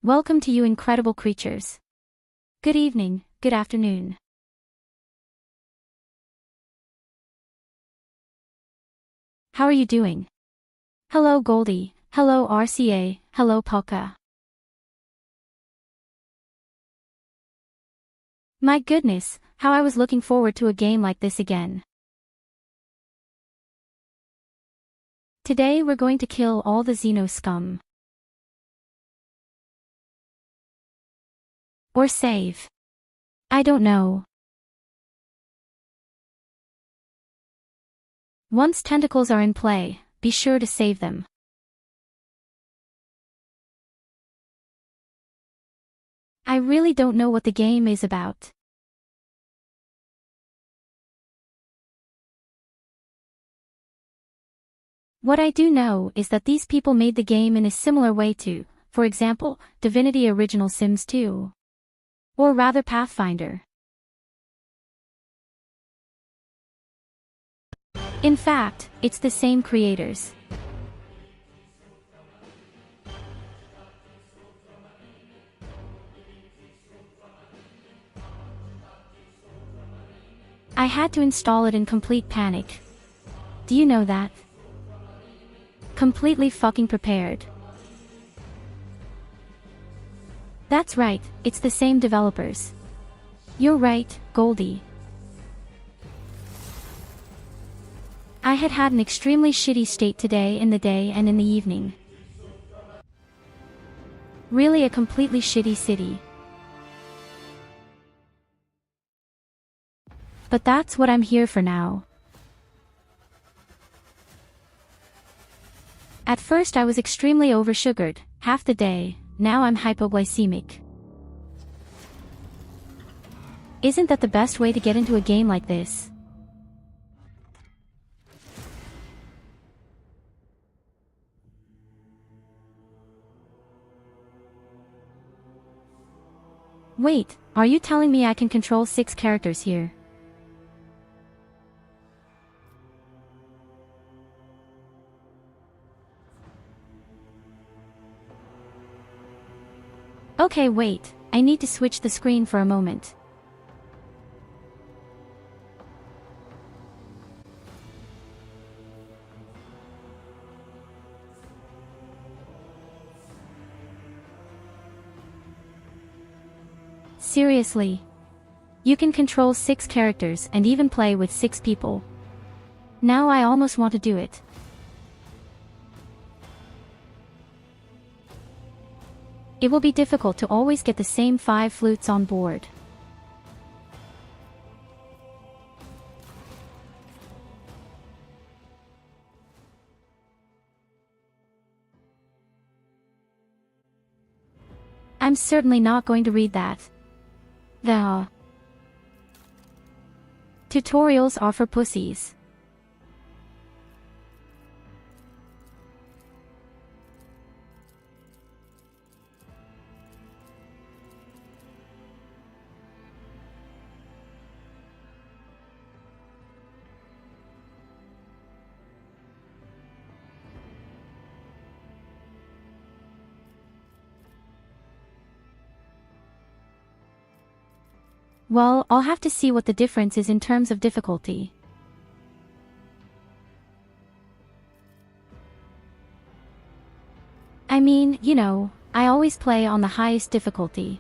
Welcome to you incredible creatures. Good evening, good afternoon. How are you doing? Hello Goldi, hello RCA, hello Polka. My goodness, how I was looking forward to a game like this again. Today we're going to kill all the Xeno scum. Or save. I don't know. Once tentacles are in play, be sure to save them. I really don't know what the game is about. What I do know is that these people made the game in a similar way to, for example, Divinity Original Sims 2. Or rather Pathfinder. In fact, it's the same creators. I had to install it in complete panic. Do you know that? Completely fucking prepared. That's right, it's the same developers. You're right, Goldi. I had an extremely shitty state today in the day and in the evening. Really a completely shitty city. But that's what I'm here for now. At first I was extremely oversugared, half the day, now I'm hypoglycemic. Isn't that the best way to get into a game like this? Wait, are you telling me I can control 6 characters here? Okay, wait, I need to switch the screen for a moment. Seriously? You can control 6 characters and even play with 6 people. Now I almost want to do it. It will be difficult to always get the same 5 flutes on board. I'm certainly not going to read that. The tutorials are for pussies. Well, I'll have to see what the difference is in terms of difficulty. I mean, you know, I always play on the highest difficulty.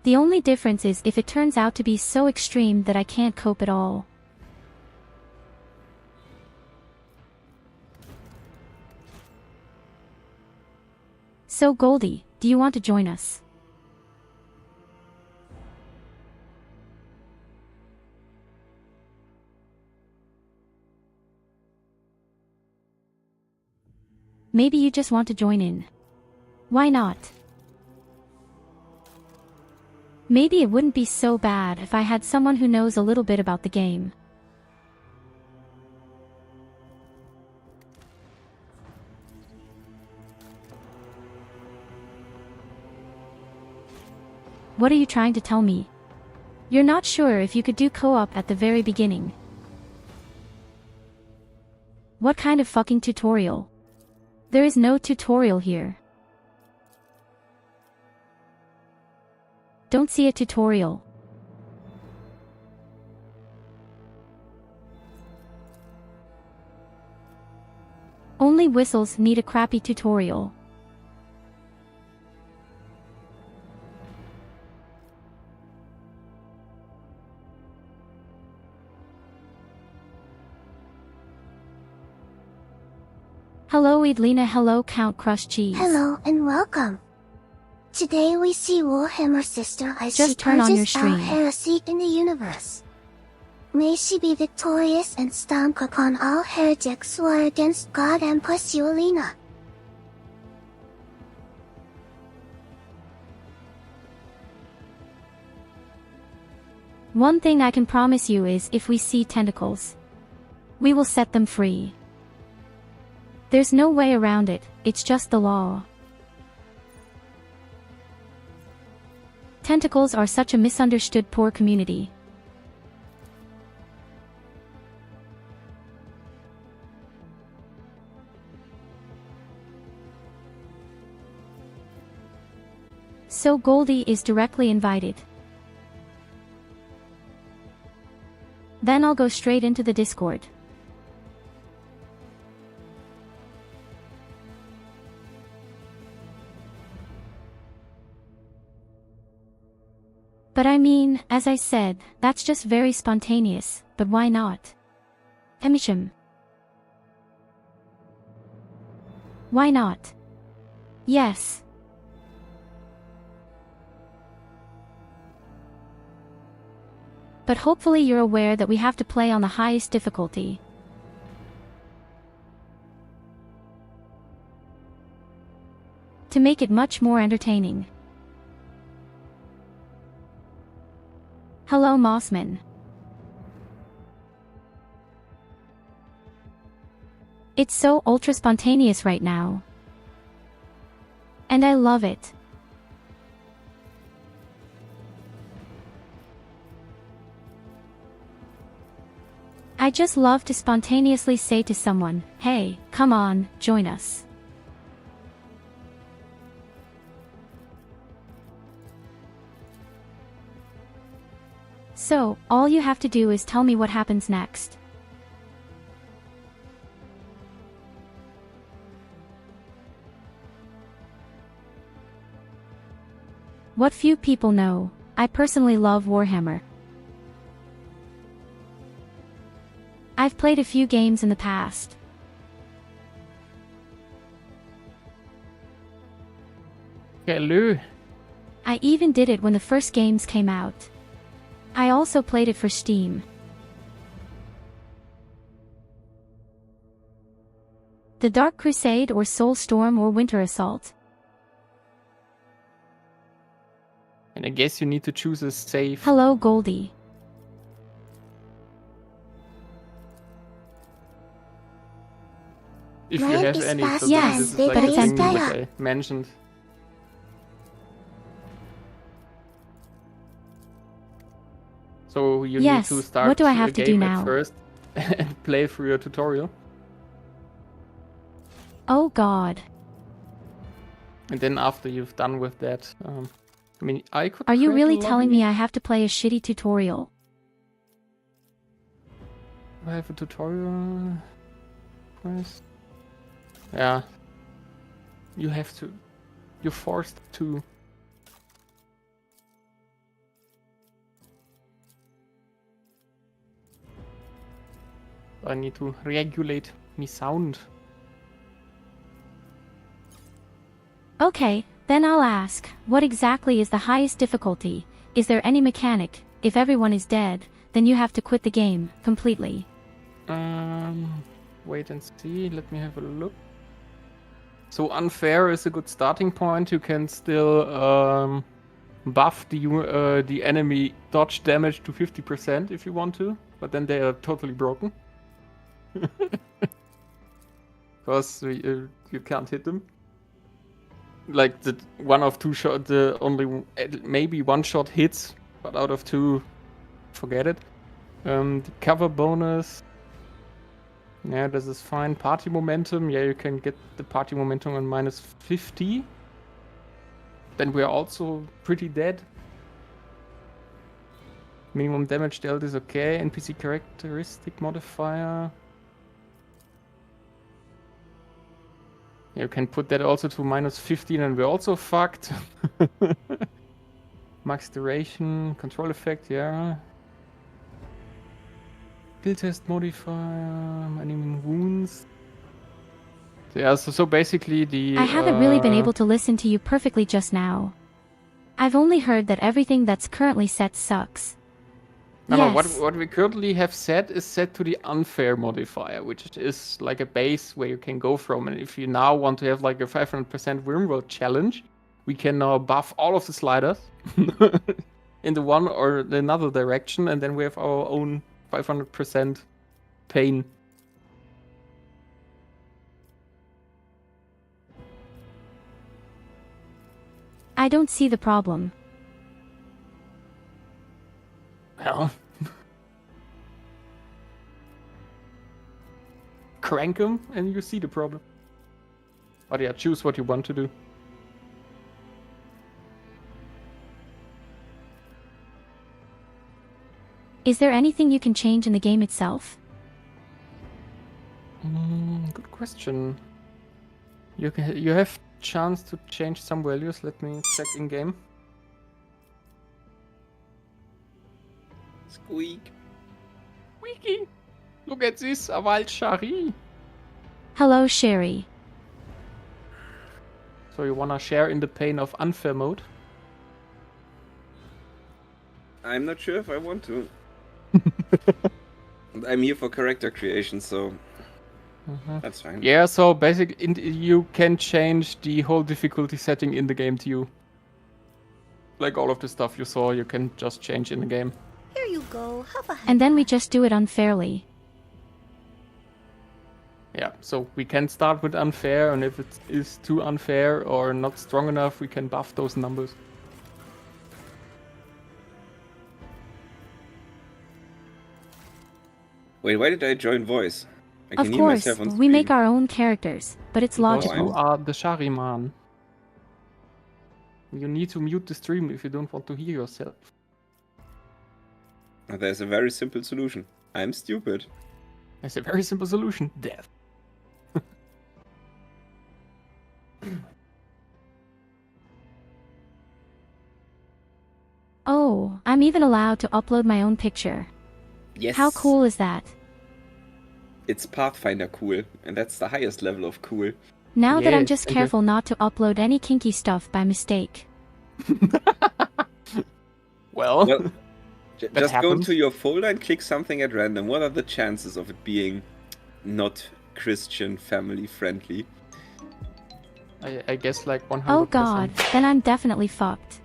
The only difference is if it turns out to be so extreme that I can't cope at all. So Goldi, do you want to join us? Maybe you just want to join in. Why not? Maybe it wouldn't be so bad if I had someone who knows a little bit about the game. What are you trying to tell me? You're not sure if you could do co-op at the very beginning. What kind of fucking tutorial? There is no tutorial here. Don't see a tutorial. Only whistles need a crappy tutorial. Hello Edlina, hello Count Crush Cheese. Hello and welcome. Today we see Warhammer Sister as Just she turn on your purges our stream. heresy in the universe. May she be victorious and stomp upon all heretics who are against God and bless you, Alina. One thing I can promise you is if we see tentacles, we will set them free. There's no way around it, it's just the law. Tentacles are such a misunderstood poor community. So Goldi is directly invited. Then I'll go straight into the Discord. But I mean, as I said, that's just very spontaneous, but why not? beingI'm. Why not? Yes. But hopefully you're aware that we have to play on the highest difficulty. To make it much more entertaining. Hello Mossman. It's so ultra spontaneous right now. And I love it. I just love to spontaneously say to someone, hey, come on, join us. So, all you have to do is tell me what happens next. What few people know, I personally love Warhammer. I've played a few games in the past. Hello. I even did it when the first games came out. I also played it for Steam. The Dark Crusade or Soulstorm or Winter Assault. And I guess you need to choose a safe. Hello Goldi. If you Red have is any. faster So Yes, this is than like but the it's thing empty. that I mentioned. So you Yes, need to start what do I a have to do game now? at first and play through your tutorial. Oh god. And then after you've done with that, I mean, I could. Are you create a really telling lobby. me I have to play a shitty tutorial? I have a tutorial. Nice. Yeah. You have to. You're forced to. I need to regulate me sound. Okay, then I'll ask, what exactly is the highest difficulty? Is there any mechanic? If everyone is dead, then you have to quit the game, completely. Wait and see. Let me have a look. So unfair is a good starting point. You can still buff the enemy dodge damage to 50% if you want to, but then they are totally broken. Because you can't hit them. Like the one of two shot, the only maybe one shot hits, but out of two, forget it. The cover bonus. Yeah, this is fine. Party momentum. Yeah, you can get the party momentum on -50. Then we're also pretty dead. Minimum damage dealt is okay. NPC characteristic modifier. You can put that also to -15 and we're also fucked. Max duration, control effect, yeah. Skill test modifier, minimum wounds. Yeah, so basically the... I haven't really been able to listen to you perfectly just now. I've only heard that everything that's currently set sucks. No, Yes. what we currently have set is set to the unfair modifier, which is like a base where you can go from. And if you now want to have like a 500% Wormworld challenge, we can now buff all of the sliders in the one or the another direction, and then we have our own 500% pain. I don't see the problem. Well, crank them and you see the problem. But yeah, choose what you want to do. Is there anything you can change in the game itself? Good question. You have chance to change some values. Let me check in game. Squeak. Wiki, look at this, Aval Shari. Hello, Sherry. So you wanna share in the pain of unfair mode? I'm not sure if I want to. I'm here for character creation, so that's fine. Yeah, so basically you can change the whole difficulty setting in the game to you. Like all of the stuff you saw, you can just change in the game. Here you go. Have a And then we just do it unfairly. Yeah, so we can start with unfair, and if it is too unfair or not strong enough, we can buff those numbers. Wait, why did I join voice? I Of can hear course, myself on we make screen. our own characters, but it's logical. You are the Shariman. You need to mute the stream if you don't want to hear yourself. There's a very simple solution. I'm stupid. It's a very simple solution. Death. Oh, I'm even allowed to upload my own picture. Yes. How cool is that? It's Pathfinder cool, and that's the highest level of cool. Now that I'm Yes, just okay. careful not to upload any kinky stuff by mistake. Well, Well, just go happens. into your folder and click something at random. What are the chances of it being not Christian family friendly? I guess like 100%. Oh god, then I'm definitely fucked.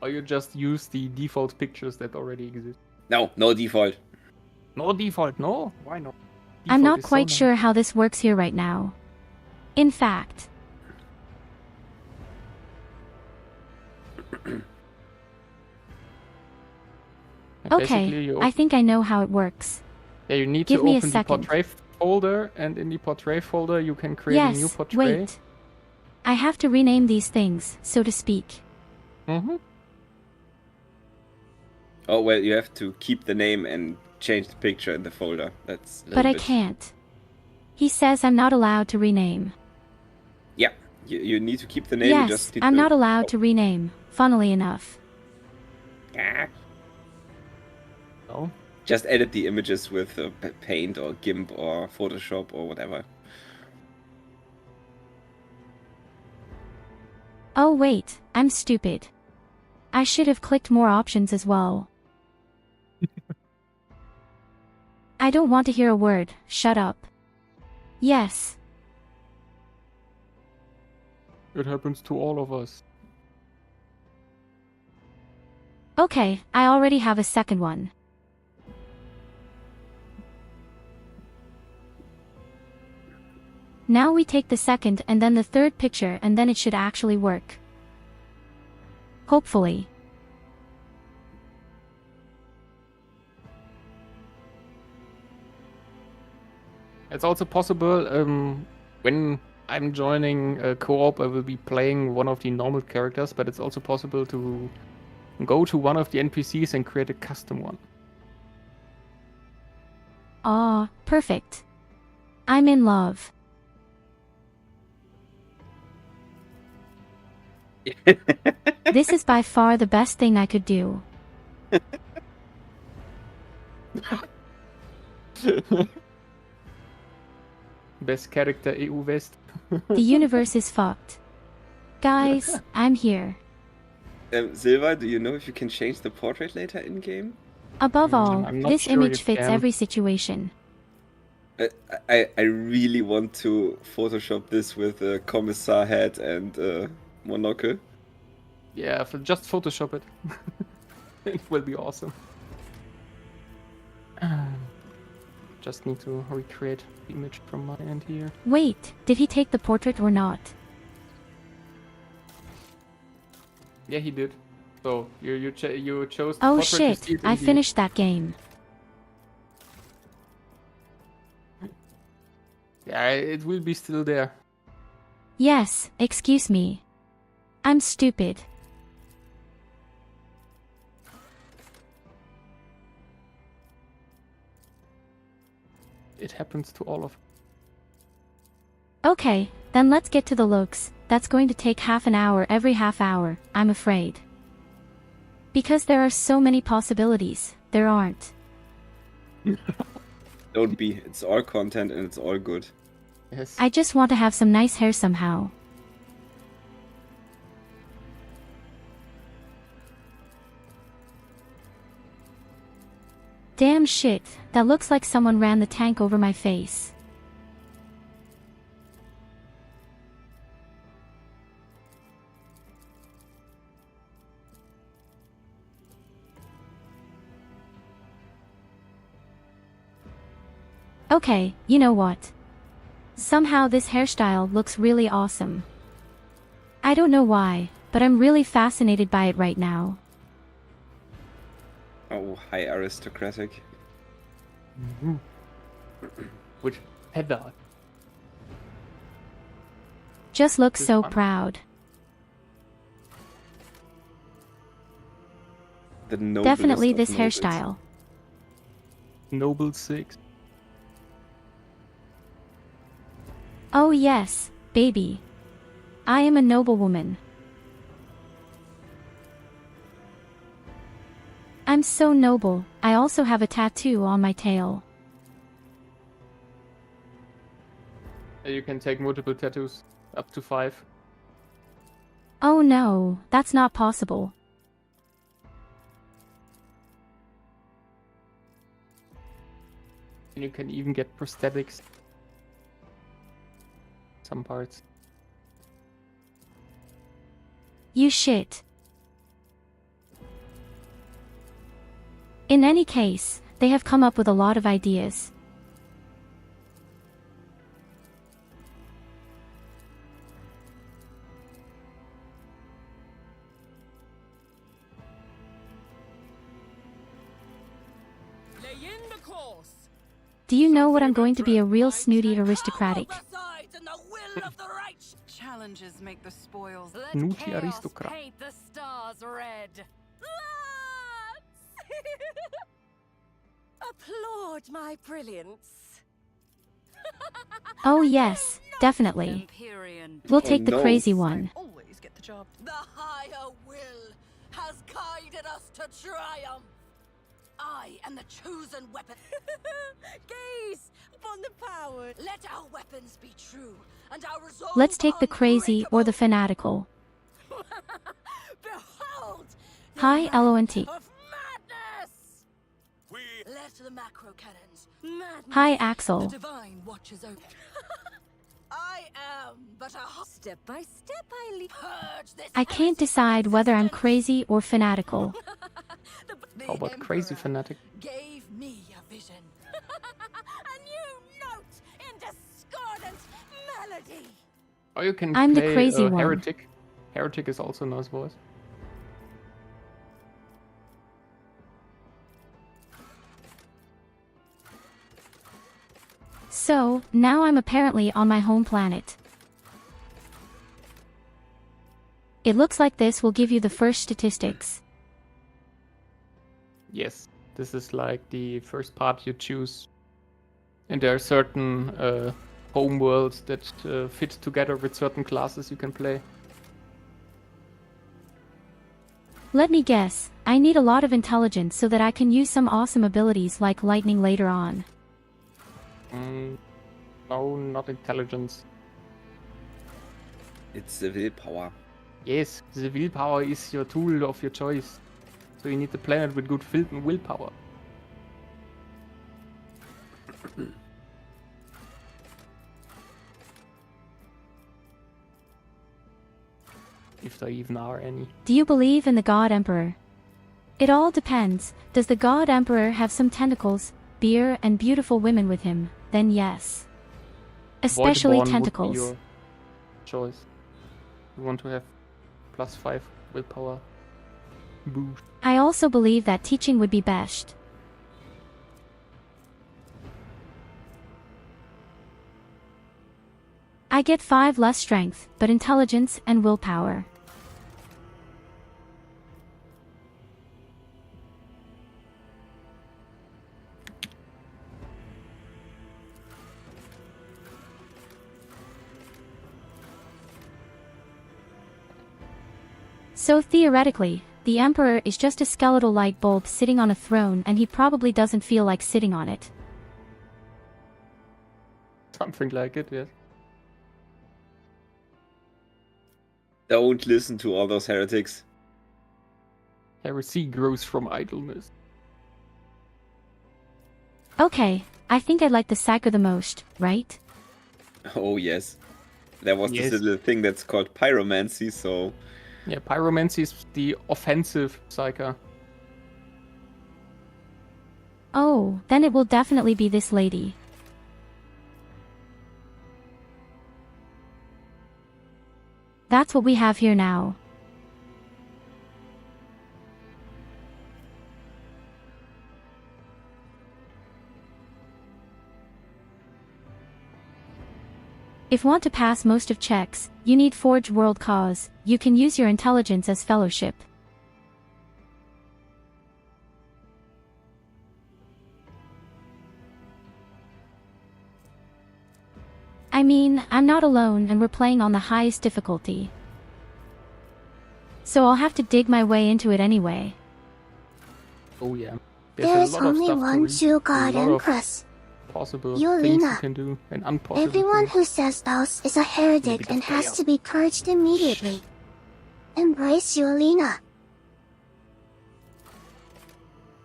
Or you just use the default pictures that already exist. No, no default. No default, no? Why not? I'm Default not is so quite nice. sure how this works here right now. In fact, And okay, basically you I think I know how it works. Yeah, you need Give to me a open the second. portrait folder, and in the portrait folder you can create a new Yes, portrait. wait. I have to rename these things, so to speak. Mm-hmm. Oh, well, you have to keep the name and change the picture in the folder. That's a But little I bit- can't. He says I'm not allowed to rename. Yeah, you need to keep the name. You Yes, just need I'm to... not allowed to rename, funnily enough. Ah. No. Just edit the images with Paint or GIMP or Photoshop or whatever. Oh wait, I'm stupid. I should have clicked more options as well. I don't want to hear a word, shut up. Yes. It happens to all of us. Okay, I already have a second one. Now we take the second and then the third picture, and then it should actually work. Hopefully. It's also possible when I'm joining co-op, I will be playing one of the normal characters, but it's also possible to go to one of the NPCs and create a custom one. Aw, perfect. I'm in love. This is by far the best thing I could do. Best character EU West. The universe is fucked. Guys, I'm here. Silva, do you know if you can change the portrait later in game? Above all, I'm not this sure image you fits can. every situation. I really want to Photoshop this with a commissar hat and monocle. Yeah, just Photoshop it. It will be awesome. Just need to recreate the image from my end here. Wait, did he take the portrait or not? Yeah, he did. So you chose. The Oh portrait, you shit, see it in I the- finished that game. Yeah, it will be still there. Yes, excuse me. I'm stupid. It happens to all of. Okay, then let's get to the looks. That's going to take half an hour every half hour, I'm afraid. Because there are so many possibilities, there aren't. Don't be. It's all content and it's all good. Yes. I just want to have some nice hair somehow. Damn shit, that looks like someone ran the tank over my face. Okay, you know what? Somehow this hairstyle looks really awesome. I don't know why, but I'm really fascinated by it right now. Oh, high aristocratic. Which heather? Just look This so one. proud. The noblest Definitely of this nobles. hairstyle. Noble 6. Oh yes, baby. I am a noble woman. I'm so noble, I also have a tattoo on my tail. You can take multiple tattoos, up to 5. Oh no, that's not possible. And you can even get prosthetics. Some parts. You shit. In any case, they have come up with a lot of ideas. Do you know what I'm going to be a real snooty aristocratic? Challenges make the spoils. Snooty aristocrat. Paint the stars red. Applaud my brilliance. Oh yes, definitely. Empyrean. We'll take the no. crazy one. Always get the job. The higher will has guided us to triumph. I am the chosen weapon. Gaze upon the power. Let our weapons be true, and our resolve Let's take the crazy or the fanatical. Behold! the Hi, wrath LONT. of madness! Let the macro cannons. Madness. Hi, The Axel. divine watches over. I am but a step by step I lead. Purge this I can't decide whether I'm crazy or fanatical. How about crazy fanatic? Gave me a vision. A new note in discordant melody. Or you can I'm the play crazy one. Heretic. Heretic is also a nice voice. So, now I'm apparently on my home planet. It looks like this will give you the first statistics. Yes, this is like the first part you choose. And there are certain home worlds that fit together with certain classes you can play. Let me guess, I need a lot of intelligence so that I can use some awesome abilities like lightning later on. No, not intelligence. It's the willpower. Yes, the willpower is your tool of your choice. So you need the planet with good willpower. If there even are any. Do you believe in the God Emperor? It all depends. Does the God Emperor have some tentacles, beer, and beautiful women with him? Then yes. Especially Void-born would be tentacles. your choice. You want to have +5 willpower boost. I also believe that teaching would be best. I get 5 less strength, but intelligence and willpower. So theoretically, the Emperor is just a skeletal light bulb sitting on a throne and he probably doesn't feel like sitting on it. Something like it, yes. Don't listen to all those heretics. Heresy grows from idleness. Okay, I think I like the Psyker the most, right? Oh yes. There was Yes. this little thing that's called pyromancy, so Yeah, pyromancy is the offensive psyker. Oh, then it will definitely be this lady. That's what we have here now. If want to pass most of checks, you need Forge World Cause. You can use your intelligence as fellowship. I mean, I'm not alone and we're playing on the highest difficulty. So I'll have to dig my way into it anyway. Oh yeah. There's a lot of only stuff to one read, true a God lot of Empress. possible Yelena. things you can do and impossible Everyone things. who says those is a heretic Maybe and the has player. to be purged immediately. Embrace Yelena.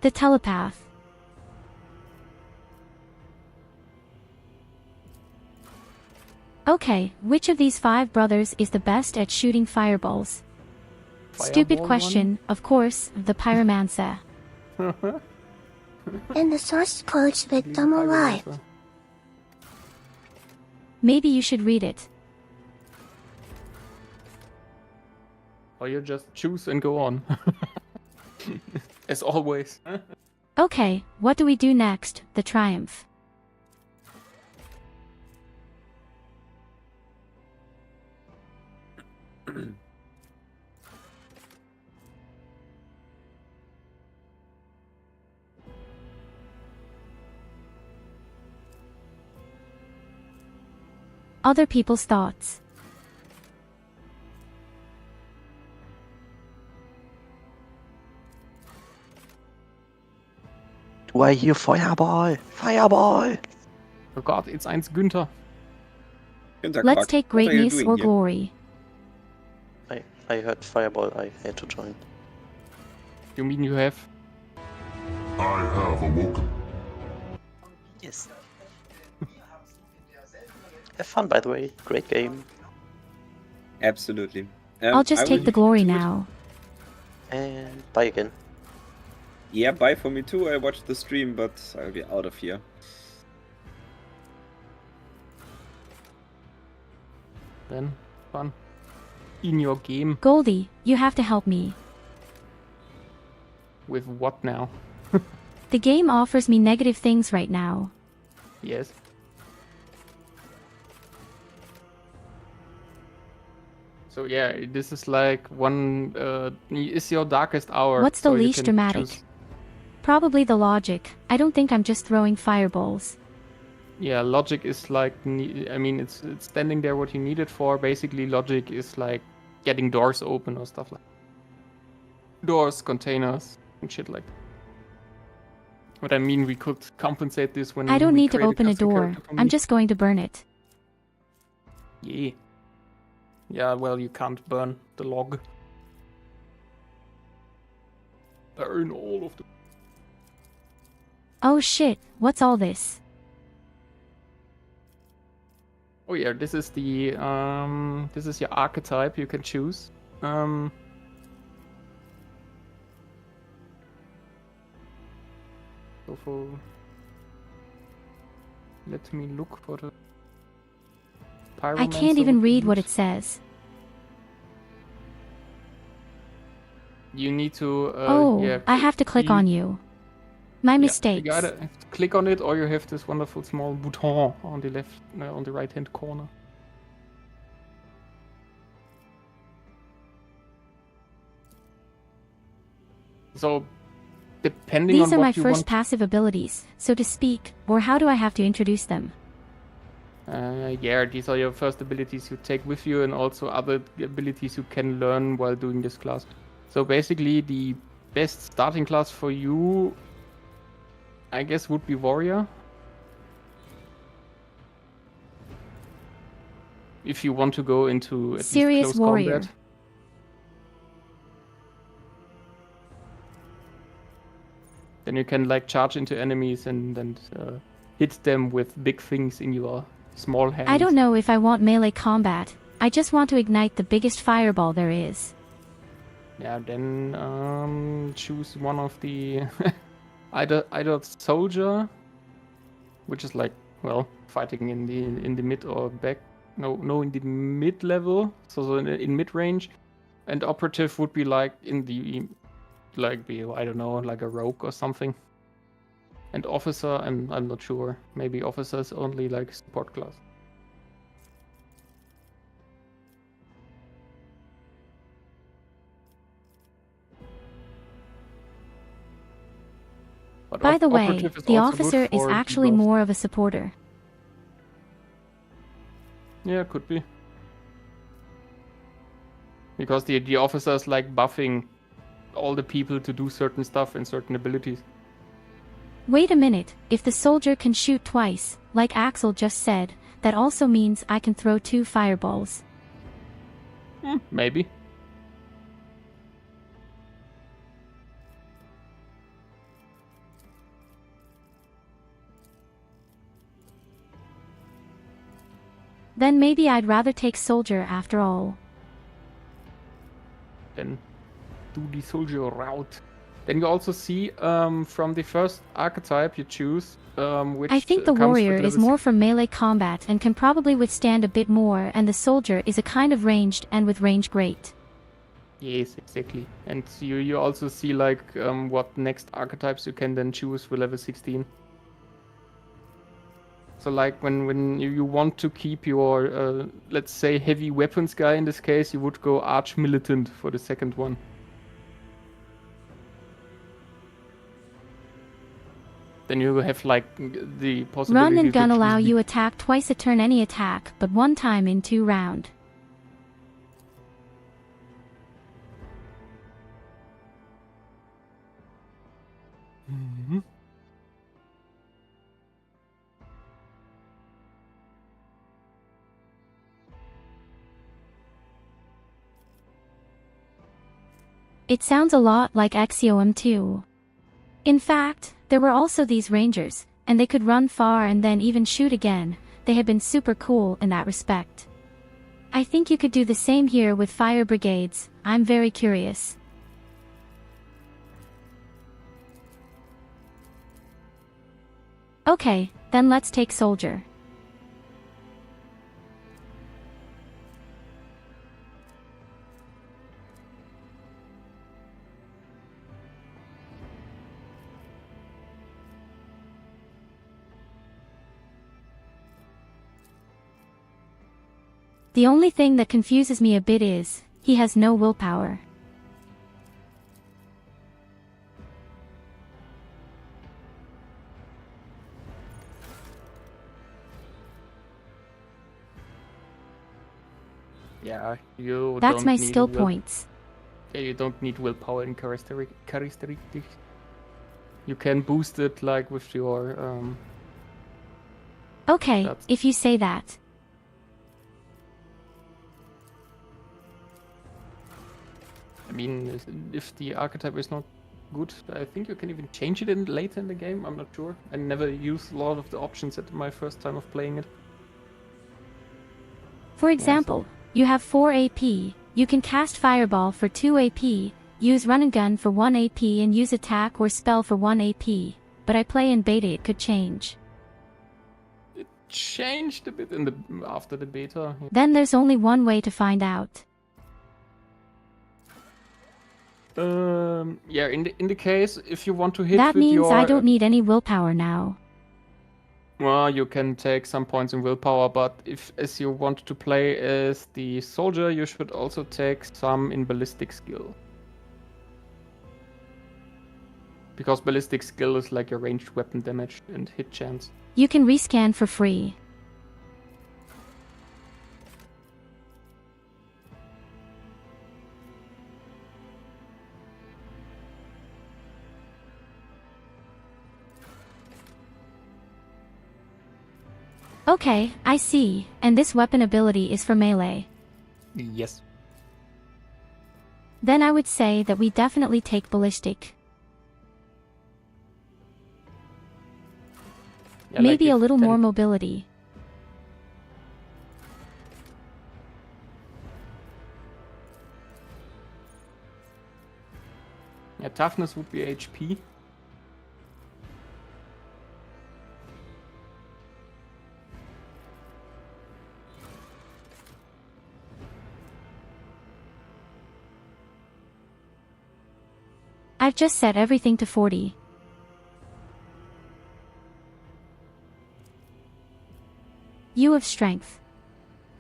The telepath. Okay, which of these 5 brothers is the best at shooting fireballs? Stupid Fireball question, of course, the pyromancer. And the source purge one? victim alive. Pyromancer. Maybe you should read it. Or you just choose and go on. As always. Okay, what do we do next? The triumph. Other people's thoughts. Do I hear Feuerball? Feuerball! Oh god, it's eins Günther. Let's take What are you greatness doing or here? glory. I heard Fireball, I had to join. You mean you have? I have awoken. Yes. Have fun, by the way. Great game. Absolutely. I'll just I take will the glory do it. now. And bye again. Yeah, bye for me too. I watched the stream, but I'll be out of here. Then fun. In your game. Goldi, you have to help me. With what now? The game offers me negative things right now. Yes. So yeah, this is like one is your darkest hour. What's the so you least can dramatic? choose- Probably the logic. I don't think I'm just throwing fireballs. Yeah, logic is like I mean it's standing there what you need it for. Basically, logic is like getting doors open or stuff like doors, containers, and shit like that. But I mean, we could compensate this when I don't we need to create open a custom door. character for I'm me. just going to burn it. Yeah. Yeah, well, you can't burn the log. Burn all of them. Oh shit, what's all this? Oh yeah, this is the this is your archetype you can choose. So for let me look for the I can't even read what it says. You need to Oh, yeah, I have to click on you. My mistakes. You either have to click on it or you have this wonderful small button on the left on the right hand corner. So depending These on are what my you first want, passive abilities, so to speak, or how do I have to introduce them? yeah, these are your first abilities you take with you, and also other abilities you can learn while doing this class. So basically, the best starting class for you, I guess, would be warrior. If you want to go into at Serious least close warrior. combat. Then you can like charge into enemies and hit them with big things in your small hands. I don't know if I want melee combat. I just want to ignite the biggest fireball there is. Yeah, then choose one of the either soldier, which is like, well, fighting in the mid or back. No, in the mid level, so in mid range, and operative would be like in the I don't know, like a rogue or something. And officer, I'm not sure. Maybe officer is only like support class. But By the way, operative is the also good officer is for actually debuffs. more of a supporter. Yeah, could be. Because the officer is like buffing all the people to do certain stuff and certain abilities. Wait a minute, if the soldier can shoot twice, like Axel just said, that also means I can throw 2 fireballs. Maybe. Then maybe I'd rather take soldier after all. Then do the soldier route. Then you also see from the first archetype you choose, which I think the comes with warrior is level more for melee combat and can probably withstand a bit more, and the soldier is a kind of ranged and with range great. Yes, exactly. And you also see like what next archetypes you can then choose for level 16. So like when you want to keep your let's say heavy weapons guy in this case, you would go arch militant for the second one. Then you have like the possibility Run and to gun choose allow the- you attack twice a turn any attack, but 1 time in 2 round. It sounds a lot like Axiom too. In fact, there were also these rangers, and they could run far and then even shoot again. They had been super cool in that respect. I think you could do the same here with fire brigades. I'm very curious. Okay, then let's take soldier. The only thing that confuses me a bit is, he has no willpower. Yeah, you That's don't my need skill will- points. Yeah, you don't need willpower in characteristics. You can boost it like with your Okay, That's- if you say that. I mean, if the archetype is not good, I think you can even change it later in the game. I'm not sure. I never used a lot of the options at my first time of playing it. For example, you have 4 AP, you can cast Fireball for 2 AP, use Run and Gun for 1 AP and use Attack or Spell for 1 AP, but I play in beta it could change. It changed a bit after the beta. Then there's only one way to find out. Yeah, in the case if you want to hit That with means your I don't need any willpower now. Well, you can take some points in willpower, but as you want to play as the soldier, you should also take some in ballistic skill. Because ballistic skill is like your ranged weapon damage and hit chance. You can rescan for free. Okay, I see, and this weapon ability is for melee. Yes. Then I would say that we definitely take ballistic. Yeah, Maybe like a if little then- more mobility. Yeah, toughness would be HP. I've just set everything to 40. You have strength.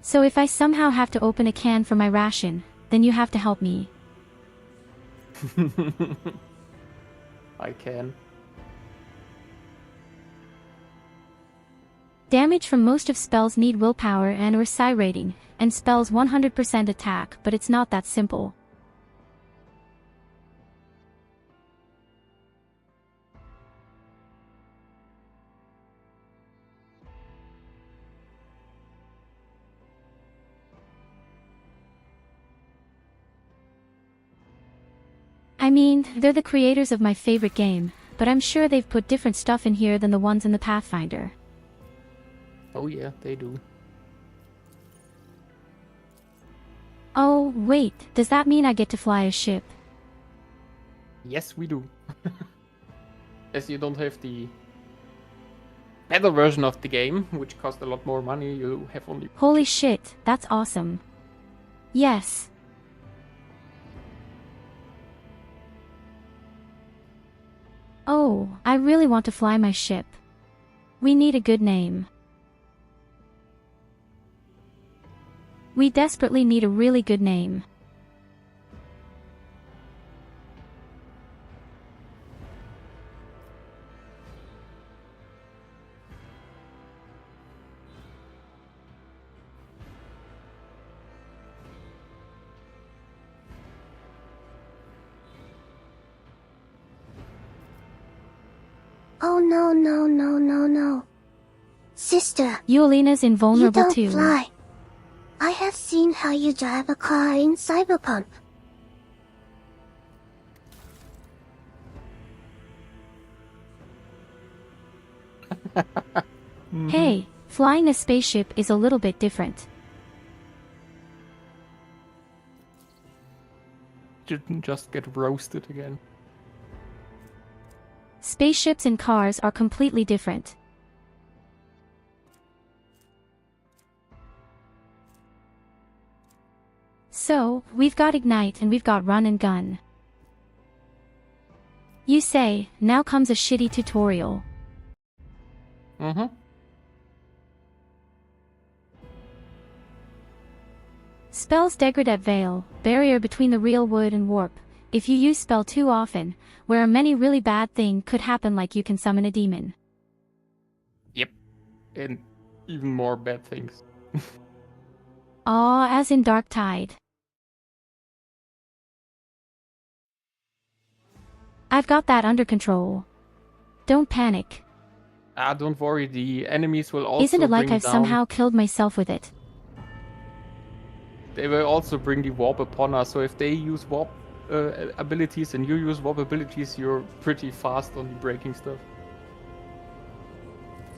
So if I somehow have to open a can for my ration, then you have to help me. I can. Damage from most of spells need willpower and or psi rating, and spells 100% attack, but it's not that simple. I mean, they're the creators of my favorite game, but I'm sure they've put different stuff in here than the ones in the Pathfinder. Oh yeah, they do. Oh, wait, does that mean I get to fly a ship? Yes, we do. As you don't have the better version of the game, which costs a lot more money, you have only... Holy shit, that's awesome. Yes. Oh, I really want to fly my ship. We need a good name. We desperately need a really good name. Oh no no no no no. Sister, Yulena's you invulnerable don't too. fly. I have seen how you drive a car in Cyberpunk. Hey, flying a spaceship is a little bit different. Didn't just get roasted again. Spaceships and cars are completely different. So, we've got Ignite and we've got Run and Gun. You say, now comes a shitty tutorial. Spells degrade at Veil, barrier between the real wood and warp. If you use spell too often, where many really bad thing could happen, like you can summon a demon. Yep. And even more bad things. Aw, as in Dark Tide. I've got that under control. Don't panic. Ah, don't worry, the enemies will also Isn't it like bring I've down... somehow killed myself with it? They will also bring the warp upon us, so if they use warp abilities and you use warp abilities, you're pretty fast on the breaking stuff.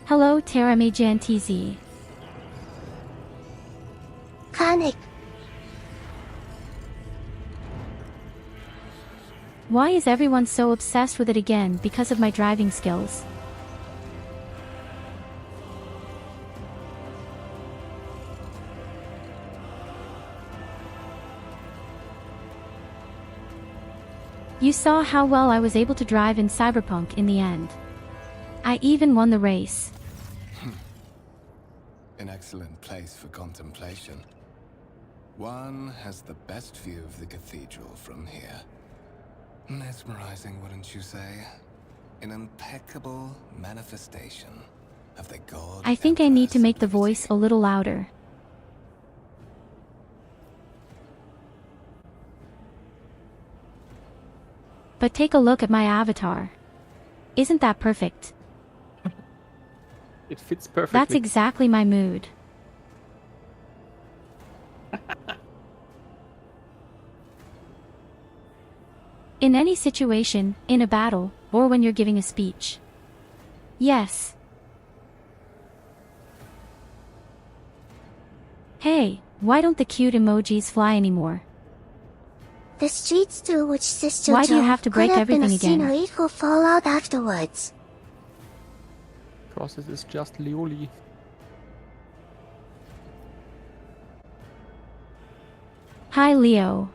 Hello, Terra Magian TZ. Panic. Why is everyone so obsessed with it again? Because of my driving skills. You saw how well I was able to drive in Cyberpunk in the end. I even won the race. An excellent place for contemplation. One has the best view of the cathedral from here. Mesmerizing, wouldn't you say? An impeccable manifestation of the god. I think I need to make the voice a little louder. But take a look at my avatar. Isn't that perfect? It fits perfectly. That's exactly my mood. In any situation, in a battle, or when you're giving a speech. Yes. Hey, why don't the cute emojis fly anymore? The streets through which Sister Why do you have to break could have been everything a again? scenery will fall out afterwards. Because it is just Leoli. Hi Leo.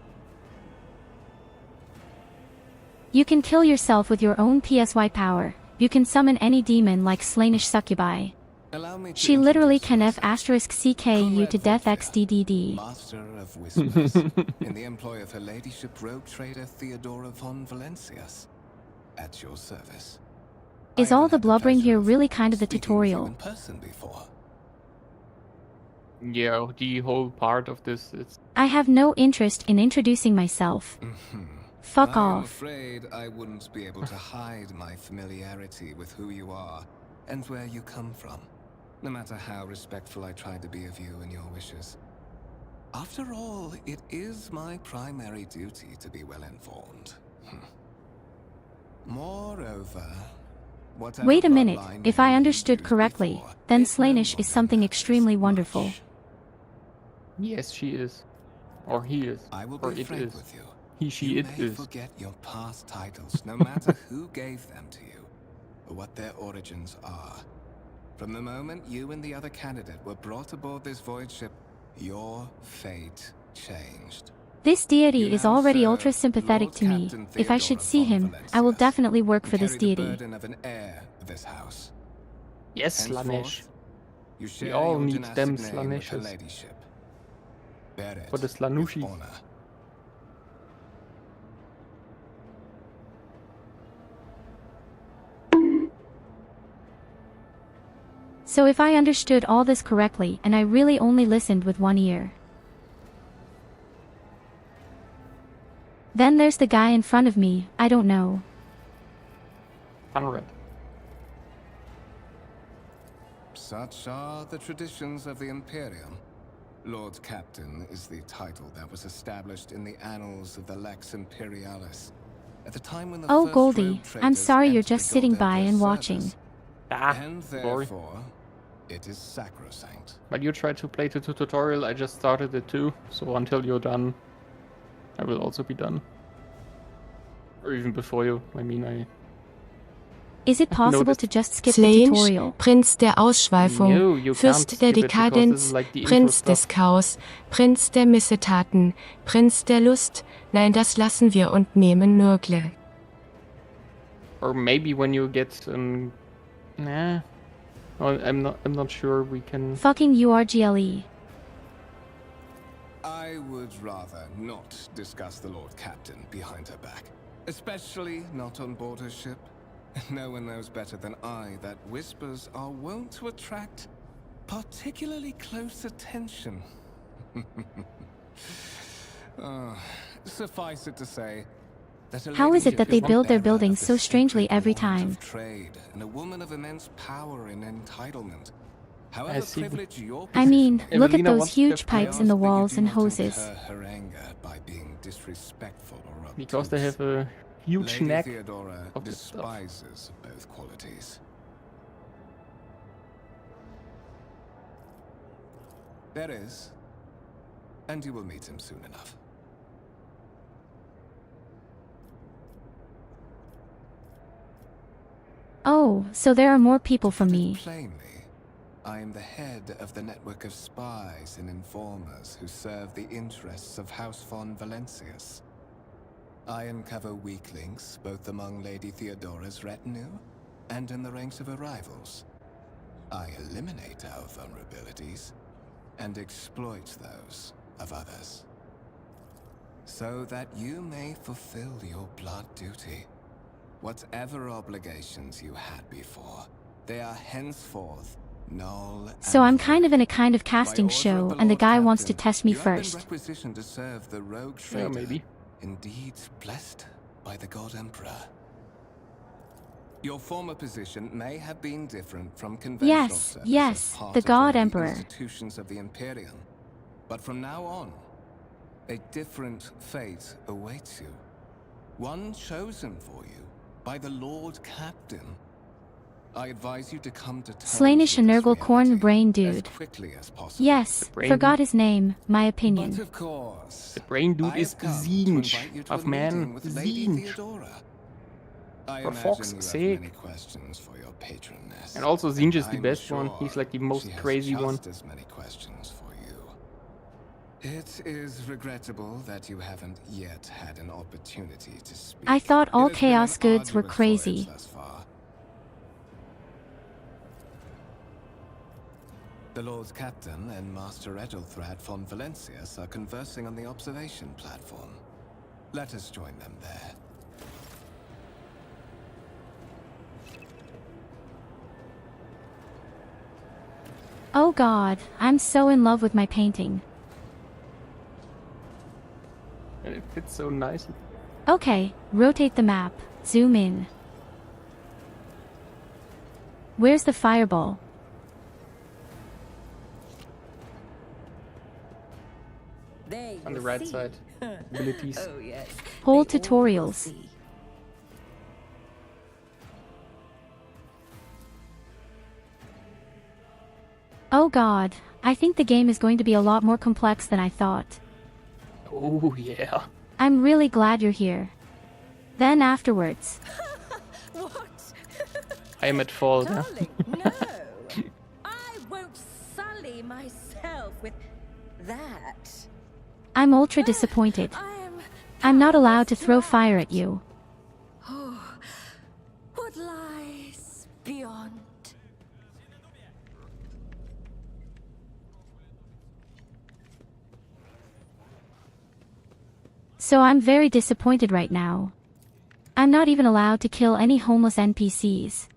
You can kill yourself with your own PSY power. You can summon any demon like Slanish Succubi. She literally can F asterisk CKU to death XDDD. Master of Whispers, in the employ of Her Ladyship rogue trader Theodora von Valencias. At your service. Is all the blubbering here really kind of the tutorial? In person before. Yeah, the whole part of this, it's... I have no interest in introducing myself. Fuck I'm off. afraid I wouldn't be able to hide my familiarity with who you are and where you come from, no matter how respectful I try to be of you and your wishes. After all, it is my primary duty to be well informed. Moreover, whatever Wait a minute, bloodline if I you understood used correctly, before, then it no Slanish is longer something matters extremely much. wonderful. Yes, she is. Or he is. I will Or be it frank is. with you. He, she, You it may is. forget your past titles, no matter who gave them to you, or what their origins are. From the moment you and the other candidate were brought aboard this void ship, your fate changed. This deity You is now already serve ultra sympathetic Lord to me. Captain If I should Theodora see von him, I will Valencias, definitely work and for this carry the deity. burden of an heir of this house. Yes, Slanesh. Henceforth, you share all your need them dynastic name with Her Slaneshes. Ladyship. Bear it For the with Slanushi. honor. So if I understood all this correctly and I really only listened with one ear. Then there's the guy in front of me, I don't know. Conrad. Such are the traditions of the Imperium. Lord Captain is the title that was established in the annals of the Lex Imperialis. At the time when the Oh first Goldi, rogue I'm traders sorry you're entered the just sitting Gold by Emperor's and watching. service. Ah, And sorry. therefore, it is sacrosanct. But you tried to play the tutorial, I just started it too. So until you're done, I will also be done. Or even before you, I mean, Is it possible noticed. to just skip the Slange, tutorial? Prinz der Ausschweifung, No, you can't Fürst der skip it because this Dekadenz, is like the intro Prinz stuff. des Chaos, Prinz der Missetaten, Prinz der Lust. Nein, das lassen wir und nehmen Nörgle. Or maybe when you get nah. Oh, I'm not sure we can. Fucking URGLE. I I would rather not discuss the Lord Captain behind her back. Especially not on board her ship. No one knows better than I that whispers are wont to attract particularly close attention. Suffice it to say that How is it that they build their buildings so strangely every time? Trade and a woman of immense power and entitlement. I However see. privileged your I mean, position, look at Evelina those wants to huge have pipes I in the ask that you walls do and not hoses. incur her anger by being disrespectful or obtuse. Because they have a huge Lady neck Theodora of this stuff. despises both qualities. There is, and you will meet him soon enough. Oh, so there are more people from me. Plainly, I am the head of the network of spies and informers who serve the interests of House von Valencius. I uncover weak links both among Lady Theodora's retinue and in the ranks of her rivals. I eliminate our vulnerabilities and exploit those of others, so that you may fulfill your blood duty. Whatever obligations you had before, they are henceforth null. So and I'm kind of in a void. kind of By casting order of show, the and the Lord guy wants to Captain, test me you have been first. requisitioned to serve the rogue Yeah, trader, maybe. indeed blessed by the God Emperor. Your former position may have been different from conventional Yes, service yes, as part the of God the Emperor. institutions of the Imperium. But from now on, a different fate awaits you. One chosen for you by the Lord Captain. I advise you to come to terms Slanish with this Nurgle corn reality brain as dude. quickly as possible. Yes, brain forgot dude. his name, my But opinion. of course, The brain dude I is have come to Zinj invite you to of a meeting man. with Lady Zinj. Theodora. I For imagine fuck's you have sake. many questions for your patroness. And also Zinj is the I'm best one. sure He's like the she most has crazy just one. as many questions for you. It is regrettable that you haven't yet had an opportunity to speak. I thought It all has been an chaos goods were arduous crazy. voyage thus far. The Lord Captain and Master Edelthrad von Valencius are conversing on the observation platform. Let us join them there. Oh god, I'm so in love with my painting. And it fits so nicely. Okay, rotate the map, zoom in. Where's the fireball? There On you the right see. side. Abilities. Oh yes. Whole They all tutorials. see. Oh god, I think the game is going to be a lot more complex than I thought. Oh yeah. I'm really glad you're here. Then afterwards. What? I am at fault. Huh? Darling, no. I won't sully myself with that. I'm ultra disappointed. I am. I'm not allowed to powerless throw to fire act. at you. Oh, what lies beyond? So I'm very disappointed right now. I'm not even allowed to kill any homeless NPCs.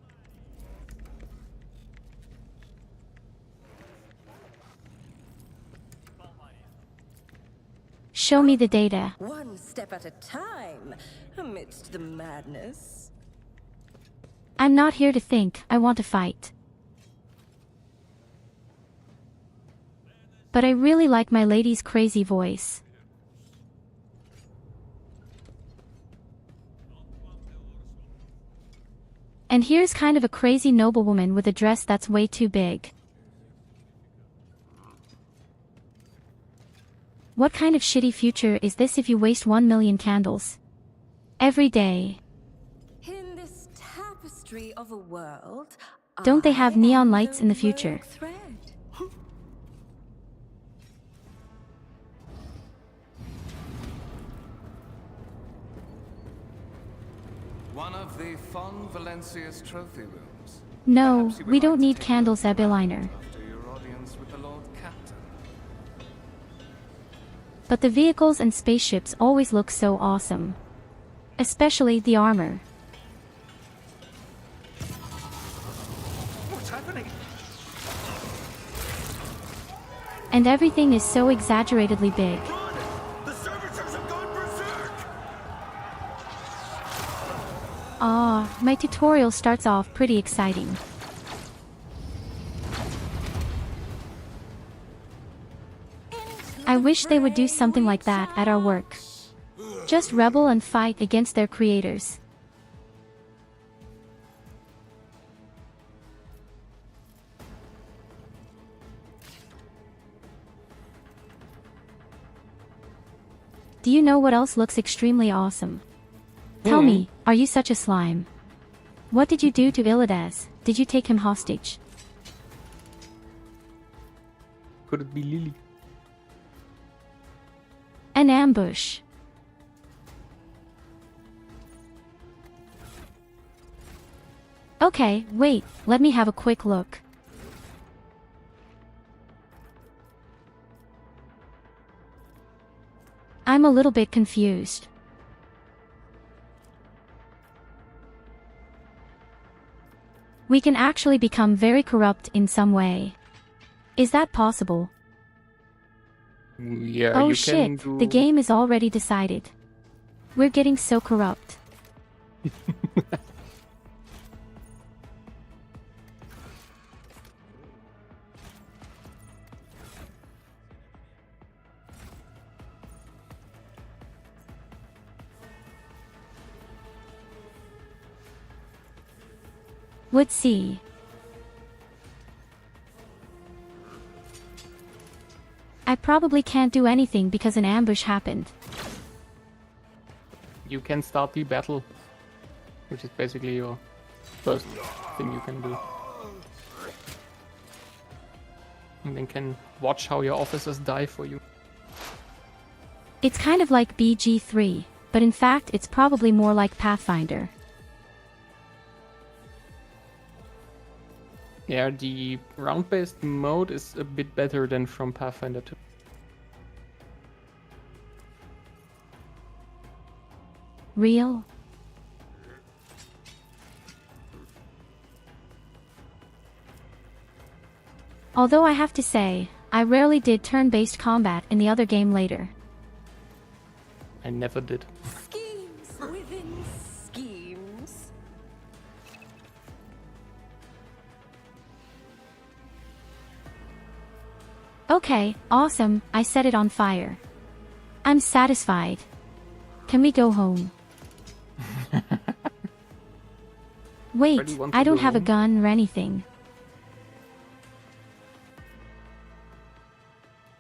Show me the data. One step at a time, amidst the madness. I'm not here to think, I want to fight. But I really like my lady's crazy voice. And here's kind of a crazy noblewoman with a dress that's way too big. What kind of shitty future is this if you waste 1 million candles every day? In this tapestry of a world, Don't they have I neon am lights in the rogue future? thread. One of the von Valencius trophy rooms. No, Perhaps you would we like don't to need take a candles, look around Eveliner. after your audience with the Lord Captain. but the vehicles and spaceships always look so awesome. Especially the armor. What's happening? And everything is so exaggeratedly big. The servitors have gone berserk! Ah, my tutorial starts off pretty exciting. I wish they would do something like that at our work. Just rebel and fight against their creators. Do you know what else looks extremely awesome? Tell me, are you such a slime? What did you do to Illidas? Did you take him hostage? Could it be Lily? An ambush. Okay, wait, let me have a quick look. I'm a little bit confused. We can actually become very corrupt in some way. Is that possible? Yeah, Oh you shit, can do... the game is already decided. We're getting so corrupt. Let's see. I probably can't do anything because an ambush happened. You can start the battle, which is basically your first thing you can do. And then can watch how your officers die for you. It's kind of like BG3, but in fact it's probably more like Pathfinder. Yeah, the round-based mode is a bit better than from Pathfinder 2. Real? Although I have to say, I rarely did turn-based combat in the other game later. I never did. Schemes within schemes. Okay, awesome, I set it on fire. I'm satisfied. Can we go home? Wait, I don't have a gun or anything.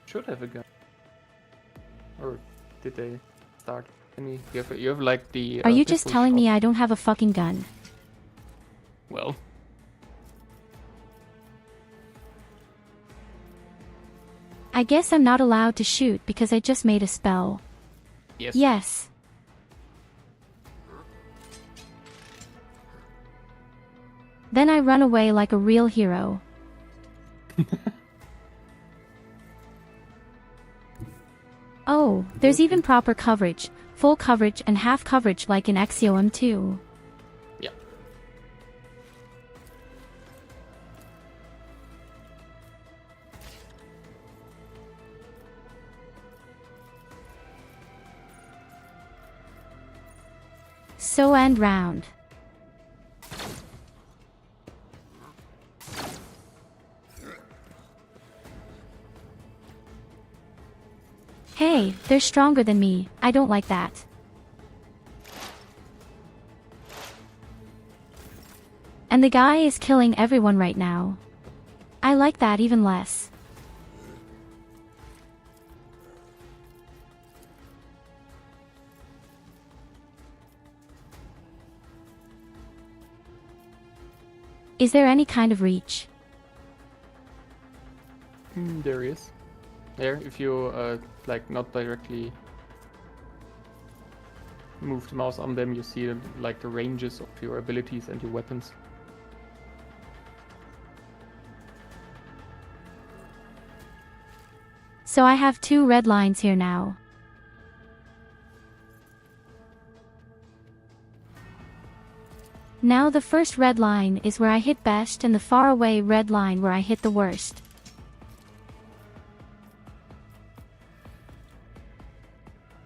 Should have a gun. Or did they start any? You have like the. Are you just pistol telling shot. me I don't have a fucking gun? Well. I guess I'm not allowed to shoot because I just made a spell. Yes. Yes. Then I run away like a real hero. Oh, there's even proper coverage, full coverage and half coverage like in VoD too. Yeah. So end round. Hey, they're stronger than me, I don't like that. And the guy is killing everyone right now. I like that even less. Is there any kind of reach? There is. There, if you like not directly move the mouse on them, you see like the ranges of your abilities and your weapons. So I have 2 red lines here now. Now the first red line is where I hit best and the far away red line where I hit the worst.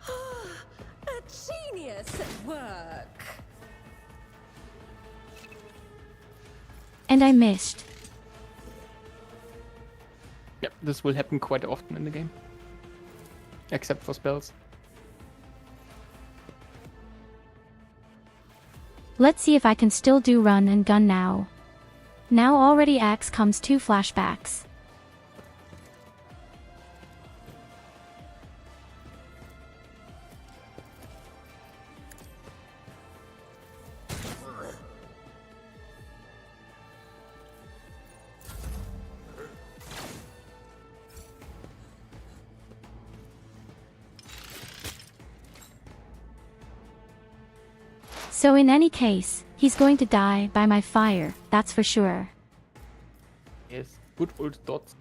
A genius at work. And I missed. Yep, this will happen quite often in the game. Except for spells. Let's see if I can still do run and gun now. Now already X comes 2 flashbacks. So in any case, he's going to die by my fire, that's for sure. Yes, good old dots.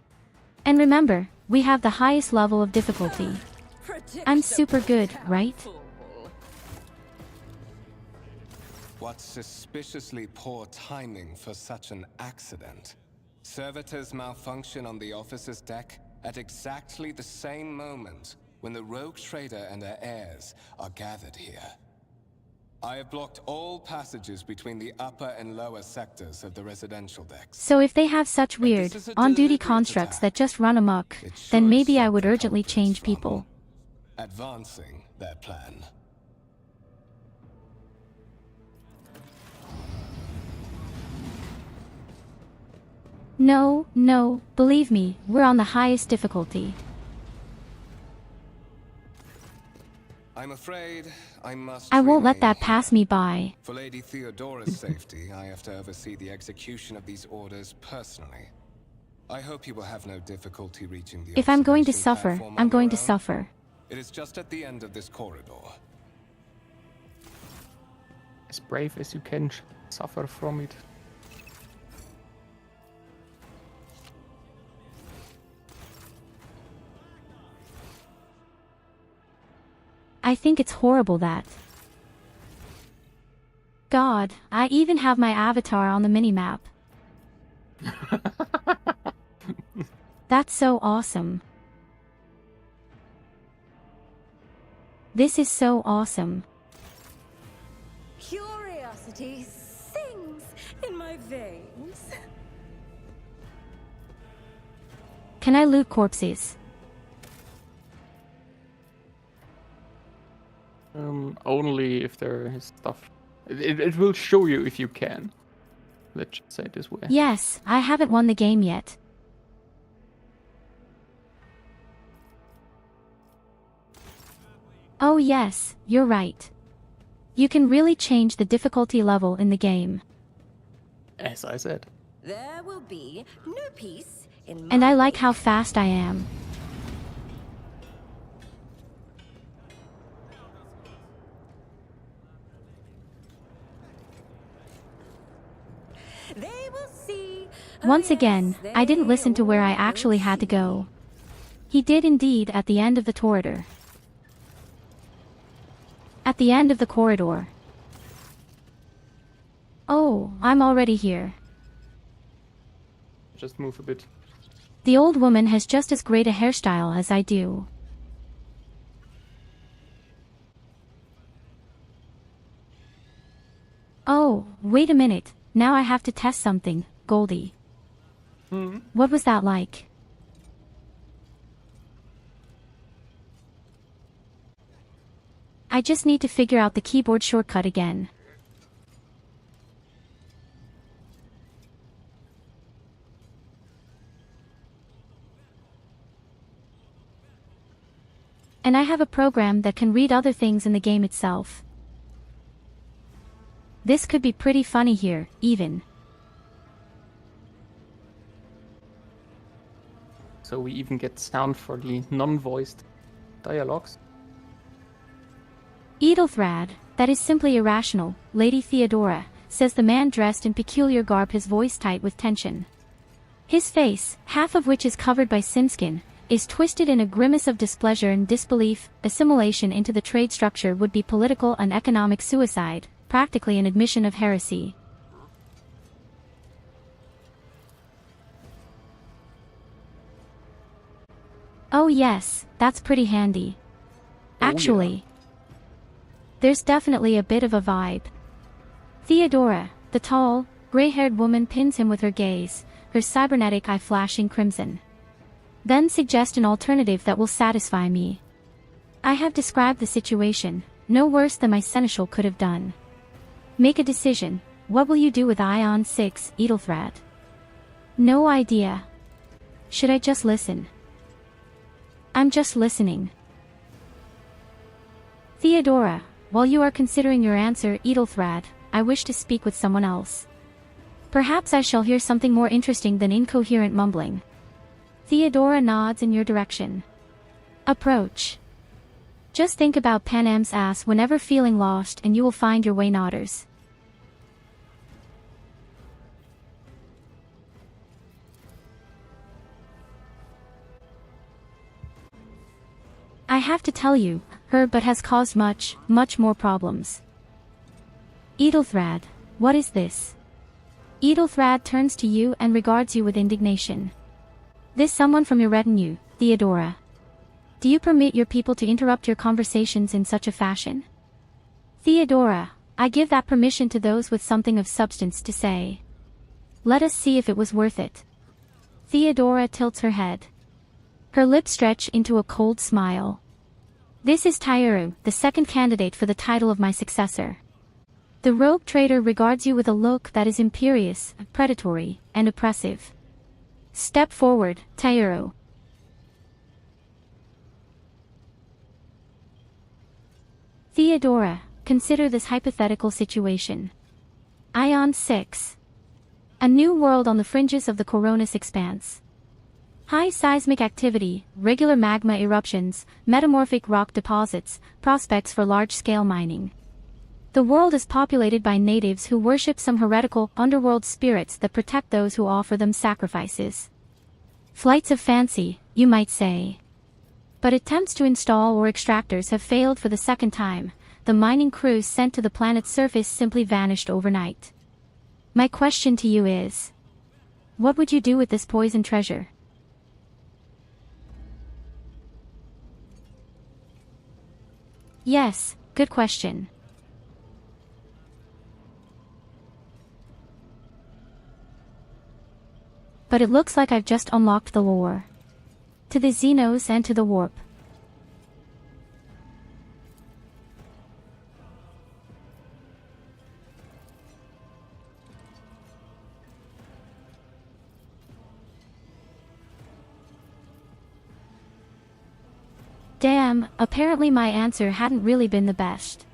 And remember, we have the highest level of difficulty. I'm super good, right? What suspiciously poor timing for such an accident. Servitors malfunction on the officer's deck at exactly the same moment when the rogue trader and her heirs are gathered here. I have blocked all passages between the upper and lower sectors of the residential decks. So if they have such weird, on-duty constructs that just run amok, then maybe I would urgently change people. Advancing their plan. No, no, believe me, we're on the highest difficulty. I'm afraid I must. I won't let that remain pass me by. For Lady Theodora's safety, I have to oversee the execution of these orders personally. I hope you will have no difficulty reaching the If I'm going to observation suffer, platform I'm on going your to own. suffer. It is just at the end of this corridor. As brave as you can suffer from it. I think it's horrible that. God, I even have my avatar on the minimap. That's so awesome. This is so awesome. Curiosity sings in my veins. Can I loot corpses? Only if there is stuff. It will show you if you can. Let's just say it this way. Yes, I haven't won the game yet. Oh yes, you're right. You can really change the difficulty level in the game. As I said. There will be no peace in my And I like how fast I am. They will see. Once again, I didn't listen to where I actually had to go. He did indeed at the end of the corridor. At the end of the corridor. Oh, I'm already here. Just move a bit. The old woman has just as great a hairstyle as I do. Oh, wait a minute. Now I have to test something, Goldi. What was that like? I just need to figure out the keyboard shortcut again. And I have a program that can read other things in the game itself. This could be pretty funny here, even. So we even get sound for the non-voiced dialogues. Edelthrad, that is simply irrational, Lady Theodora, says the man dressed in peculiar garb, his voice tight with tension. His face, half of which is covered by simskin, is twisted in a grimace of displeasure and disbelief. Assimilation into the trade structure would be political and economic suicide, practically an admission of heresy. Oh yes, that's pretty handy. Actually, there's definitely a bit of a vibe. Theodora, the tall, gray-haired woman pins him with her gaze, her cybernetic eye flashing crimson. Then suggest an alternative that will satisfy me. I have described the situation, no worse than my seneschal could have done. Make a decision, what will you do with Ion 6, Edelthrad? No idea. Should I just listen? I'm just listening. Theodora, while you are considering your answer, Edelthrad, I wish to speak with someone else. Perhaps I shall hear something more interesting than incoherent mumbling. Theodora nods in your direction. Approach. Just think about Panam's ass whenever feeling lost and you will find your way, nodders. I have to tell you, her but has caused much more problems. Edelthrad, what is this? Edelthrad turns to you and regards you with indignation. This someone from your retinue, Theodora. Do you permit your people to interrupt your conversations in such a fashion? Theodora, I give that permission to those with something of substance to say. Let us see if it was worth it. Theodora tilts her head. Her lips stretch into a cold smile. This is Tairu, the second candidate for the title of my successor. The rogue trader regards you with a look that is imperious, predatory, and oppressive. Step forward, Tairu. Theodora, consider this hypothetical situation. Ion 6. A new world on the fringes of the Coronis expanse. High seismic activity, regular magma eruptions, metamorphic rock deposits, prospects for large-scale mining. The world is populated by natives who worship some heretical, underworld spirits that protect those who offer them sacrifices. Flights of fancy, you might say. But attempts to install ore extractors have failed for the second time. The mining crews sent to the planet's surface simply vanished overnight. My question to you is, what would you do with this poisoned treasure? Yes, good question. But it looks like I've just unlocked the lore. To the Xenos and to the warp. Damn, apparently my answer hadn't really been the best.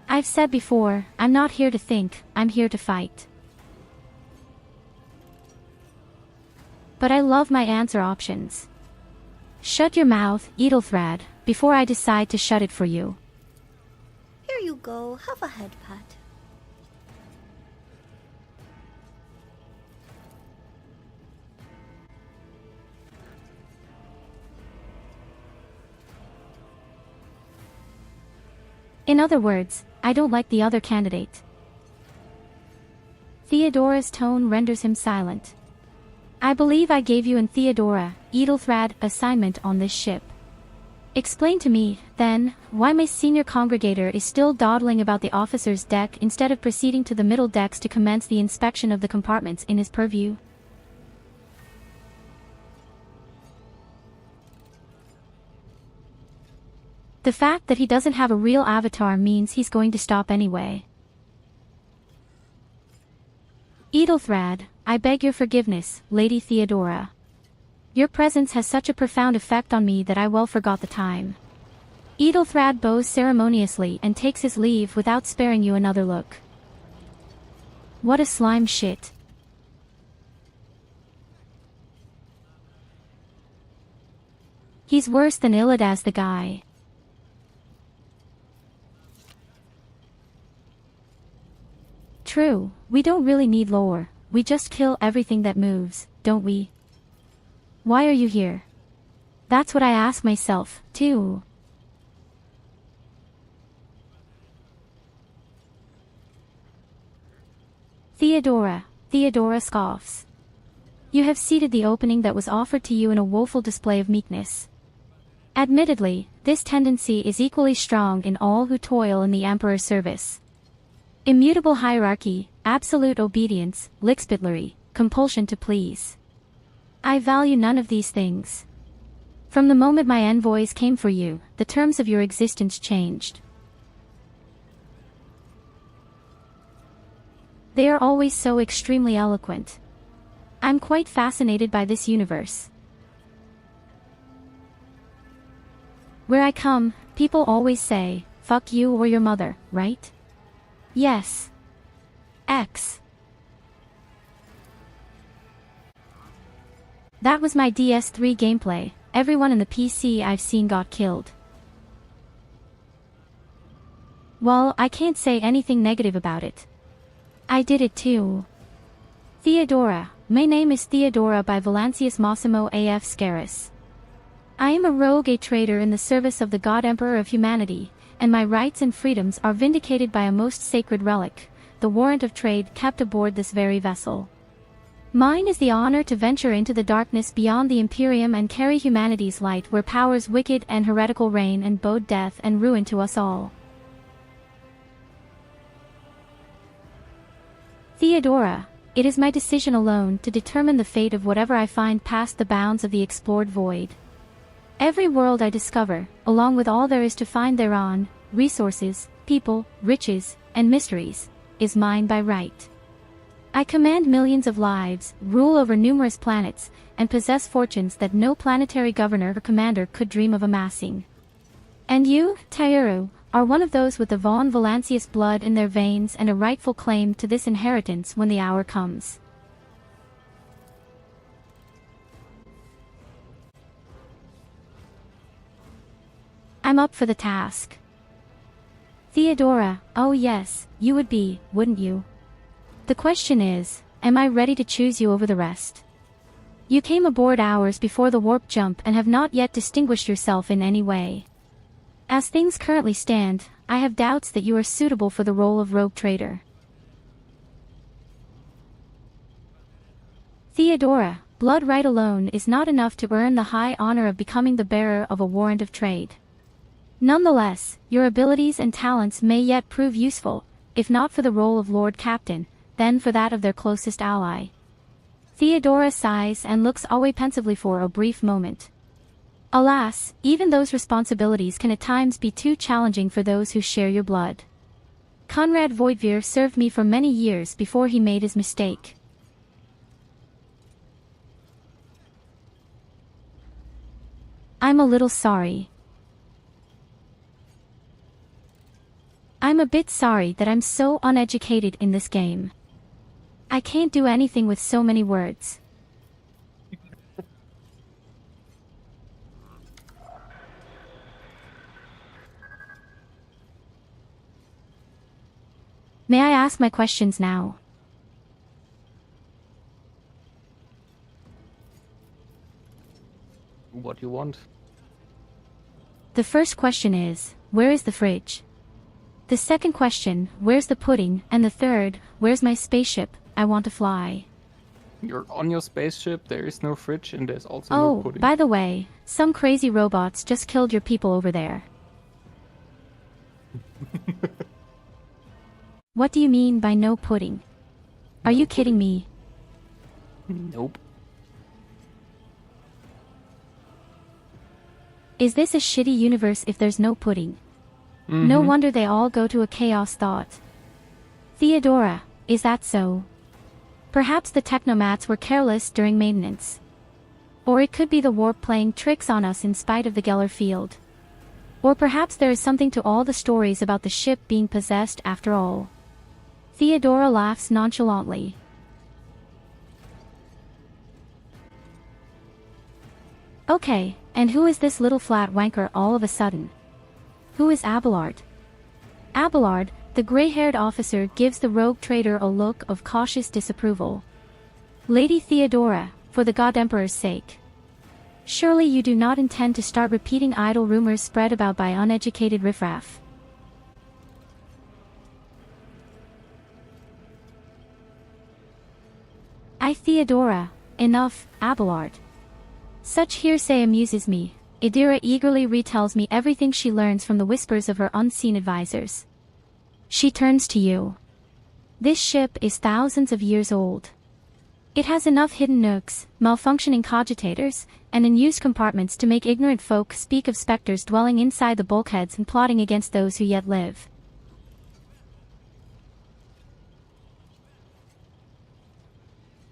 I've said before, I'm not here to think, I'm here to fight. But I love my answer options. Shut your mouth, Edelthrad, before I decide to shut it for you. Here you go, have a head pat. In other words, I don't like the other candidate. Theodora's tone renders him silent. I believe I gave you and Theodora, Edelthrad, assignment on this ship. Explain to me, then, why my senior congregator is still dawdling about the officer's deck instead of proceeding to the middle decks to commence the inspection of the compartments in his purview. The fact that he doesn't have a real avatar means he's going to stop anyway. Edelthrad, I beg your forgiveness, Lady Theodora. Your presence has such a profound effect on me that I well forgot the time. Edelthrad bows ceremoniously and takes his leave without sparing you another look. What a slime shit. He's worse than Illidas the guy. True, we don't really need lore, we just kill everything that moves, don't we? Why are you here? That's what I ask myself, too. Theodora scoffs. You have seized the opening that was offered to you in a woeful display of meekness. Admittedly, this tendency is equally strong in all who toil in the Emperor's service. Immutable hierarchy, absolute obedience, lickspitlery, compulsion to please. I value none of these things. From the moment my envoys came for you, the terms of your existence changed. They are always so extremely eloquent. I'm quite fascinated by this universe. Where I come, people always say, fuck you or your mother, right? Yes. X. That was my DS3 gameplay. Everyone in the PC I've seen got killed. Well, I can't say anything negative about it. I did it too. Theodora. My name is Theodora by Valancius Massimo AF Scaris. I am a rogue, a traitor in the service of the God Emperor of humanity, and my rights and freedoms are vindicated by a most sacred relic, the warrant of trade kept aboard this very vessel. Mine is the honor to venture into the darkness beyond the Imperium and carry humanity's light where powers wicked and heretical reign and bode death and ruin to us all. Theodora, it is my decision alone to determine the fate of whatever I find past the bounds of the explored void. Every world I discover, along with all there is to find thereon, resources, people, riches, and mysteries, is mine by right. I command millions of lives, rule over numerous planets, and possess fortunes that no planetary governor or commander could dream of amassing. And you, Tairo, are one of those with the von Valancius blood in their veins and a rightful claim to this inheritance when the hour comes. I'm up for the task. Theodora, oh yes, you would be, wouldn't you? The question is, am I ready to choose you over the rest? You came aboard hours before the warp jump and have not yet distinguished yourself in any way. As things currently stand, I have doubts that you are suitable for the role of rogue trader. Theodora, blood right alone is not enough to earn the high honor of becoming the bearer of a warrant of trade. Nonetheless, your abilities and talents may yet prove useful, if not for the role of Lord Captain, then for that of their closest ally. Theodora sighs and looks away pensively for a brief moment. Alas, even those responsibilities can at times be too challenging for those who share your blood. Conrad Voidveer served me for many years before he made his mistake. I'm a little sorry. I'm a bit sorry that I'm so uneducated in this game. I can't do anything with so many words. May I ask my questions now? What you want? The first question is, where is the fridge? The second question, where's the pudding? And the third, where's my spaceship? I want to fly. You're on your spaceship, there is no fridge, and there's also no pudding. By the way, some crazy robots just killed your people over there. What do you mean by no pudding? Are you kidding me? Nope. Is this a shitty universe if there's no pudding? No wonder they all go to a chaos thought. Theodora, is that so? Perhaps the technomats were careless during maintenance. Or it could be the warp playing tricks on us in spite of the Geller field. Or perhaps there is something to all the stories about the ship being possessed after all. Theodora laughs nonchalantly. Okay, and who is this little flat wanker all of a sudden? Who is Abelard? Abelard, the gray-haired officer, gives the rogue trader a look of cautious disapproval. Lady Theodora, for the God Emperor's sake. Surely you do not intend to start repeating idle rumors spread about by uneducated riffraff. Theodora, Enough, Abelard. Such hearsay amuses me. Idira eagerly retells me everything she learns from the whispers of her unseen advisors. She turns to you. This ship is thousands of years old. It has enough hidden nooks, malfunctioning cogitators, and unused compartments to make ignorant folk speak of specters dwelling inside the bulkheads and plotting against those who yet live.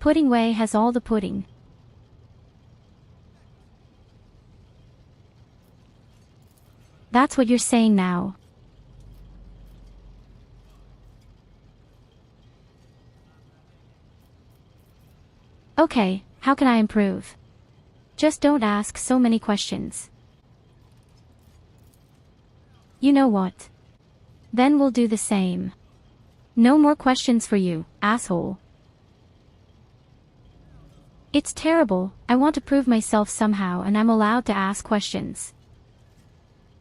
Pudding Way has all the pudding. That's what you're saying now. Okay, how can I improve? Just don't ask so many questions. You know what? Then we'll do the same. No more questions for you, asshole. It's terrible, I want to prove myself somehow and I'm allowed to ask questions.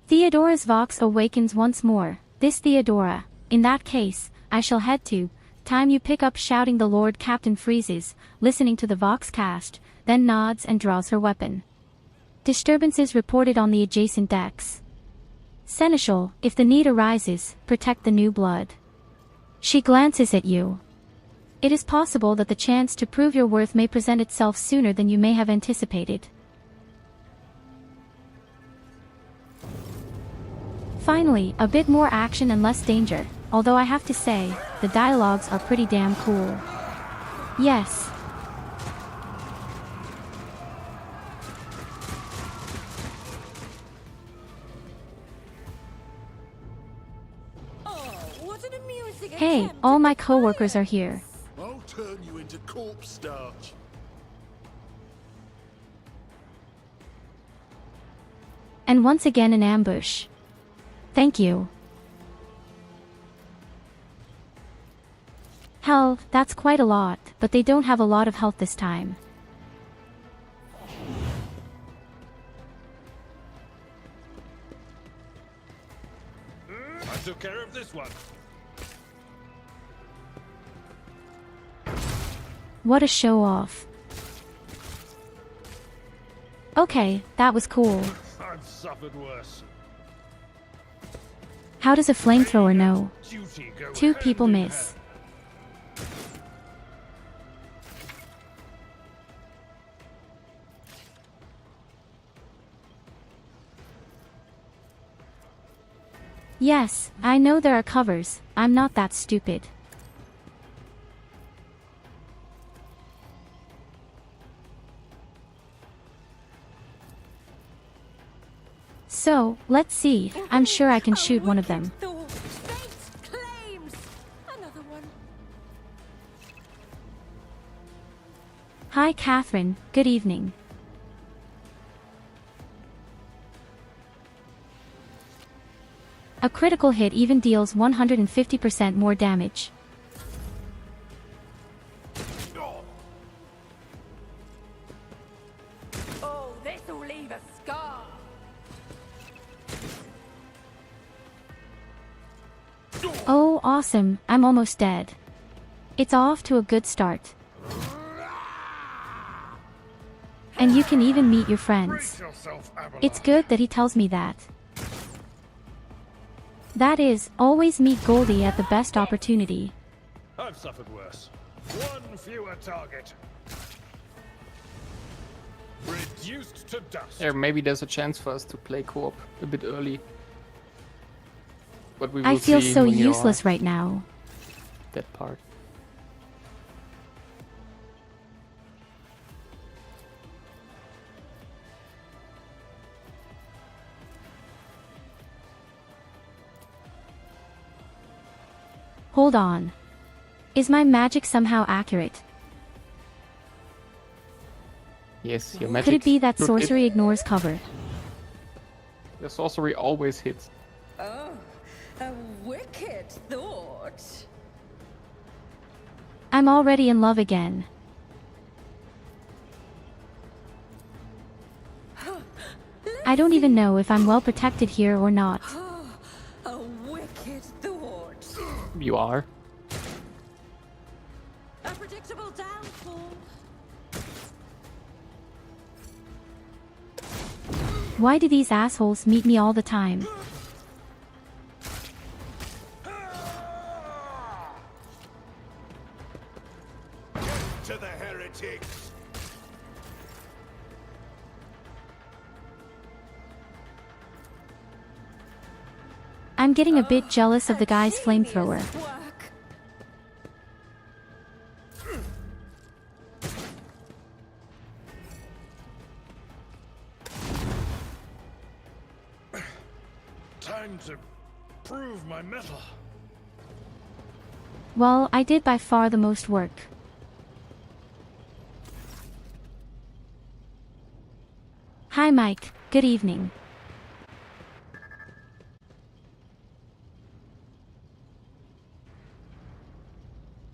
Theodora's Vox awakens once more. This Theodora. In that case, I shall head to. Time you pick up shouting the Lord Captain freezes, listening to the Vox cast, then nods and draws her weapon. Disturbances reported on the adjacent decks. Seneschal, if the need arises, protect the new blood. She glances at you. It is possible that the chance to prove your worth may present itself sooner than you may have anticipated. Finally, a bit more action and less danger, although I have to say, the dialogues are pretty damn cool. Yes. Hey, all my co-workers are here. I'll turn you into corpse starch. And once again an ambush. Thank you. Hell, that's quite a lot, but they don't have a lot of health this time. I took care of this one. What a show-off. Okay, that was cool. I've suffered worse. How does a flamethrower know? 2 people miss. Yes, I know there are covers, I'm not that stupid. So, let's see, I'm sure I can shoot one of them. Hi Catherine, good evening. A critical hit even deals 150% more damage. Oh, this'll leave a scar. Oh, awesome, I'm almost dead. It's off to a good start. And you can even meet your friends. It's good that he tells me that. That is, always meet Goldi at the best opportunity. I've suffered worse. One fewer target. Reduced to dust. There, maybe there's a chance for us to play co-op a bit early. But we will I feel see so when you useless are right now. that part. Hold on. Is my magic somehow accurate? Yes, your magic. Could it be that should sorcery hit. ignores cover? Your sorcery always hits. Oh, a wicked thought. I'm already in love again. I don't even know if I'm well protected here or not. A wicked thought. You are. A predictable downfall. Why do these assholes meet me all the time? To the heretics! I'm getting a bit jealous of the guy's flamethrower. Time to prove my mettle. Well, I did by far the most work. Hi Mike, good evening.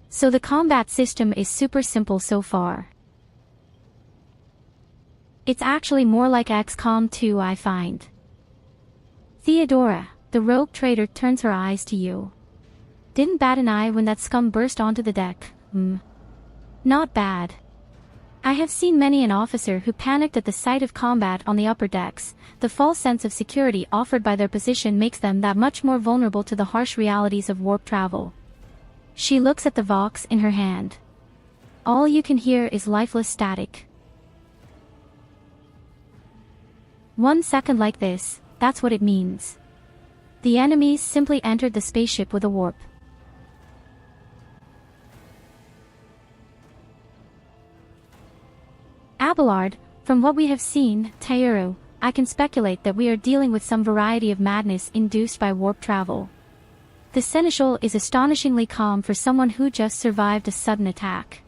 So the combat system is super simple so far. It's actually more like XCOM 2, I find. Theodora, the rogue trader, turns her eyes to you. Didn't bat an eye when that scum burst onto the deck. Not bad. I have seen many an officer who panicked at the sight of combat on the upper decks. The false sense of security offered by their position makes them that much more vulnerable to the harsh realities of warp travel. She looks at the Vox in her hand. All you can hear is lifeless static. 1 second like this, that's what it means. The enemies simply entered the spaceship with a warp. Abelard, from what we have seen, Tairo, I can speculate that we are dealing with some variety of madness induced by warp travel. The Seneschal is astonishingly calm for someone who just survived a sudden attack.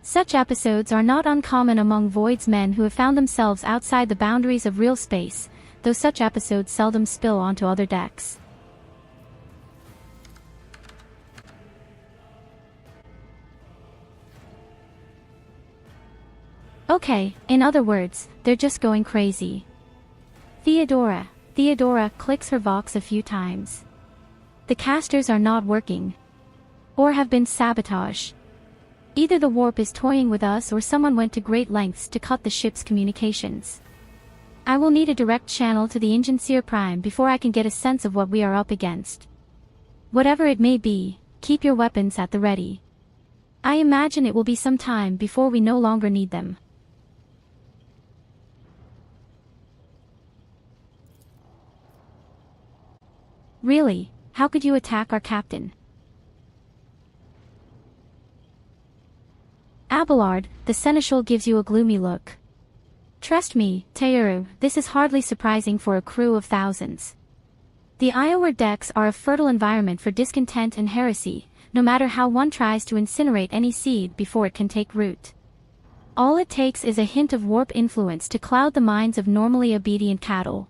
Such episodes are not uncommon among VoD's men who have found themselves outside the boundaries of real space, though such episodes seldom spill onto other decks. Okay, in other words, they're just going crazy. Theodora clicks her Vox a few times. The casters are not working. Or have been sabotaged. Either the warp is toying with us or someone went to great lengths to cut the ship's communications. I will need a direct channel to the Ingenseer Prime before I can get a sense of what we are up against. Whatever it may be, keep your weapons at the ready. I imagine it will be some time before we no longer need them. Really, how could you attack our captain? Abelard, the Seneschal gives you a gloomy look. Trust me, Tairo, this is hardly surprising for a crew of thousands. The Iowa decks are a fertile environment for discontent and heresy, no matter how one tries to incinerate any seed before it can take root. All it takes is a hint of warp influence to cloud the minds of normally obedient cattle.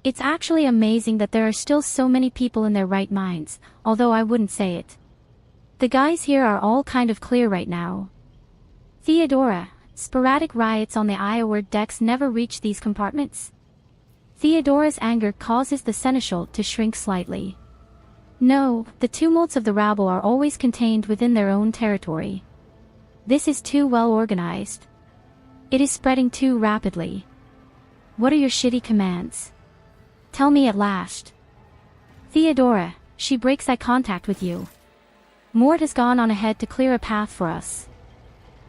It's actually amazing that there are still so many people in their right minds, although I wouldn't say it. The guys here are all kind of clear right now. Theodora, sporadic riots on the Iowa decks never reach these compartments. Theodora's anger causes the Seneschal to shrink slightly. No, the tumults of the rabble are always contained within their own territory. This is too well organized. It is spreading too rapidly. What are your shitty commands? Tell me at last. Theodora, she breaks eye contact with you. Mort has gone on ahead to clear a path for us.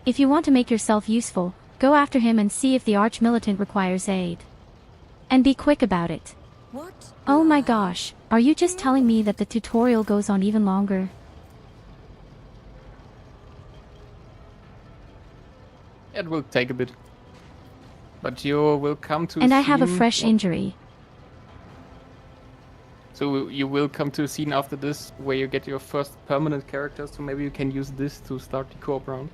If you want to make yourself useful, go after him and see if the arch-militant requires aid. And be quick about it. What? Oh my gosh, are you just telling me that the tutorial goes on even longer? It will take a bit. But you will come to And I have a scene- fresh injury. So you will come to a scene after this where you get your first permanent character, so maybe you can use this to start the co-op round.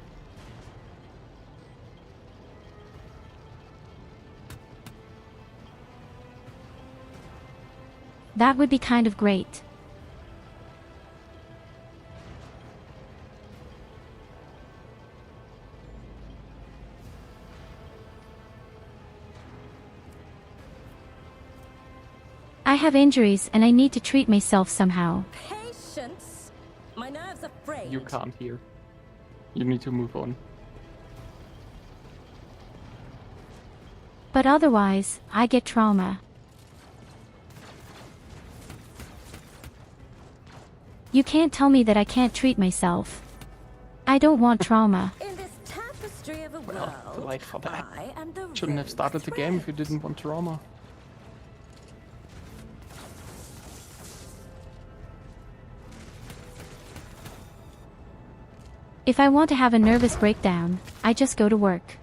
That would be kind of great. I have injuries and I need to treat myself somehow. Patience you can't hear. You need to move on. But otherwise, I get trauma. You can't tell me that I can't treat myself. I don't want trauma. In this tapestry of a Well, too world, late for that. I am the Shouldn't have rose started the game if you thread. didn't want trauma. If I want to have a nervous breakdown, I just go to work.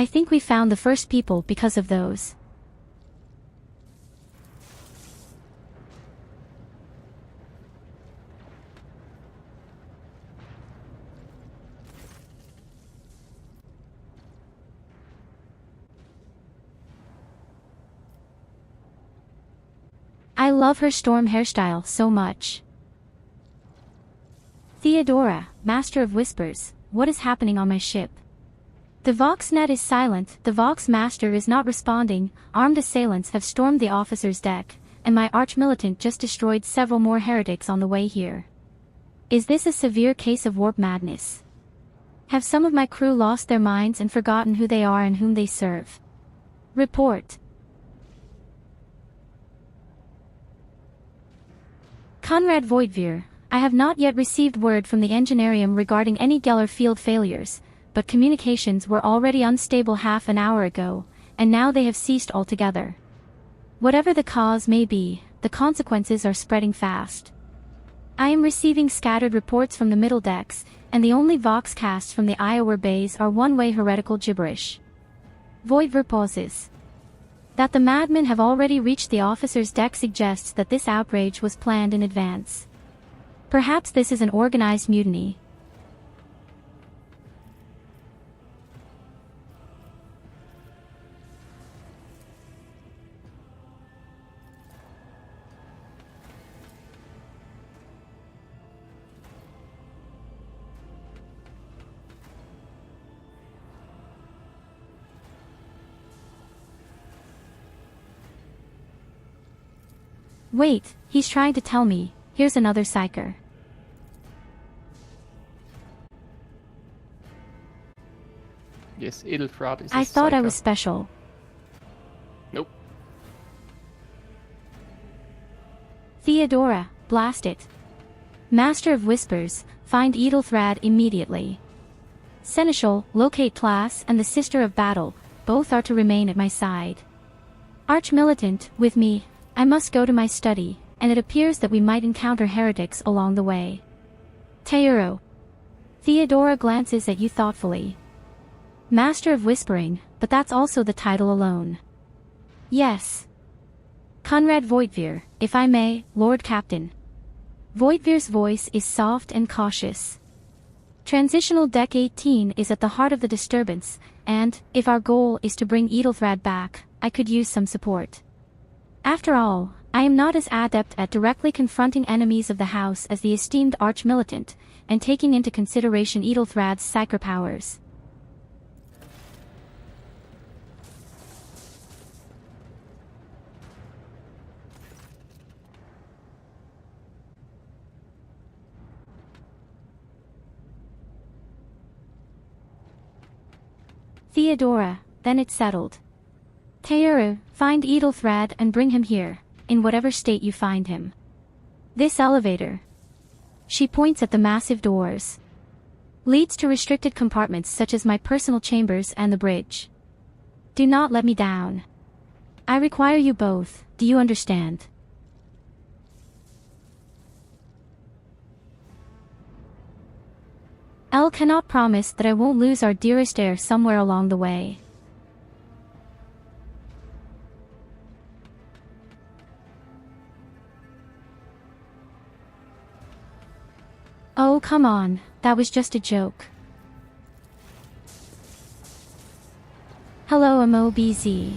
I think we found the first people because of those. I love her storm hairstyle so much. Theodora, Master of Whispers, what is happening on my ship? The Voxnet is silent, the Vox Master is not responding, armed assailants have stormed the officer's deck, and my arch-militant just destroyed several more heretics on the way here. Is this a severe case of warp madness? Have some of my crew lost their minds and forgotten who they are and whom they serve? Report. Conrad Voidveer, I have not yet received word from the Engineerium regarding any Geller field failures, but communications were already unstable half an hour ago, and now they have ceased altogether. Whatever the cause may be, the consequences are spreading fast. I am receiving scattered reports from the middle decks, and the only voxcasts from the Iowa bays are one-way heretical gibberish. Voidver pauses. That the madmen have already reached the officer's deck suggests that this outrage was planned in advance. Perhaps this is an organized mutiny. Wait, he's trying to tell me, here's another psyker. Yes, Edelfrat is I thought I psyker. was special. Nope. Theodora, blast it. Master of Whispers, find Edelthrad immediately. Seneschal, locate Class and the Sister of Battle, both are to remain at my side. Arch-militant, with me, I must go to my study, and it appears that we might encounter heretics along the way. Teuro. Theodora glances at you thoughtfully. Master of Whispering, but that's also the title alone. Yes. Conrad Voidveer, if I may, Lord Captain. Voidveer's voice is soft and cautious. Transitional Deck 18 is at the heart of the disturbance, and, if our goal is to bring Edelthrad back, I could use some support. After all, I am not as adept at directly confronting enemies of the house as the esteemed arch-militant, and taking into consideration Edelthrad's psyker powers. Theodora, then it's settled. Teuru, find Edelthrad and bring him here, in whatever state you find him. This elevator. She points at the massive doors. Leads to restricted compartments such as my personal chambers and the bridge. Do not let me down. I require you both, do you understand? Elle cannot promise that I won't lose our dearest heir somewhere along the way. Oh, come on, that was just a joke. Hello MOBZ.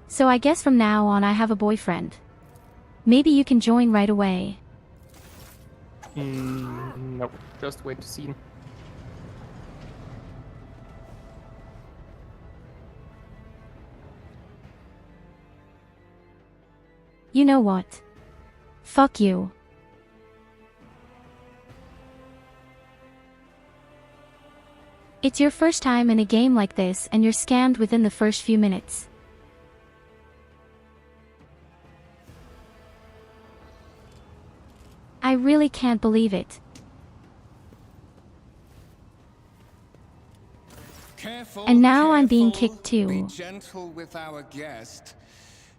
So I guess from now on I have a boyfriend. Maybe you can join right away. Nope, just wait to see him. You know what? Fuck you. It's your first time in a game like this and you're scammed within the first few minutes. I really can't believe it. Careful, And now I'm being careful. kicked too. Be gentle with our guest.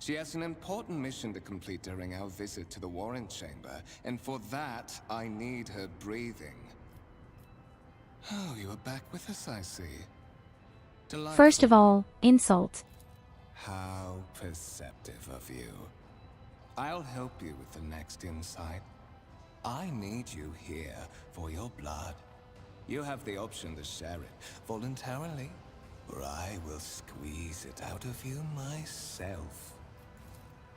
She has an important mission to complete during our visit to the Warren Chamber, and for that, I need her breathing. Oh, you are back with us, I see. Delightful. First of all, insult. How perceptive of you. I'll help you with the next insight. I need you here for your blood. You have the option to share it voluntarily, or I will squeeze it out of you myself.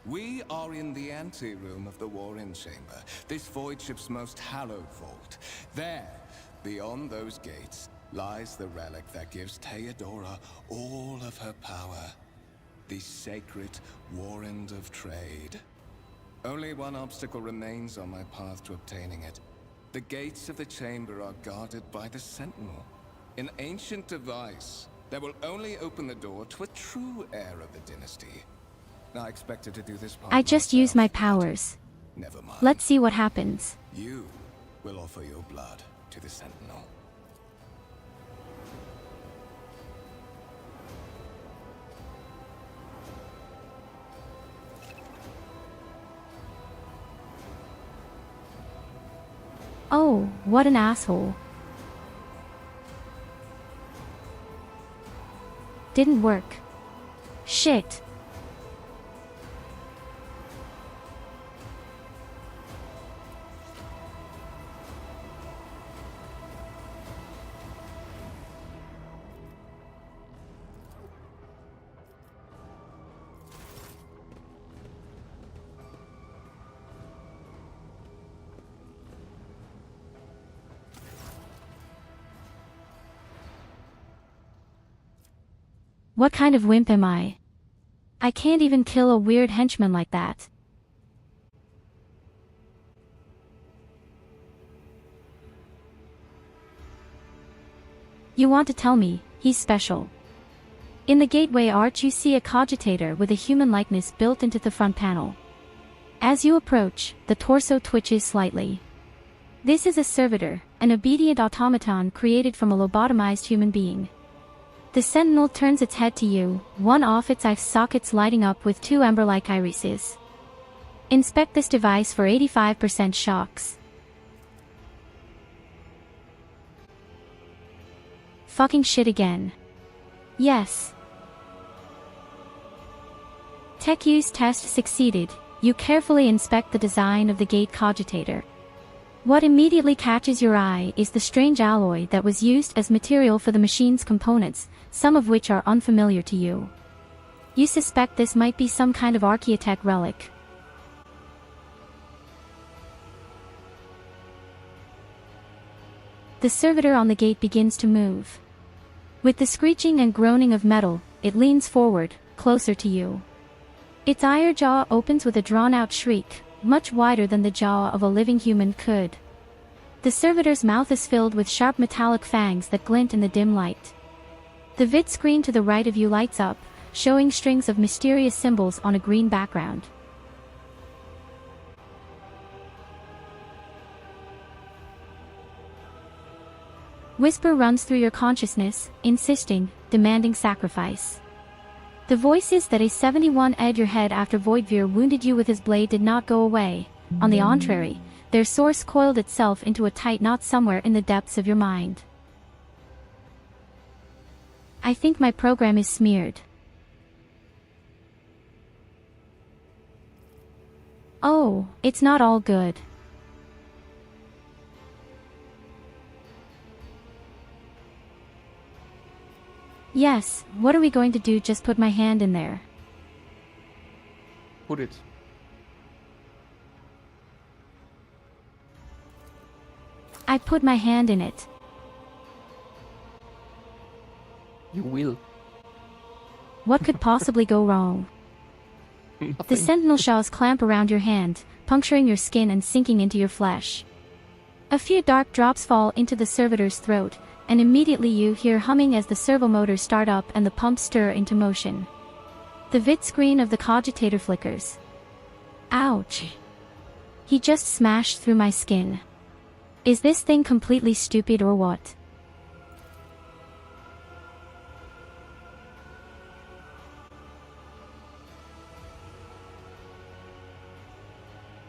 We are in the anteroom of the Warren Chamber, this void ship's most hallowed vault. There, beyond those gates, lies the relic that gives Theodora all of her power. The sacred Warrant of Trade. Only one obstacle remains on my path to obtaining it. The gates of the chamber are guarded by the Sentinel, an ancient device that will only open the door to a true heir of the dynasty. I expected to do this part I just myself. use my powers. Never mind. Let's see what happens. You will offer your blood to the Sentinel. Oh, what an asshole. Didn't work. Shit. What kind of wimp am I? I can't even kill a weird henchman like that. You want to tell me, he's special. In the gateway arch you see a cogitator with a human likeness built into the front panel. As you approach, the torso twitches slightly. This is a servitor, an obedient automaton created from a lobotomized human being. The Sentinel turns its head to you, one of its eye sockets lighting up with two ember-like irises. Inspect this device for 85% shocks. Fucking shit again. Yes. Tech use test succeeded. You carefully inspect the design of the gate cogitator. What immediately catches your eye is the strange alloy that was used as material for the machine's components, some of which are unfamiliar to you. You suspect this might be some kind of Archaeotech relic. The servitor on the gate begins to move. With the screeching and groaning of metal, it leans forward, closer to you. Its iron jaw opens with a drawn-out shriek, much wider than the jaw of a living human could. The servitor's mouth is filled with sharp metallic fangs that glint in the dim light. The vid screen to the right of you lights up, showing strings of mysterious symbols on a green background. Whisper runs through your consciousness, insisting, demanding sacrifice. The voices that A71 ed your head after Voidveer wounded you with his blade did not go away. On the contrary, their source coiled itself into a tight knot somewhere in the depths of your mind. I think my program is smeared. Oh, it's not all good. Yes, what are we going to do? Just put my hand in there. Put it. I put my hand in it. You will. What could possibly go wrong? The Nothing. sentinel shells clamp around your hand, puncturing your skin and sinking into your flesh. A few dark drops fall into the servitor's throat, and immediately you hear humming as the servo motors start up and the pumps stir into motion. The vid screen of the cogitator flickers. Ouch. He just smashed through my skin. Is this thing completely stupid or what?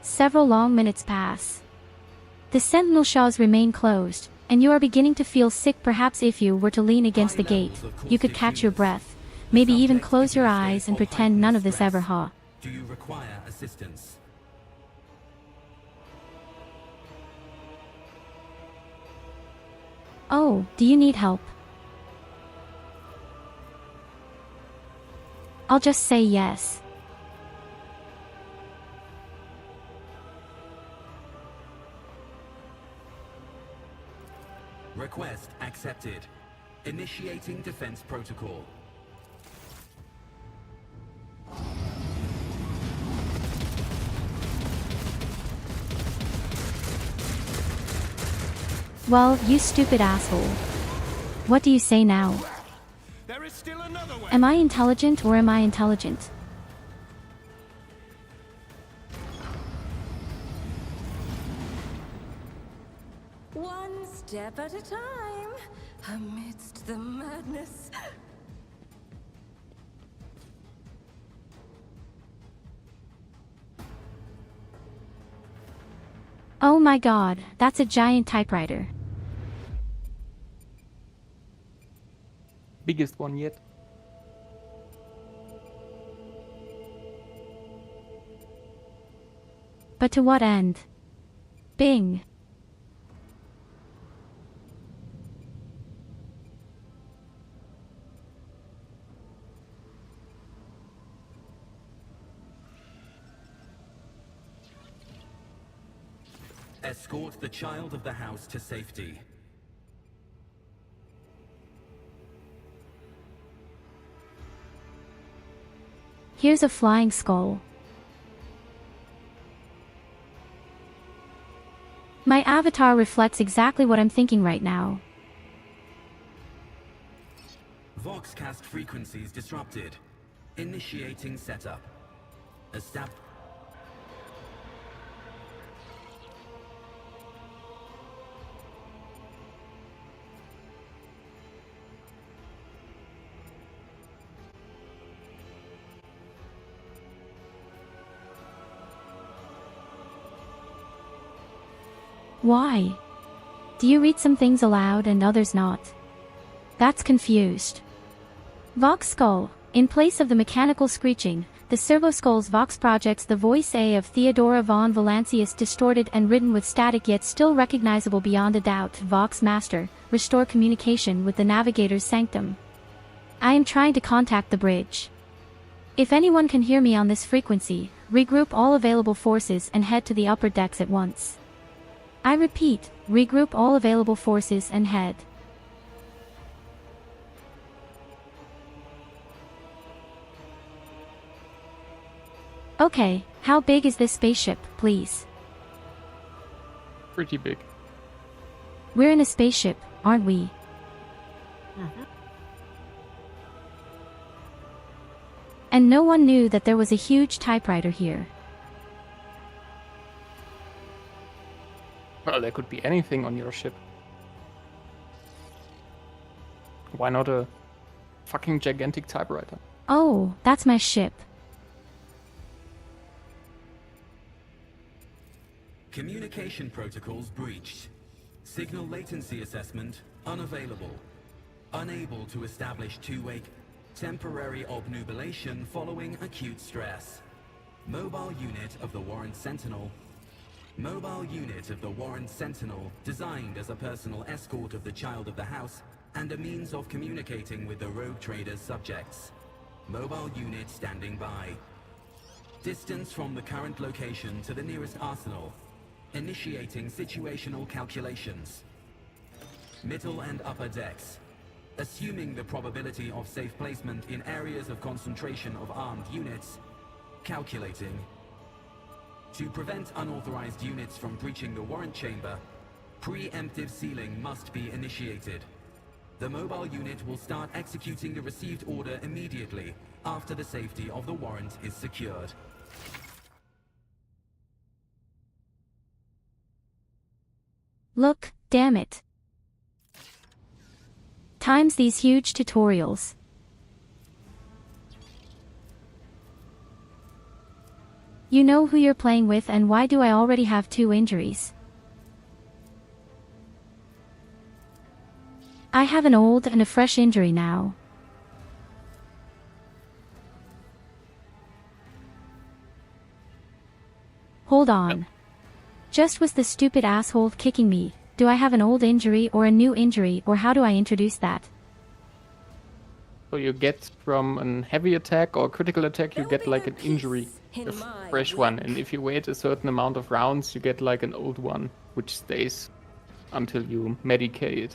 Several long minutes pass. The sentinel shells remain closed, and you are beginning to feel sick. Perhaps if you were to lean against the gate, you could catch your breath, maybe even close your eyes and pretend none of this ever happened. Do you require assistance? Oh, do you need help? I'll just say yes. Request accepted. Initiating defense protocol. Well, you stupid asshole. What do you say now? There is still another way. Am I intelligent or am I intelligent? One step at a time, amidst the madness. Oh my god, that's a giant typewriter. Biggest one yet. But to what end? Bing. Escort the child of the house to safety. Here's a flying skull. My avatar reflects exactly what I'm thinking right now. Voxcast frequencies disrupted. Initiating setup. Why? Do you read some things aloud and others not? That's confused. Vox Skull. In place of the mechanical screeching, the Servo Skull's Vox projects the voice A of Theodora von Valancius, distorted and ridden with static yet still recognizable beyond a doubt. Vox Master, restore communication with the Navigator's sanctum. I am trying to contact the bridge. If anyone can hear me on this frequency, regroup all available forces and head to the upper decks at once. I repeat, regroup all available forces and head. Okay, how big is this spaceship, please? Pretty big. We're in a spaceship, aren't we? Mm-hmm. And no one knew that there was a huge typewriter here. Well, there could be anything on your ship. Why not a fucking gigantic typewriter? Oh, that's my ship. Communication protocols breached. Signal latency assessment unavailable. Unable to establish two-way temporary obnubilation following acute stress. Mobile unit of the Warrant Sentinel. Mobile unit of the Warrant Sentinel, designed as a personal escort of the Child of the House and a means of communicating with the rogue trader's subjects. Mobile unit standing by. Distance from the current location to the nearest arsenal. Initiating situational calculations. Middle and upper decks. Assuming the probability of safe placement in areas of concentration of armed units. Calculating. To prevent unauthorized units from breaching the warrant chamber, preemptive sealing must be initiated. The mobile unit will start executing the received order immediately after the safety of the warrant is secured. Look, damn it. Times these huge tutorials. You know who you're playing with, and why do I already have 2 injuries? I have an old and a fresh injury now. Hold on. Just was the stupid asshole kicking me. Do I have an old injury or a new injury, or how do I introduce that? So you get from a heavy attack or critical attack, you get like an injury, a fresh one. And if you wait a certain amount of rounds, you get like an old one, which stays until you medicate.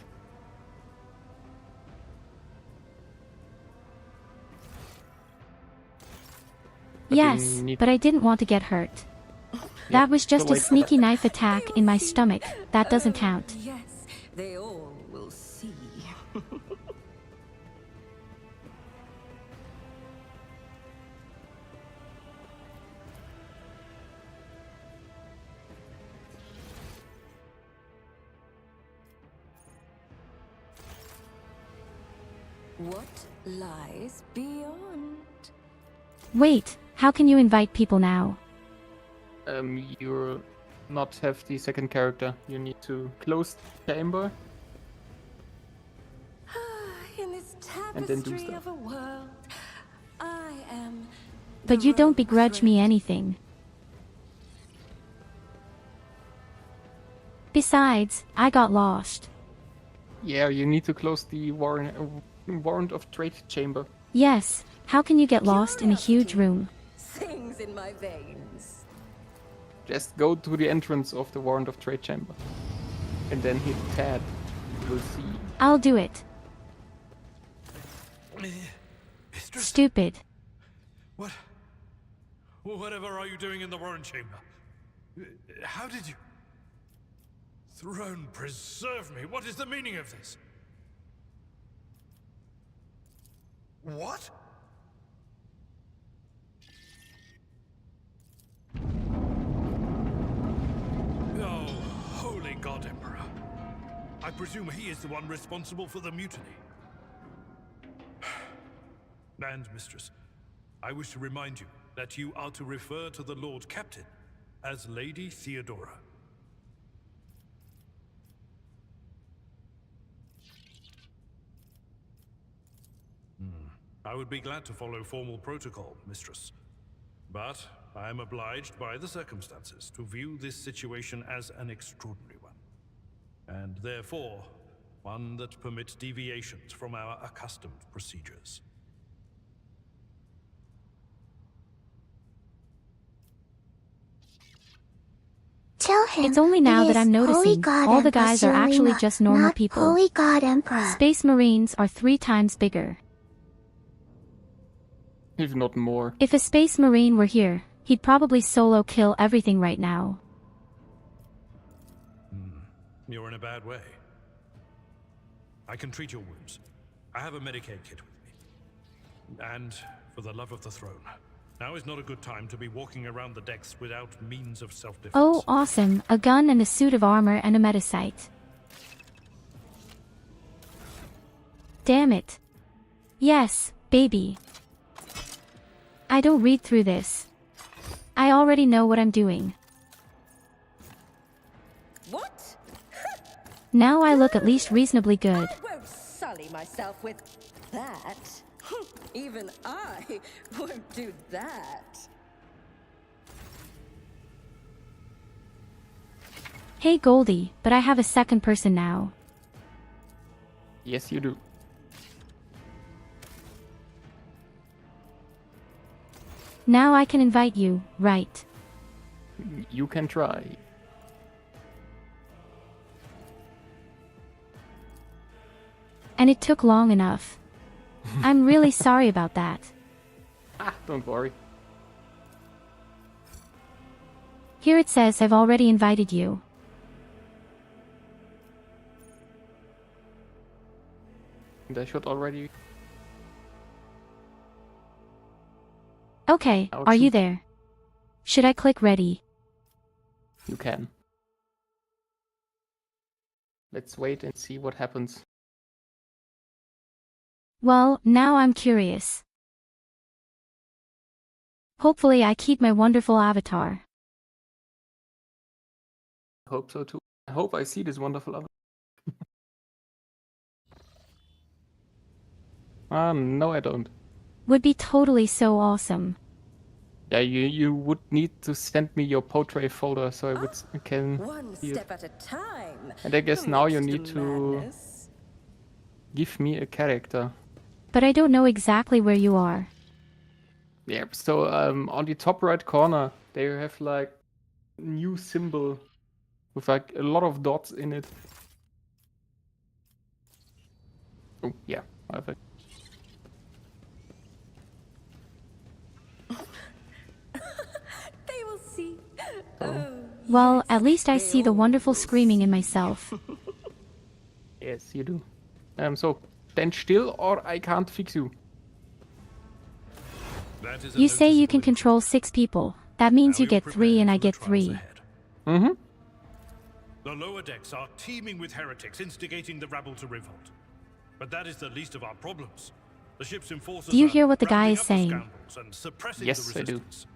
Yes, but I didn't want to get hurt. That was just a sneaky knife attack in my stomach. That doesn't count. Yes, they all will see. What lies beyond? Wait, how can you invite people now? You not have the second character. You need to close the chamber. In this And then do tapestry stuff. of a world, I am. But you don't begrudge me anything. Besides, I got lost. Yeah, you need to close the warrant of trade chamber. Yes, how can you get lost in a huge room? Sings in my veins. Just go to the entrance of the warrant of trade chamber. And then hit tab. We'll see. I'll do it. Mistress? Stupid. What? Whatever are you doing in the warrant chamber? How did you... Throne preserve me. What is the meaning of this? What? Oh, holy God, Emperor. I presume he is the one responsible for the mutiny. And, Mistress, I wish to remind you that you are to refer to the Lord Captain as Lady Theodora. I would be glad to follow formal protocol, Mistress. But I am obliged by the circumstances to view this situation as an extraordinary one. And therefore, one that permits deviations from our accustomed procedures. Tell him It's only now it that is I'm Holy noticing God all the Emperor guys are actually Serena, just normal not people. Holy God Emperor. Space Marines are 3 times bigger. If not more. If a Space Marine were here, he'd probably solo kill everything right now. You're in a bad way. I can treat your wounds. I have a Medicaid kit with me. And for the love of the throne, now is not a good time to be walking around the decks without means of self-defense. Oh, awesome, a gun and a suit of armor and a metasite. Damn it. Yes, baby. I don't read through this. I already know what I'm doing. What? Now I look at least reasonably good. I won't sully bloody myself with that. Even I won't do that. Hey Goldi, but I have a second person now. Yes, you do. Now I can invite you, right? You can try. And it took long enough. I'm really sorry about that. Ah, don't worry. Here it says I've already invited you. And I should already... Okay, are you there? Should I click ready? You can. Let's wait and see what happens. Well, now I'm curious. Hopefully I keep my wonderful avatar. Hope so too. I hope I see this wonderful avatar. No I don't. Would be totally so awesome. Yeah, you would need to send me your portrait folder so I can One see it. step at a time. And I guess Who now you needs need to madness? give me a character. But I don't know exactly where you are. Yeah, so on the top right corner they have like new symbol with like a lot of dots in it. Oh yeah, perfect. They will see. Well, at least I see the wonderful screaming in myself. Yes, you do. So stand still or I can't fix you. You say you can control 6 people. That means you get 3 and I get 3. Mm-hmm. The lower decks are teeming with heretics instigating the rabble to revolt. But that is the least of our problems. The ship's enforcers Do you hear what the guy rounding is up the saying? scoundrels and suppressing Yes, the I do. resistance.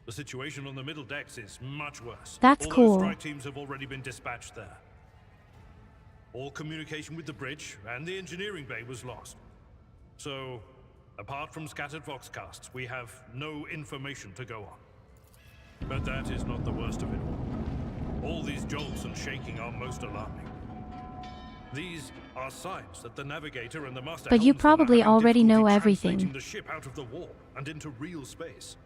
The situation on the middle decks is much worse. That's All cool. those strike teams have already been dispatched there. All communication with the bridge and the engineering bay was lost. So, apart from scattered voxcasts, we have no information to go on. But that is not the worst of it all. All these jolts and shaking are most alarming. These are signs that the navigator and the master But you helmsman probably are having already know difficulty everything. translating the ship out of the warp and into real space.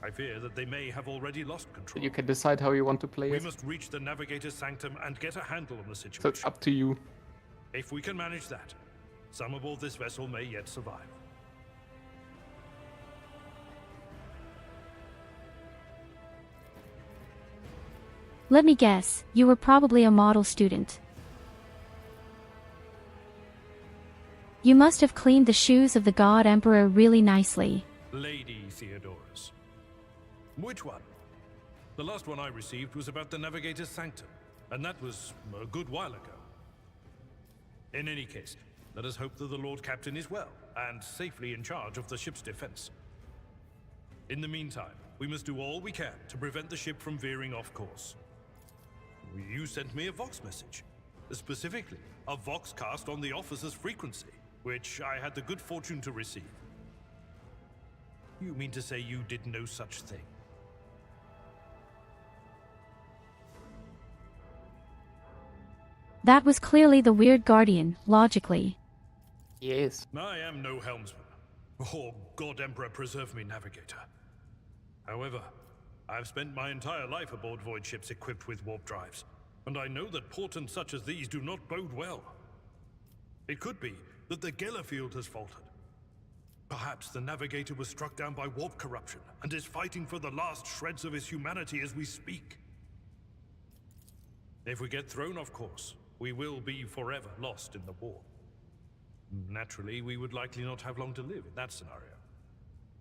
I fear that they may have already lost control. You can decide how you want to play We it. must reach the navigator's sanctum and get a handle on the situation. So it's up to you. If we can manage that, some aboard this vessel may yet survive. Let me guess, you were probably a model student. You must have cleaned the shoes of the God Emperor really nicely. Lady Theodorus. Which one? The last one I received was about the navigator's sanctum, and that was a good while ago. In any case, let us hope that the Lord Captain is well, and safely in charge of the ship's defense. In the meantime, we must do all we can to prevent the ship from veering off course. You sent me a Vox message. Specifically, a Voxcast on the officer's frequency, which I had the good fortune to receive. You mean to say you did no such thing? That was clearly the weird guardian, logically. Yes. I am no helmsman. Oh, God Emperor preserve me, navigator. However, I've spent my entire life aboard void ships equipped with warp drives, and I know that portents such as these do not bode well. It could be that the Gellerfield has faltered. Perhaps the navigator was struck down by warp corruption and is fighting for the last shreds of his humanity as we speak. If we get thrown off course, we will be forever lost in the war. Naturally, we would likely not have long to live in that scenario.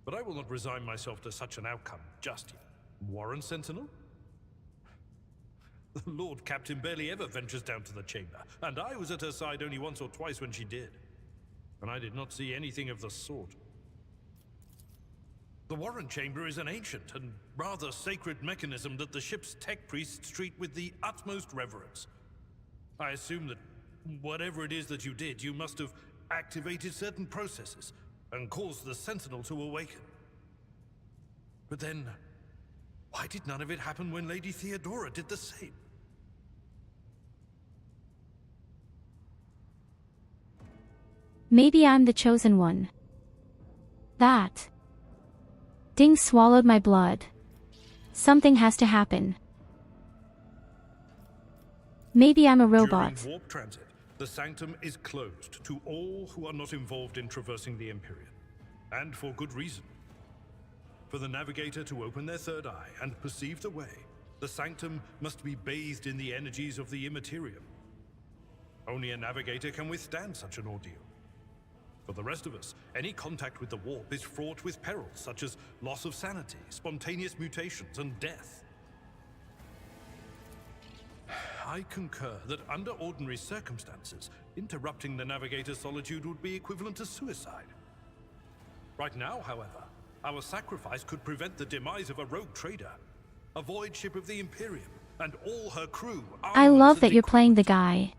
But I will not resign myself to such an outcome just yet. Warren Sentinel? The Lord Captain barely ever ventures down to the chamber, and I was at her side only once or twice when she did. And I did not see anything of the sort. The Warren Chamber is an ancient and rather sacred mechanism that the ship's tech priests treat with the utmost reverence. I assume that Whatever it is that you did, you must have activated certain processes and caused the Sentinel to awaken. But then, why did none of it happen when Lady Theodora did the same? Maybe I'm the chosen one. That Ding swallowed my blood. Something has to happen. Maybe I'm a robot. During warp transit, the Sanctum is closed to all who are not involved in traversing the Empyrean. And for good reason. For the Navigator to open their third eye and perceive the way, the Sanctum must be bathed in the energies of the Immaterium. Only a Navigator can withstand such an ordeal. For the rest of us, any contact with the warp is fraught with perils such as loss of sanity, spontaneous mutations, and death. I concur that under ordinary circumstances, interrupting the Navigator's solitude would be equivalent to suicide. Right now, however, our sacrifice could prevent the demise of a rogue trader, a void ship of the Imperium, and all her crew. I love that you're playing the guy.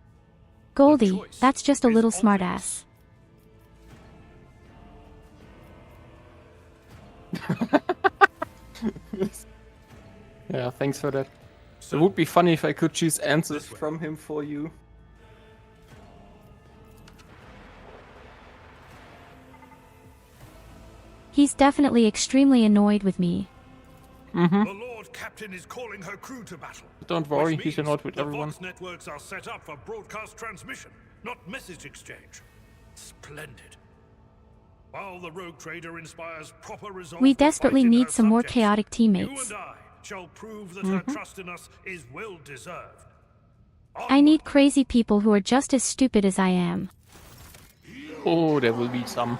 Goldi, that's just a little smartass. Yeah, thanks for that. It would be funny if I could choose answers from him for you. He's definitely extremely annoyed with me. The Lord Captain is calling her crew to battle. Don't worry, he's annoyed with everyone. The Vox networks are set up for broadcast transmission, not message exchange. Splendid. While the rogue trader inspires proper resolve, We desperately need some more chaotic teammates. you and I shall prove that her trust in us is well deserved. I need crazy people who are just as stupid as I am. Oh, there will be some.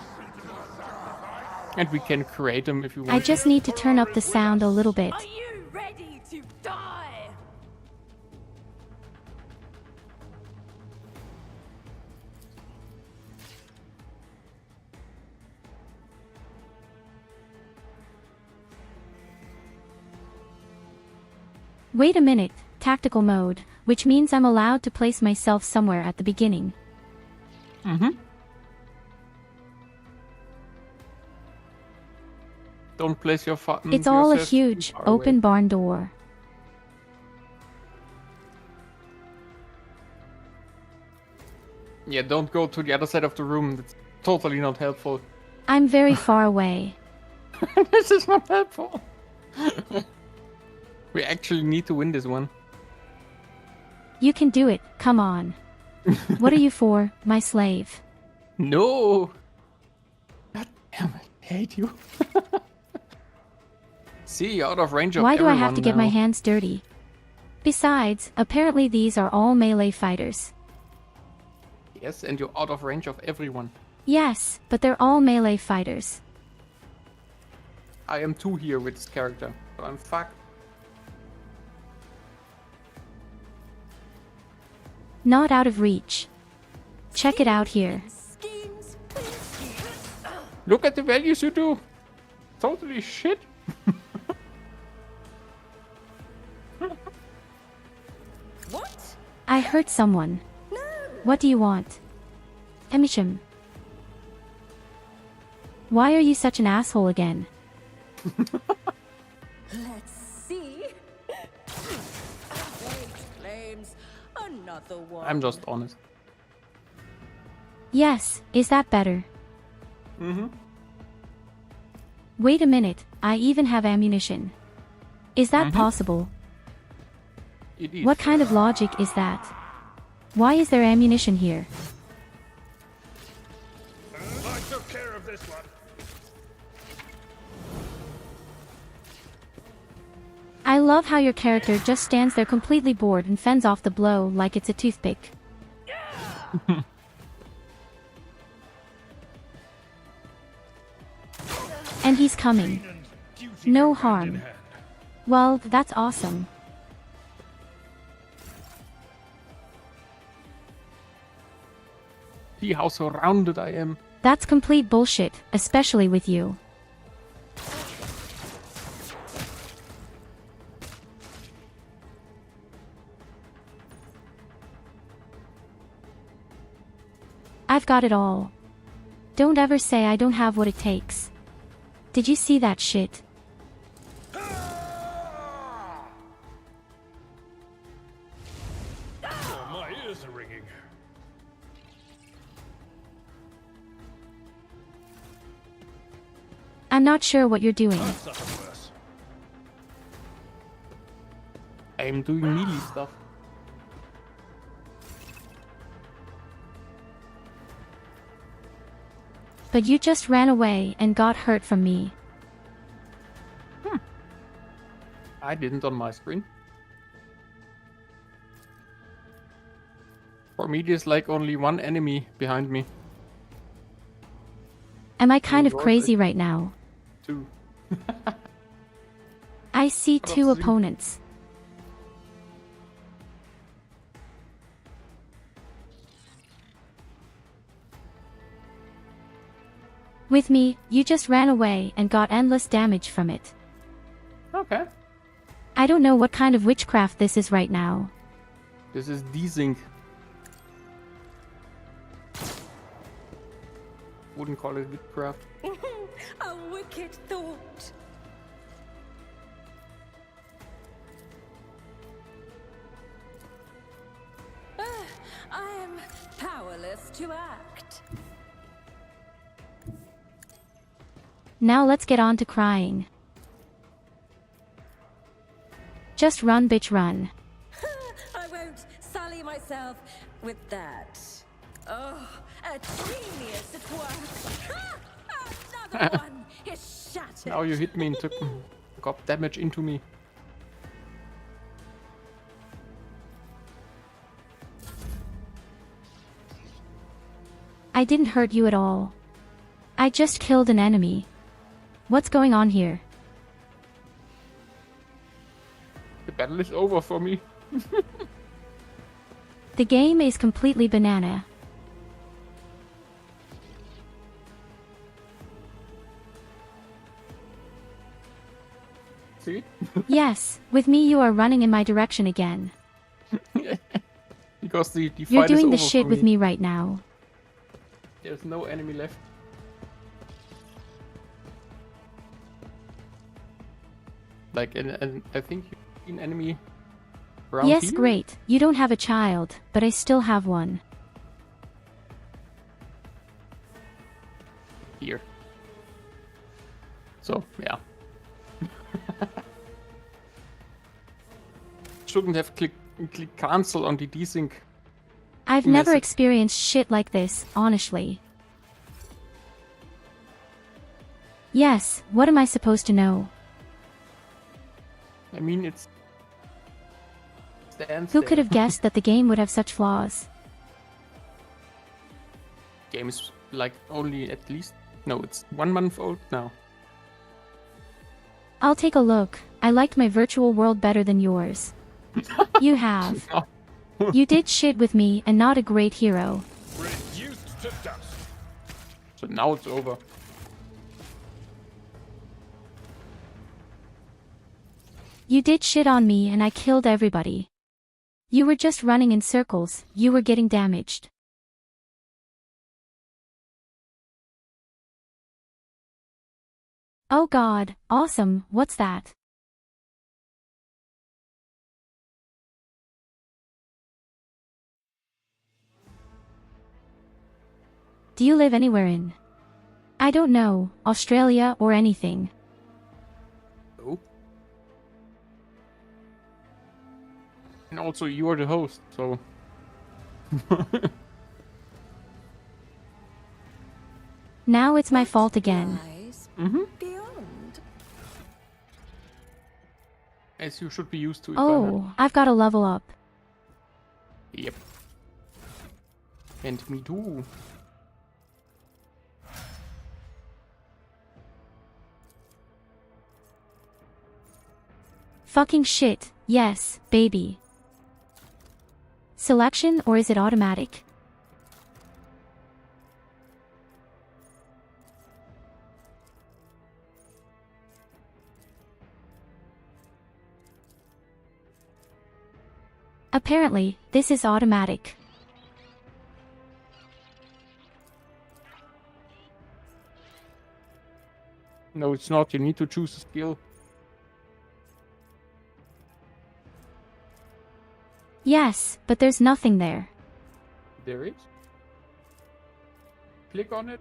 And we can create them if you want. I just need to turn up the sound a little bit. Are you ready to die? Wait a minute, tactical mode, which means I'm allowed to place myself somewhere at the beginning. Don't place your It's all a huge, open barn door. Yeah, don't go to the other side of the room. That's totally not helpful. I'm very far away. This is not helpful. We actually need to win this one. You can do it, come on. What are you for, my slave? No! God damn it, I hate you. See, you're out of range of Why do I everyone have to get my now. hands dirty? Besides, apparently these are all melee fighters. Yes, and you're out of range of everyone. Yes, but they're all melee fighters. I am 2 here with this character, so I'm fucked. Not out of reach. Check it out here. Look at the values you do! Totally shit! What? I hurt someone. What do you want? beingI'm. Why are you such an asshole again? Let's see. Claims another one. I'm just honest. Yes, is that better? Wait a minute, I even have ammunition. Is that possible? It is. What kind of logic is that? Why is there ammunition here? I took care of this one. I love how your character just stands there completely bored and fends off the blow like it's a toothpick. And he's coming. No harm. Well, that's awesome. See how surrounded I am. That's complete bullshit, especially with you. I've got it all. Don't ever say I don't have what it takes. Did you see that shit? Oh, my ears are ringing. I'm not sure what you're doing. I'm doing melee stuff. But you just ran away and got hurt from me. I didn't on my screen. For me, there's like only one enemy behind me. Am I kind of crazy right now? Two. I see two opponents. With me, you just ran away and got endless damage from it. Okay. I don't know what kind of witchcraft this is right now. This is desync. Wouldn't call it witchcraft. A wicked thought. I am powerless to act. Now let's get on to crying. Just run, bitch, run. I won't sully myself with that. Oh, a genius at work. Another one is shattered. Now you hit me and got damage into me. I didn't hurt you at all. I just killed an enemy. What's going on here? The battle is over for me. The game is completely banana. See? Yes, with me you are running in my direction again. Because the fight You're doing the is over shit for with me right now. There's no enemy left. Like, and I think an enemy around Yes, here? great. You don't have a child, but I still have one. Here. So, yeah. Shouldn't have click cancel on the desync. I've never message. experienced shit like this, honestly. Yes, what am I supposed to know? I mean, it's... Who could have guessed that the game would have such flaws? Game is like only at least... No, it's 1 month old now. I'll take a look. I liked my virtual world better than yours. You have. You did shit with me and not a great hero. Reduced to dust. So now it's over. You did shit on me and I killed everybody. You were just running in circles, you were getting damaged. Oh god, awesome, what's that? Do you live anywhere in? I don't know, Australia or anything. Oh. And also you're the host, so... Now it's my fault again. Mm-hmm. Beyond. As you should be used to it by now. Oh, I've got to level up. Yep. And me too. Fucking shit, yes, baby. Selection or is it automatic? Apparently, this is automatic. No, it's not. You need to choose a skill. Yes, but there's nothing there. There is. Click on it.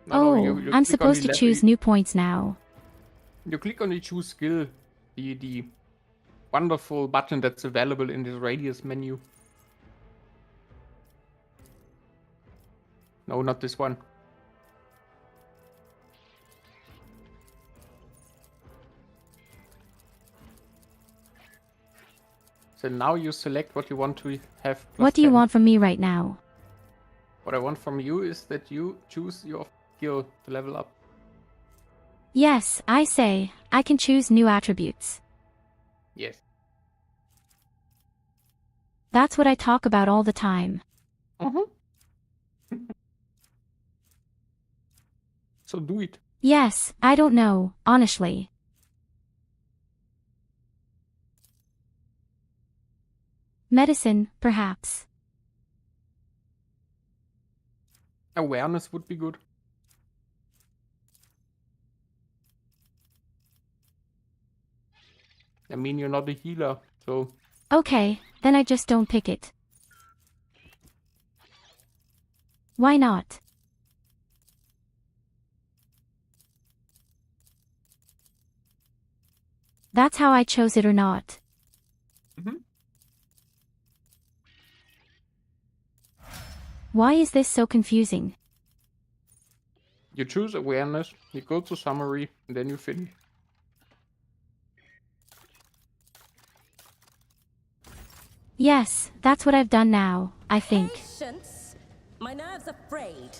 No, Oh, you I'm click on supposed the to choose new points now. You click on the choose skill, the wonderful button that's available in this radius menu. No, not this one. So now you select what you want to have. What do you 10. want from me right now? What I want from you is that you choose your skill to level up. Yes, I say, I can choose new attributes. Yes. That's what I talk about all the time. So do it. Yes, I don't know, honestly. Medicine, perhaps. Awareness would be good. I mean, you're not a healer, so... Okay, then I just don't pick it. Why not? That's how I chose it or not. Why is this so confusing? You choose awareness, you go to summary, and then you finish. Yes, that's what I've done now, I think. Patience. My nerves are frayed.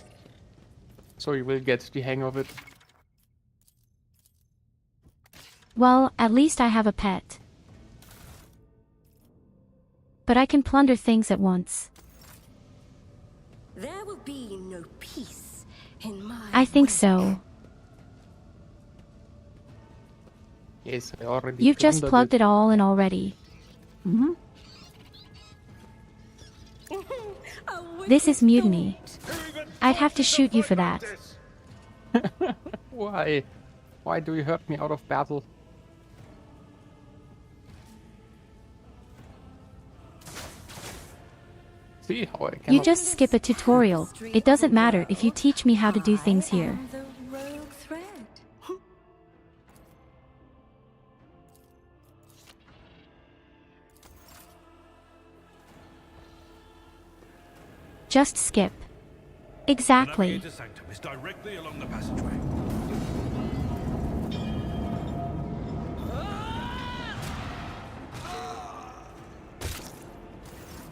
So you will get the hang of it. Well, at least I have a pet. But I can plunder things at once. There will be no peace in my I think wake. so. Yes, I already You've just plundered plugged it all in already. This is mutiny. I'd have to shoot you for that. Why? Why do you hurt me out of battle? See how I cannot... You just skip a tutorial. It doesn't matter if you teach me how to do things here. The rogue thread. Just skip. Exactly. The navigator sanctum is directly along the passageway.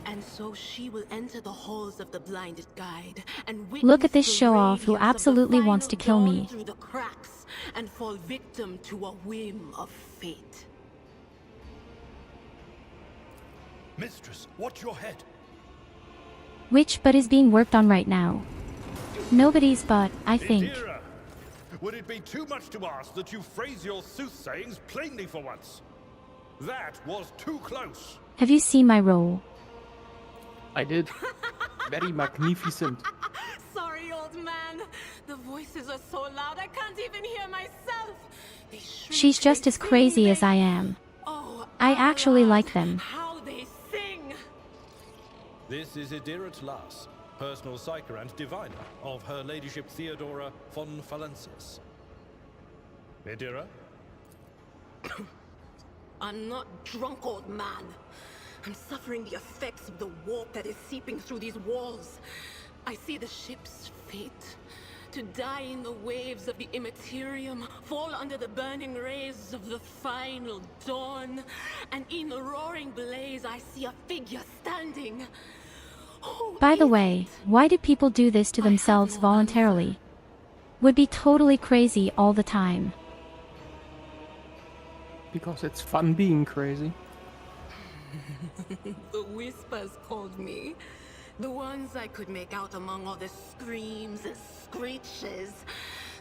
And so she will enter the halls of the blinded guide and Look at this witness the show-off who radiance of the absolutely wants to final kill dawn me. through the cracks and fall victim to a whim of fate. Mistress, watch your head. Which but is being worked on right now. Nobody's but, I think. Idira, would it be too much to ask that you phrase your soothsayings plainly for once? That was too close. Have you seen my role? I did. Very magnificent. Sorry, old man. The voices are so loud I can't even hear myself. They shriek, She's just they as sing, crazy as they- I am. Oh, I actually Allah, like them. How they sing! This is Idira Tlas, personal psyker and diviner of Her Ladyship Theodora von Valensis. Idira? I'm not drunk, old man. I'm suffering the effects of the warp that is seeping through these walls. I see the ship's fate. To die in the waves of the immaterium, fall under the burning rays of the final dawn. And in the roaring blaze, I see a figure standing. Who By the is way, why do people do this to themselves voluntarily? Would be totally crazy all the time. Because it's fun being crazy. The whispers called me. The ones I could make out among all the screams and screeches.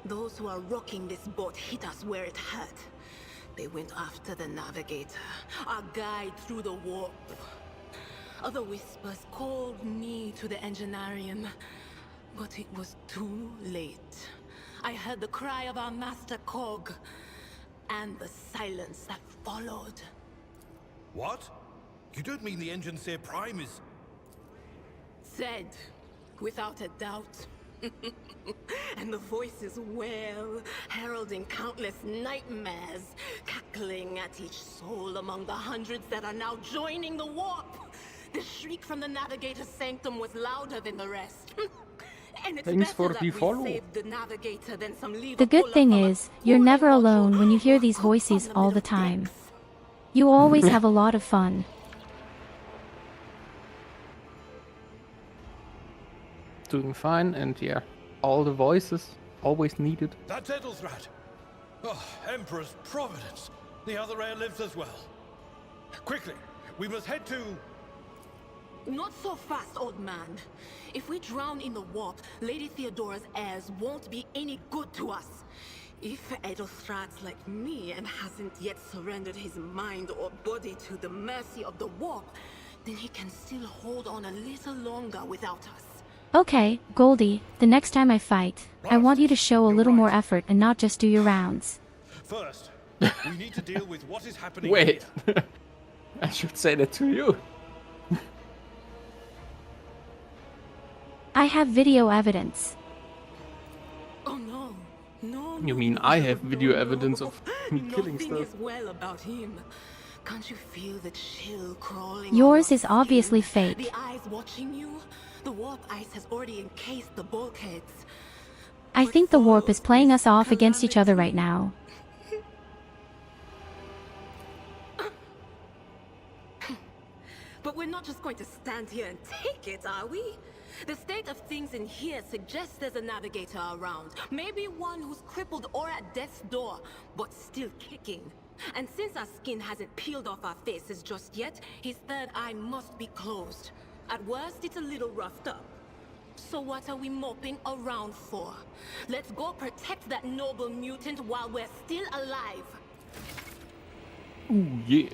Those who are rocking this boat hit us where it hurt. They went after the navigator, our guide through the warp. Other whispers called me to the enginarium. But it was too late. I heard the cry of our master Cog, and the silence that followed. What? You don't mean the Engineer Prime is... Said, without a doubt. And the voices wail, heralding countless nightmares, cackling at each soul among the hundreds that are now joining the warp. The shriek from the Navigator's sanctum was louder than the rest. And it's Thanks for better the that we follow. saved the Navigator than some The good thing is, you're never alone when you hear these voices all the time. You always have a lot of fun. Doing fine, and yeah, all the voices always needed. That's Edelthrat. Oh, Emperor's Providence. The other heir lives as well. Quickly, we must head to... Not so fast, old man. If we drown in the warp, Lady Theodora's heirs won't be any good to us. If Edelthrat's like me and hasn't yet surrendered his mind or body to the mercy of the warp, then he can still hold on a little longer without us. Okay, Goldi, the next time I fight, I want you to show a little more effort and not just do your rounds. First, we need to deal with what is happening Wait. here. I should say that to you. I have video evidence. Oh no, no. You mean I have video evidence of me killing Nothing stuff? is well about him. Can't you feel the chill crawling? Yours on your is obviously skin? fake. The eyes watching you. The warp ice has already encased the bulkheads. I think the warp is playing us off against each other right now. But we're not just going to stand here and take it, are we? The state of things in here suggests there's a navigator around. Maybe one who's crippled or at death's door, but still kicking. And since our skin hasn't peeled off our faces just yet, his third eye must be closed. At worst, it's a little roughed up. So what are we moping around for? Let's go protect that noble mutant while we're still alive. Ooh, yeah.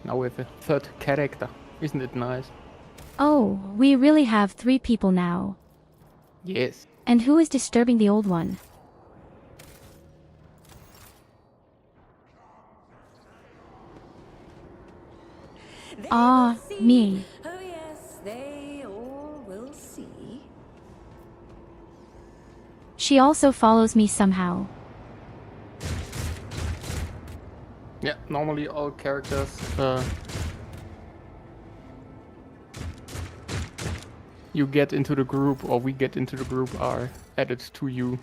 Now we have a third character. Isn't it nice? Oh, we really have 3 people now. Yes. And who is disturbing the old one? Ah, me. Oh yes, they all will see. She also follows me somehow. Yeah, normally all characters you get into the group, or we get into the group, are added to you.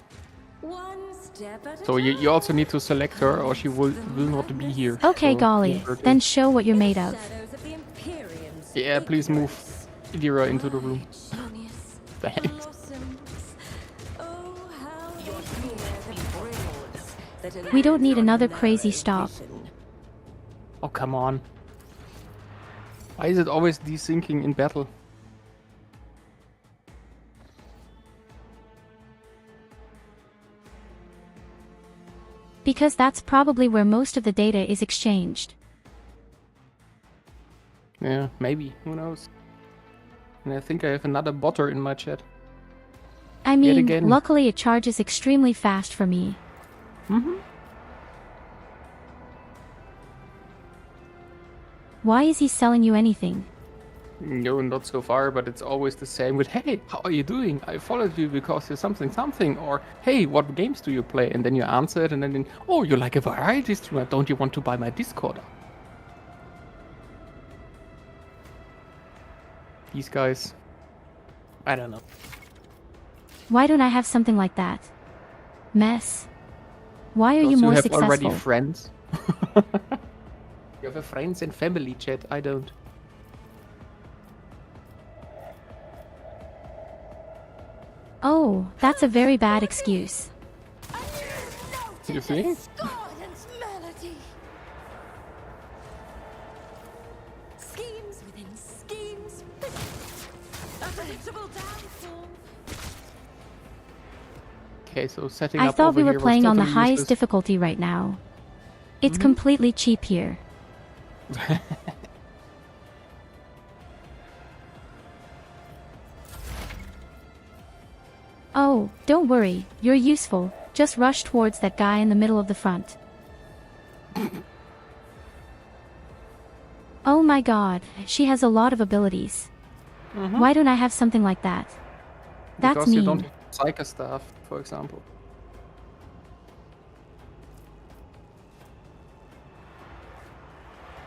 One step at a So you also need to select her, or she will not be here. Okay, So golly, move her to- then show what you're made of. shadows of the Imperium Yeah, please move Idira into the room. Thanks. blossoms. Oh, how they fear the brills that We don't need illumine another your crazy narrow stop. vision. Oh, come on. Why is it always desyncing in battle? Because that's probably where most of the data is exchanged. Yeah, maybe. Who knows? And I think I have another botter in my chat. I Yet mean, again. luckily it charges extremely fast for me. Mm-hmm. Why is he selling you anything? No, not so far, but it's always the same with, hey, how are you doing? I followed you because you're something, or hey, what games do you play? And then you answer it, and then, oh, you like a variety streamer, don't you want to buy my Discord? These guys, I don't know. Why don't I have something like that? Mess. Why are Because you more have successful? already friends. You have a friends and family chat, I don't. Oh, that's a very bad excuse. You see? Discordant melody. Schemes within schemes. Unpredictable downfall. Okay, so setting I up thought over we were here was playing on the totally highest useless. difficulty right now. It's completely cheap here. Oh, don't worry, you're useful. Just rush towards that guy in the middle of the front. Oh my god, she has a lot of abilities. Why don't I have something like that? That's Because mean. you don't have Psycho Staff, for example.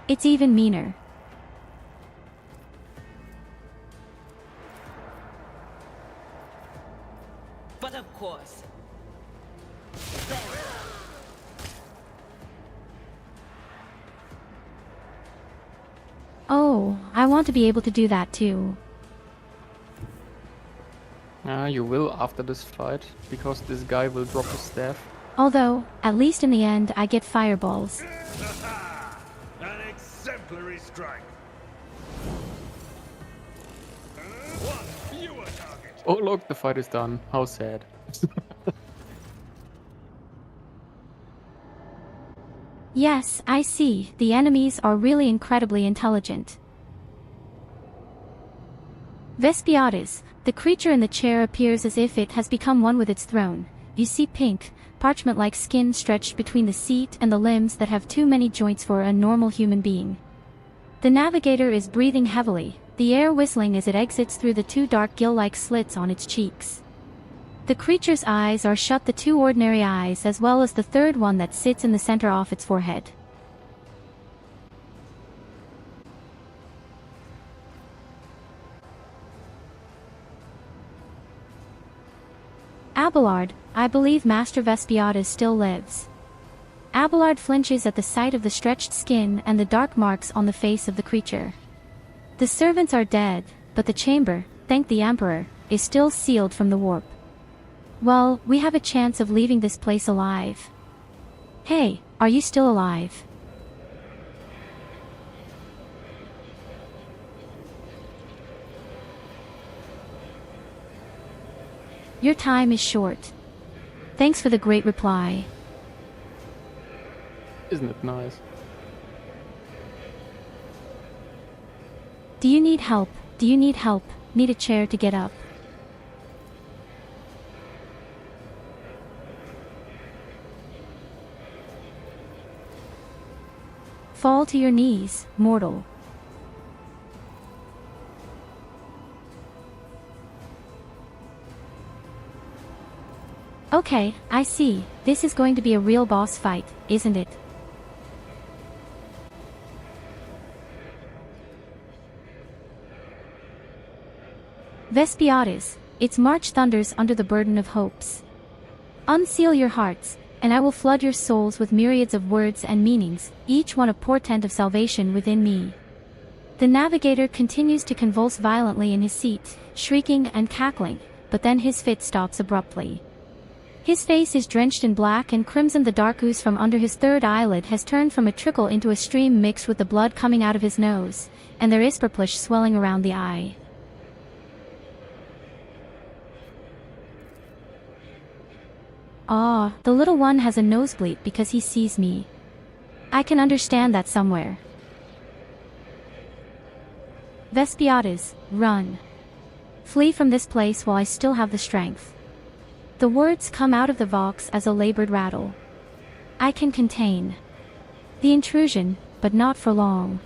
It's even meaner. But of course. Oh, I want to be able to do that too. You will after this fight, because this guy will drop his staff. Although, at least in the end, I get fireballs. An exemplary strike. One fewer target. Oh look, the fight is done. How sad. Yes, I see. The enemies are really incredibly intelligent. Vespiades, the creature in the chair, appears as if it has become one with its throne. You see pink, parchment-like skin stretched between the seat and the limbs that have too many joints for a normal human being. The navigator is breathing heavily, the air whistling as it exits through the two dark gill-like slits on its cheeks. The creature's eyes are shut, the two ordinary eyes as well as the third one that sits in the center off its forehead. Abelard, I believe Master Vespiades still lives. Abelard flinches at the sight of the stretched skin and the dark marks on the face of the creature. The servants are dead, but the chamber, thank the Emperor, is still sealed from the warp. Well, we have a chance of leaving this place alive. Hey, are you still alive? Your time is short. Thanks for the great reply. Isn't it nice? Do you need help? Do you need help? Need a chair to get up? Fall to your knees, mortal. Okay, I see. This is going to be a real boss fight, isn't it? Vespiades, its march thunders under the burden of hopes. Unseal your hearts, and I will flood your souls with myriads of words and meanings, each one a portent of salvation within me. The navigator continues to convulse violently in his seat, shrieking and cackling, but then his fit stops abruptly. His face is drenched in black and crimson. The dark ooze from under his third eyelid has turned from a trickle into a stream mixed with the blood coming out of his nose, and there is purplish swelling around the eye. Ah, the little one has a nosebleed because he sees me. I can understand that somewhere. Vespiades, run. Flee from this place while I still have the strength. The words come out of the vox as a labored rattle. I can contain the intrusion, but not for long.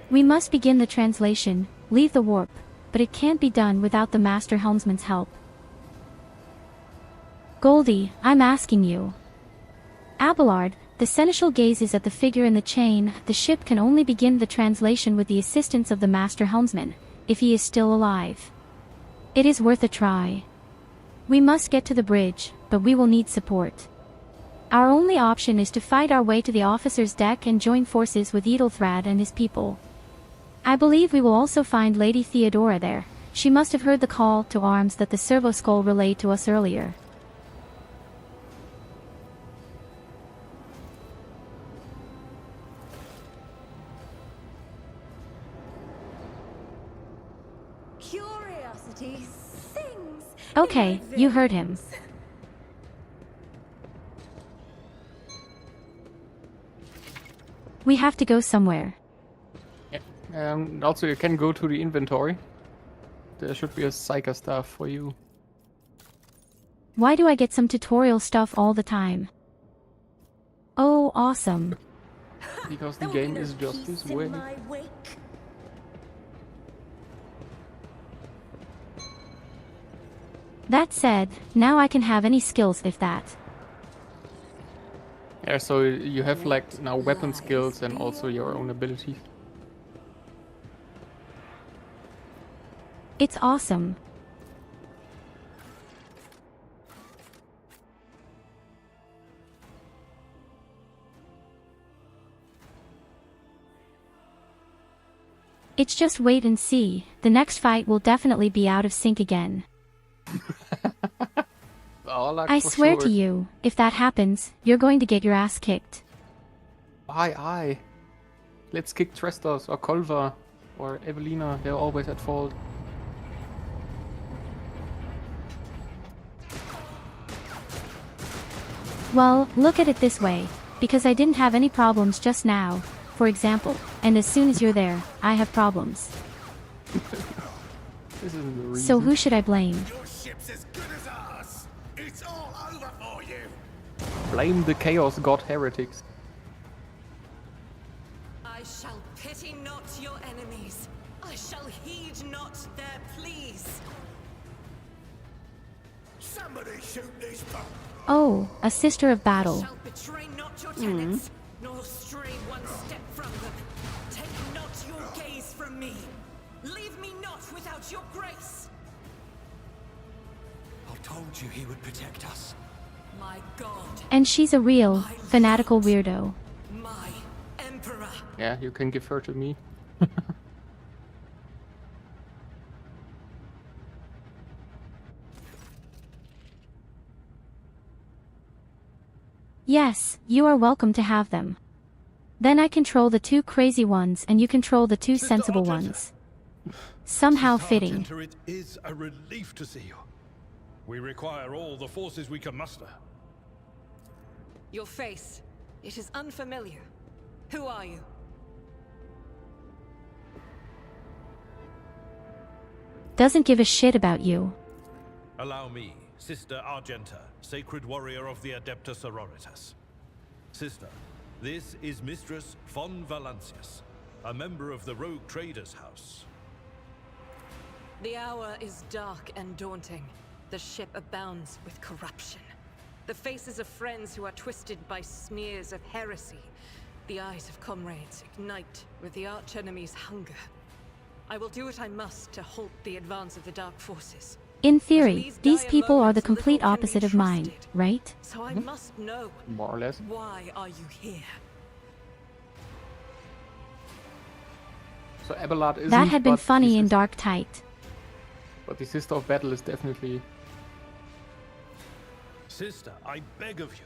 We must begin the translation, leave the warp, but it can't be done without the Master Helmsman's help. Goldi, I'm asking you. Abelard, the seneschal gazes at the figure in the chain. The ship can only begin the translation with the assistance of the Master Helmsman, if he is still alive. It is worth a try. We must get to the bridge, but we will need support. Our only option is to fight our way to the officer's deck and join forces with Edelthrad and his people. I believe we will also find Lady Theodora there. She must have heard the call to arms that the servo skull relayed to us earlier. Curiosity sings. Okay, you heard him. We have to go somewhere. Yeah. Also, you can go to the inventory. There should be a Psycho Staff for you. Why do I get some tutorial stuff all the time? Oh, awesome. Because the game is just this way. That said, now I can have any skills if that. Yeah, so you have like now weapon skills and also your own abilities. It's awesome. It's just wait and see, the next fight will definitely be out of sync again. I swear to you, if that happens, you're going to get your ass kicked. Aye. Let's kick Trestos or Kolva or Evelina, they're always at fault. Well, look at it this way, because I didn't have any problems just now, for example, and as soon as you're there, I have problems. This isn't the reason. So who should I blame? Your ship's as good as ours. It's all over for you. Blame the Chaos God heretics. I shall pity not your enemies. I shall heed not their pleas. Somebody shoot these bugs. Oh, a sister of battle. Shall betray not your tenants, nor stray one step from them. Take not your gaze from me. Leave me not without your grace. I told you he would protect us. My God. And she's a real, fanatical weirdo. My Emperor. Yeah, you can give her to me. Yes, you are welcome to have them. Then I control the two crazy ones and you control the two sensible ones. Somehow fitting. Argenta, it is a relief to see you. We require all the forces we can muster. Your face. It is unfamiliar. Who are you? Doesn't give a shit about you. Allow me, Sister Argenta, Sacred Warrior of the Adepta Sororitas. Sister, this is Mistress von Valancius, a member of the Rogue Traders House. The hour is dark and daunting. The ship abounds with corruption. The faces of friends who are twisted by sneers of heresy. The eyes of comrades ignite with the archenemy's hunger. I will do what I must to halt the advance of the dark forces. In theory, these people are the complete opposite of mine, right? So I must know. More or less. Why are you here? So Abelard isn't, that had been but funny in Dark Tide. But the Sister of Battle is definitely... Sister, I beg of you.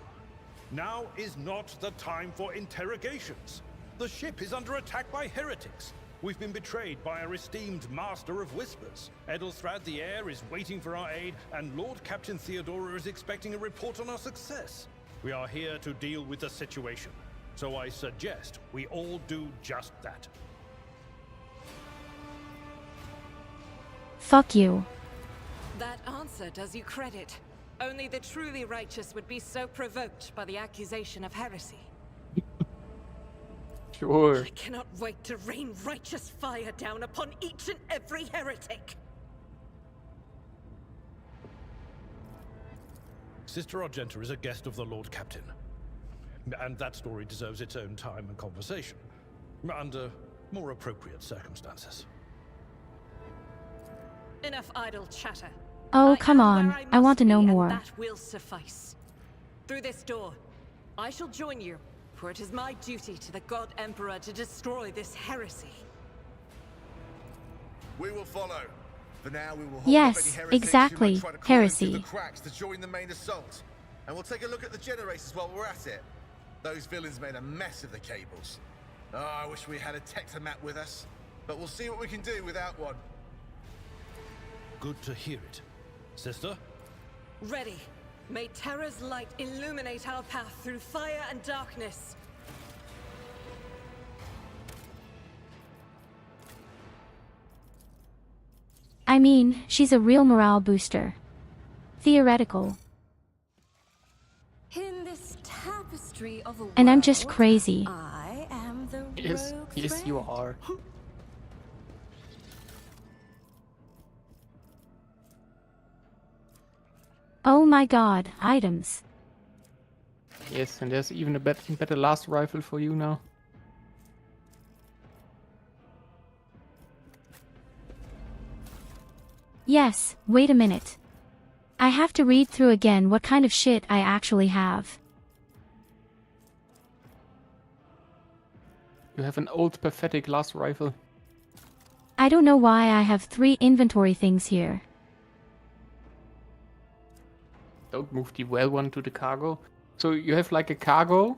Now is not the time for interrogations. The ship is under attack by heretics. We've been betrayed by our esteemed Master of Whispers. Edelstrad the Heir is waiting for our aid, and Lord Captain Theodora is expecting a report on our success. We are here to deal with the situation, so I suggest we all do just that. Fuck you. That answer does you credit. Only the truly righteous would be so provoked by the accusation of heresy. Sure. I cannot wait to rain righteous fire down upon each and every heretic. Sister Argenta is a guest of the Lord Captain. And that story deserves its own time and conversation. Under more appropriate circumstances. Enough idle chatter. Oh, come on. I want to know more. That will suffice. Through this door, I shall join you, for it is my duty to the God Emperor to destroy this heresy. We will follow. For now, we will hold yes, up any heretics exactly. who might try to crawl Heresy. into the cracks to join the main assault. And we'll take a look at the generators while we're at it. Those villains made a mess of the cables. Oh, I wish we had a Tectomat with us. But we'll see what we can do without one. Good to hear it. Sister? Ready. May Terra's light illuminate our path through fire and darkness. I mean, she's a real morale booster. Theoretical. mystery of a And I'm just world, crazy. I am the Yes, rogue yes, you thread. are. Oh my god, items. Yes, and there's even a better last rifle for you now. Yes, wait a minute. I have to read through again what kind of shit I actually have. You have an old pathetic last rifle. I don't know why I have 3 inventory things here. Don't move the well one to the cargo. So you have like a cargo,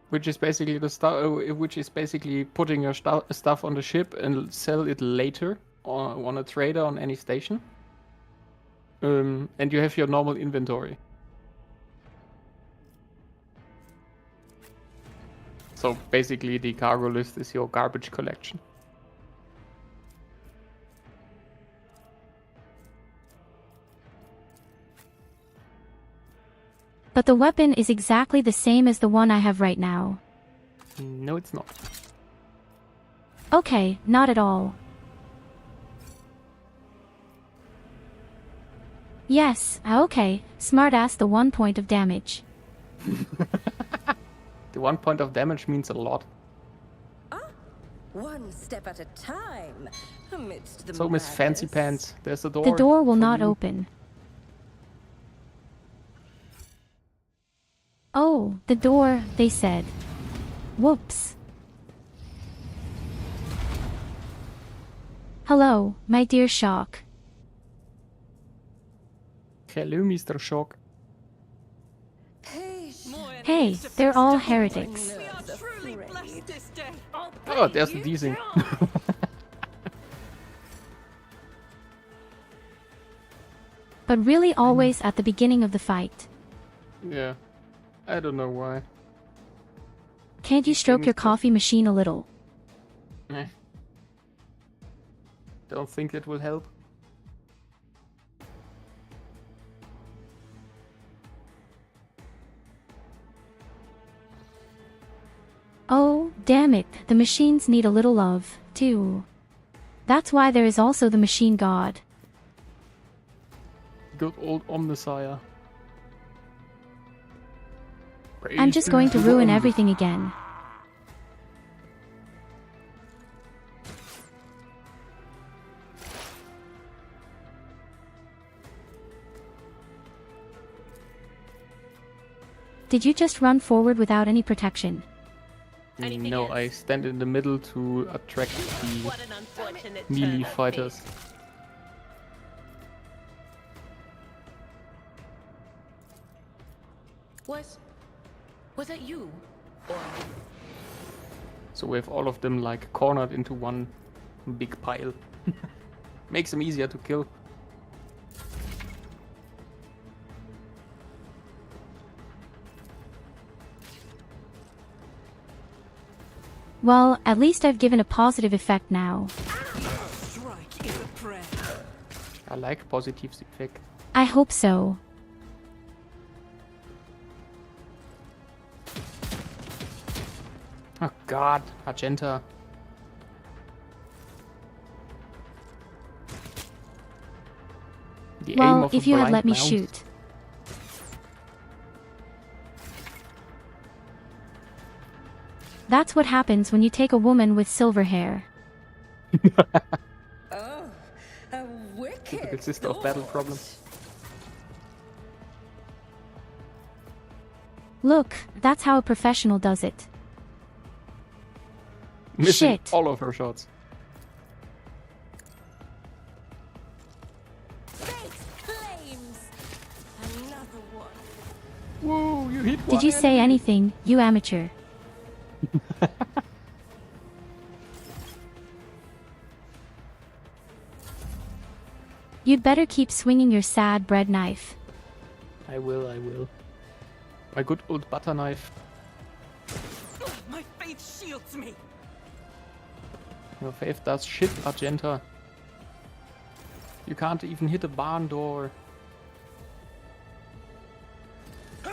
which is basically the stuff, which is basically putting your stuff on the ship and sell it later on a trader on any station. And you have your normal inventory. So basically the cargo list is your garbage collection. But the weapon is exactly the same as the one I have right now. No, it's not. Okay, not at all. Yes, okay, smartass, the 1 point of damage. The 1 point of damage means a lot. One step at a time, amidst the So Miss Fancy madness. Pants, there's the door. The door will for not you. open. Oh, the door, they said. Whoops. Hello, my dear Shock. Hello, Mr. Shock. Hey, they're all heretics. Oh, there's the Deasing. But really always at the beginning of the fight. Yeah, I don't know why. Can't you stroke your coffee machine a little? Eh. Don't think it will help. Oh, damn it, the machines need a little love, too. That's why there is also the machine god. Good old Omnissiah. I'm just going to ruin everything again. Did you just run forward without any protection? No, I stand in the middle to attract the melee fighters. Was that you? Or... So we have all of them like cornered into one big pile. Makes them easier to kill. Well, at least I've given a positive effect now. I like positive effect. I hope so. Oh god, Argenta. The aim Well, of if a you had blind let me mouse. shoot. That's what happens when you take a woman with silver hair. Oh, a wicked Typical sister of battle problems. Look, that's how a professional does it. Missing Shit. all of her shots. Another one. Whoa, you hit one. Did you say anything, you amateur? You'd better keep swinging your sad bread knife. I will, I will. My good old butter knife. My faith shields me. Your faith does shit, Argenta. You can't even hit a barn door.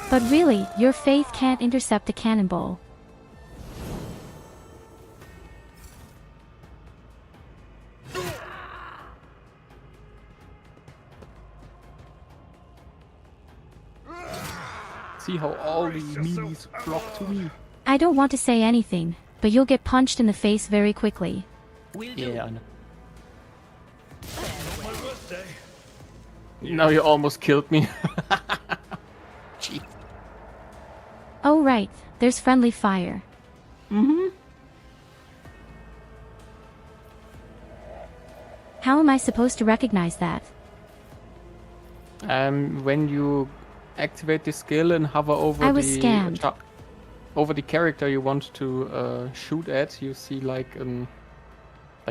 But But really, your faith can't intercept a cannonball. See how all the memes flock to me. I don't want to say anything, but you'll get punched in the face very quickly. Yeah, I know. Now you almost killed me. Gee. Oh right, there's friendly fire. Mm-hmm. How am I supposed to recognize that? When you activate the skill and hover over I was scammed. Over the character you want to shoot at, you see like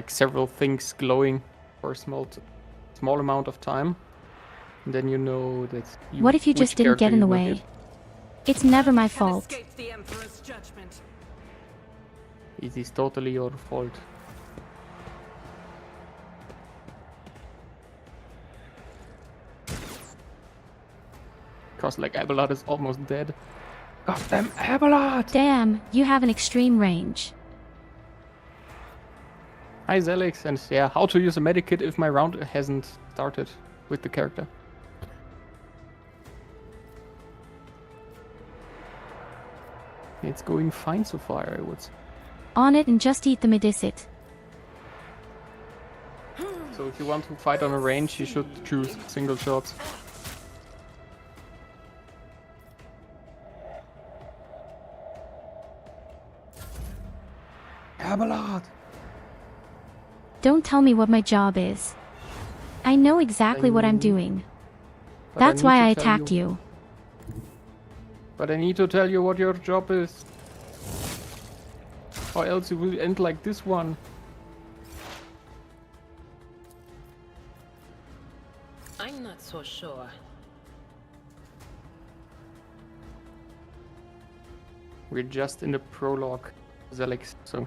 several things glowing for a small amount of time, and then you know that. What if you just didn't get in the way? It's never my fault. The Emperor's judgment. It is totally your fault. Cause like Abelard is almost dead. Goddamn Abelard! Damn, you have an extreme range. Hi Zelix, and yeah, how to use a medikit if my round hasn't started with the character. It's going fine so far, I would say. On it and just eat the medicit. So if you want to fight on a range, you should choose single shots. Abelard! Don't tell me what my job is. I know exactly what I'm doing. That's why I attacked you. But I need to tell you what your job is. Or else you will end like this one. I'm not so sure. We're just in the prologue, Zelix, so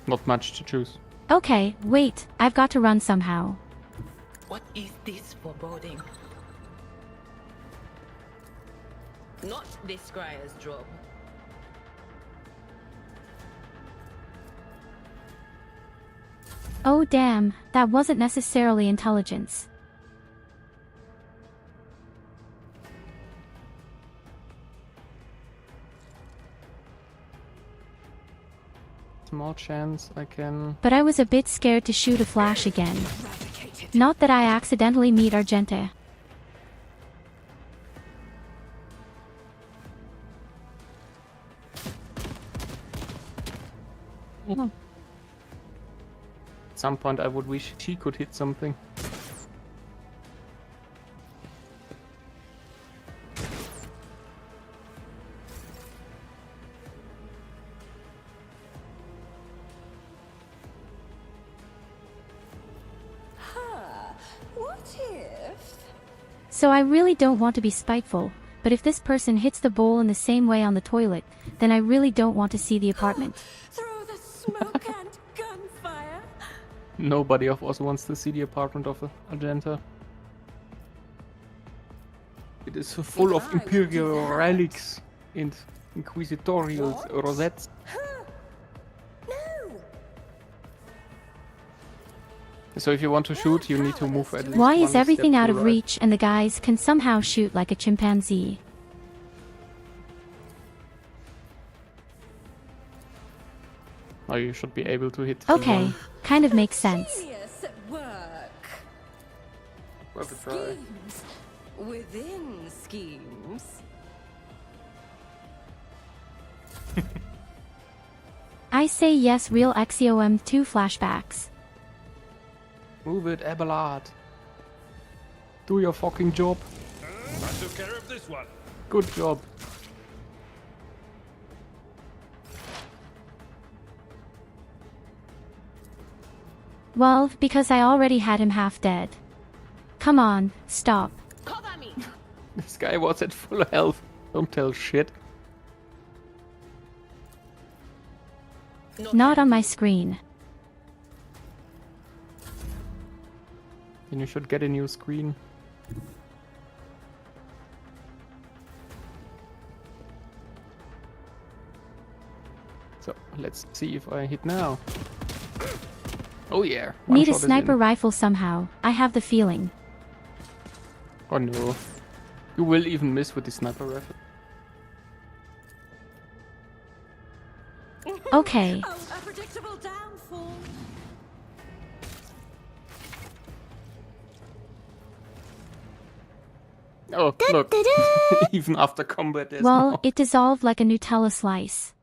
not much to choose. Okay, wait, I've got to run somehow. What is this foreboding? Not this scryer's job. Oh damn, that wasn't necessarily intelligence. Small chance I can... But I was a bit scared to shoot a flash again. Not that I accidentally meet Argente. At some point I would wish she could hit something. What if? So I really don't want to be spiteful, but if this person hits the bowl in the same way on the toilet, then I really don't want to see the apartment. Through the smoke and gunfire. Nobody of us wants to see the apartment of Argenta. It is full of imperial relics and inquisitorial rosettes. So if you want to shoot, you need to move at least Why one is everything step out to of the right. reach and the guys can somehow shoot like a chimpanzee? Oh, you should be able to hit Okay, T1. kind of makes sense. Genius at work. Worth a try. Schemes within schemes. I say yes, real XEOM 2 flashbacks. Move it, Abelard. Do your fucking job. I took care of this one. Good job. Well, because I already had him half dead. Come on, stop. Cover me! This guy was at full health. Don't tell shit. Not on my screen. Then you should get a new screen. Let's see if I hit now. Oh yeah. One Need a shot is in. sniper rifle somehow, I have the feeling. Oh no. You will even miss with the sniper rifle. Okay. Oh, a predictable downfall. Oh, look. Even after combat there's Well, more. it dissolved like a Nutella slice.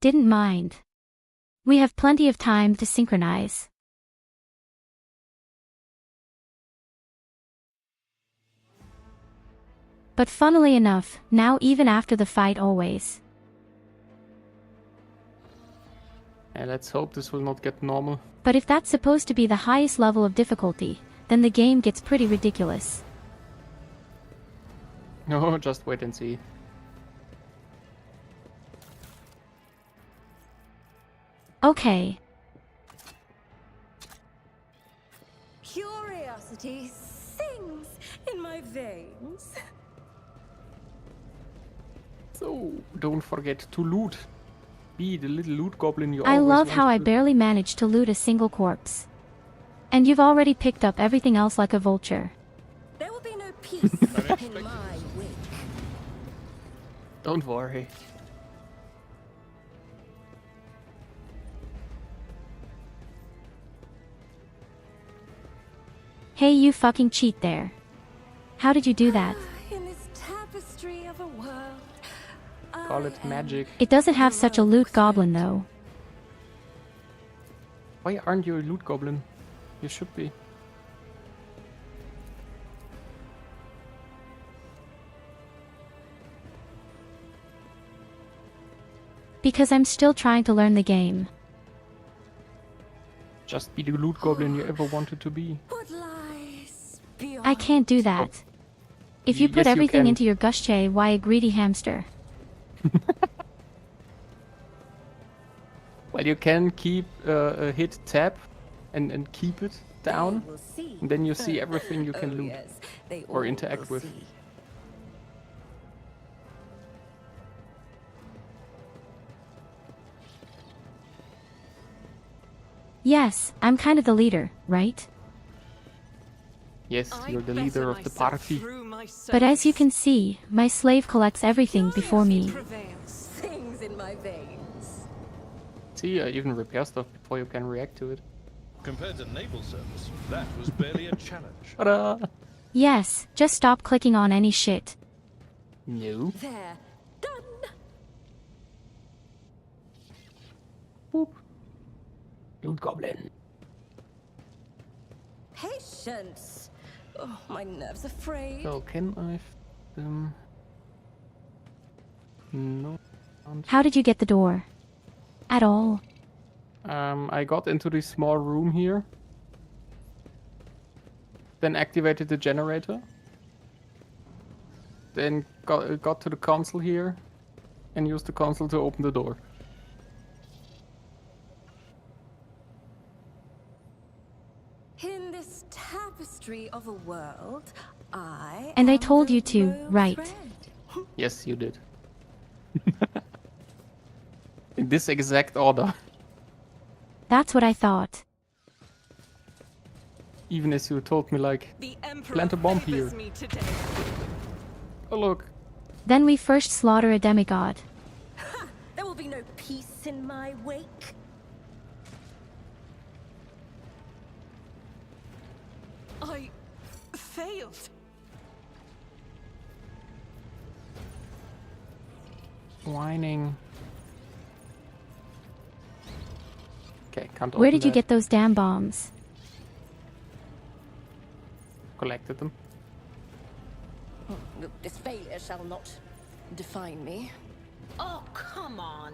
Didn't mind. We have plenty of time to synchronize. But funnily enough, now even after the fight always. Yeah, let's hope this will not get normal. But if that's supposed to be the highest level of difficulty, then the game gets pretty ridiculous. No, just wait and see. Okay. Curiosity sings in my veins. So, don't forget to loot. Be the little loot goblin you I always love how I wanted to. barely managed to loot a single corpse. And you've already picked up everything else like a vulture. There will be no peace in my wake. Don't worry. Hey, you fucking cheat there. How did you do that? In this tapestry of a world, Call it magic. It doesn't have such a loot goblin though. Why aren't you a loot goblin? You should be. Because I'm still trying to learn the game. Just be the loot goblin you ever wanted to be. I can't do that. If you put Yes, you everything can. into your gushche, why a greedy hamster? Well, you can keep hit tab and keep it down. And then you see everything you can loot or interact with. Yes, I'm kind of the leader, right? Yes, you're the leader of the party. But as you can see, my slave collects everything before me. Sings in my veins. See, I even repair stuff before you can react to it. Compared to naval service, that was barely a challenge. Ta-da! Yes, just stop clicking on any shit. No. There. Done. Boop. Loot goblin. Patience. Oh, my nerves are frayed. So can I? No. How did you get the door? At all? I got into this small room here. Then activated the generator. Then got to the console here. And used the console to open the door. In this tapestry of a world, And I told you to, right? Yes, you did. In this exact order. That's what I thought. Even as you told me, like, plant a bomb here. Oh, look. Then we first slaughter a demigod. there will be no peace in my wake. I failed. Whining. Okay, can't Where open did you that. get those damn bombs? Collected them. This failure shall not define me. Oh, come on.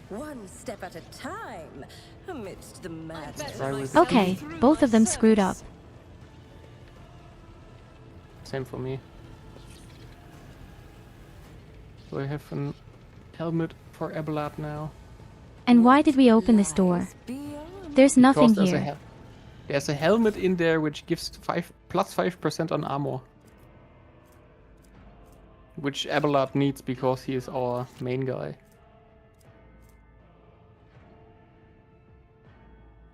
One step at a time, amidst the madness. Okay, both of them screwed up. Same for me. So I have an helmet for Abelard now. And why did we open this door? There's nothing Because there's a here. There's a helmet in there which gives plus 5% on armor. Which Abelard needs because he is our main guy.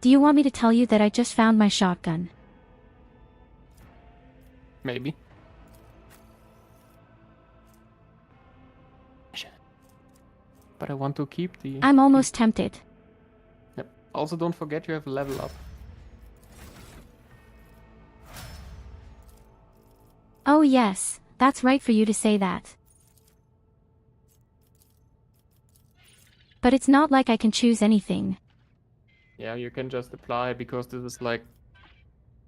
Do you want me to tell you that I just found my shotgun? Maybe. But I want to keep the... I'm almost tempted. Yep. Also don't forget you have a level up. Oh yes, that's right for you to say that. But it's not like I can choose anything. Yeah, you can just apply because this is like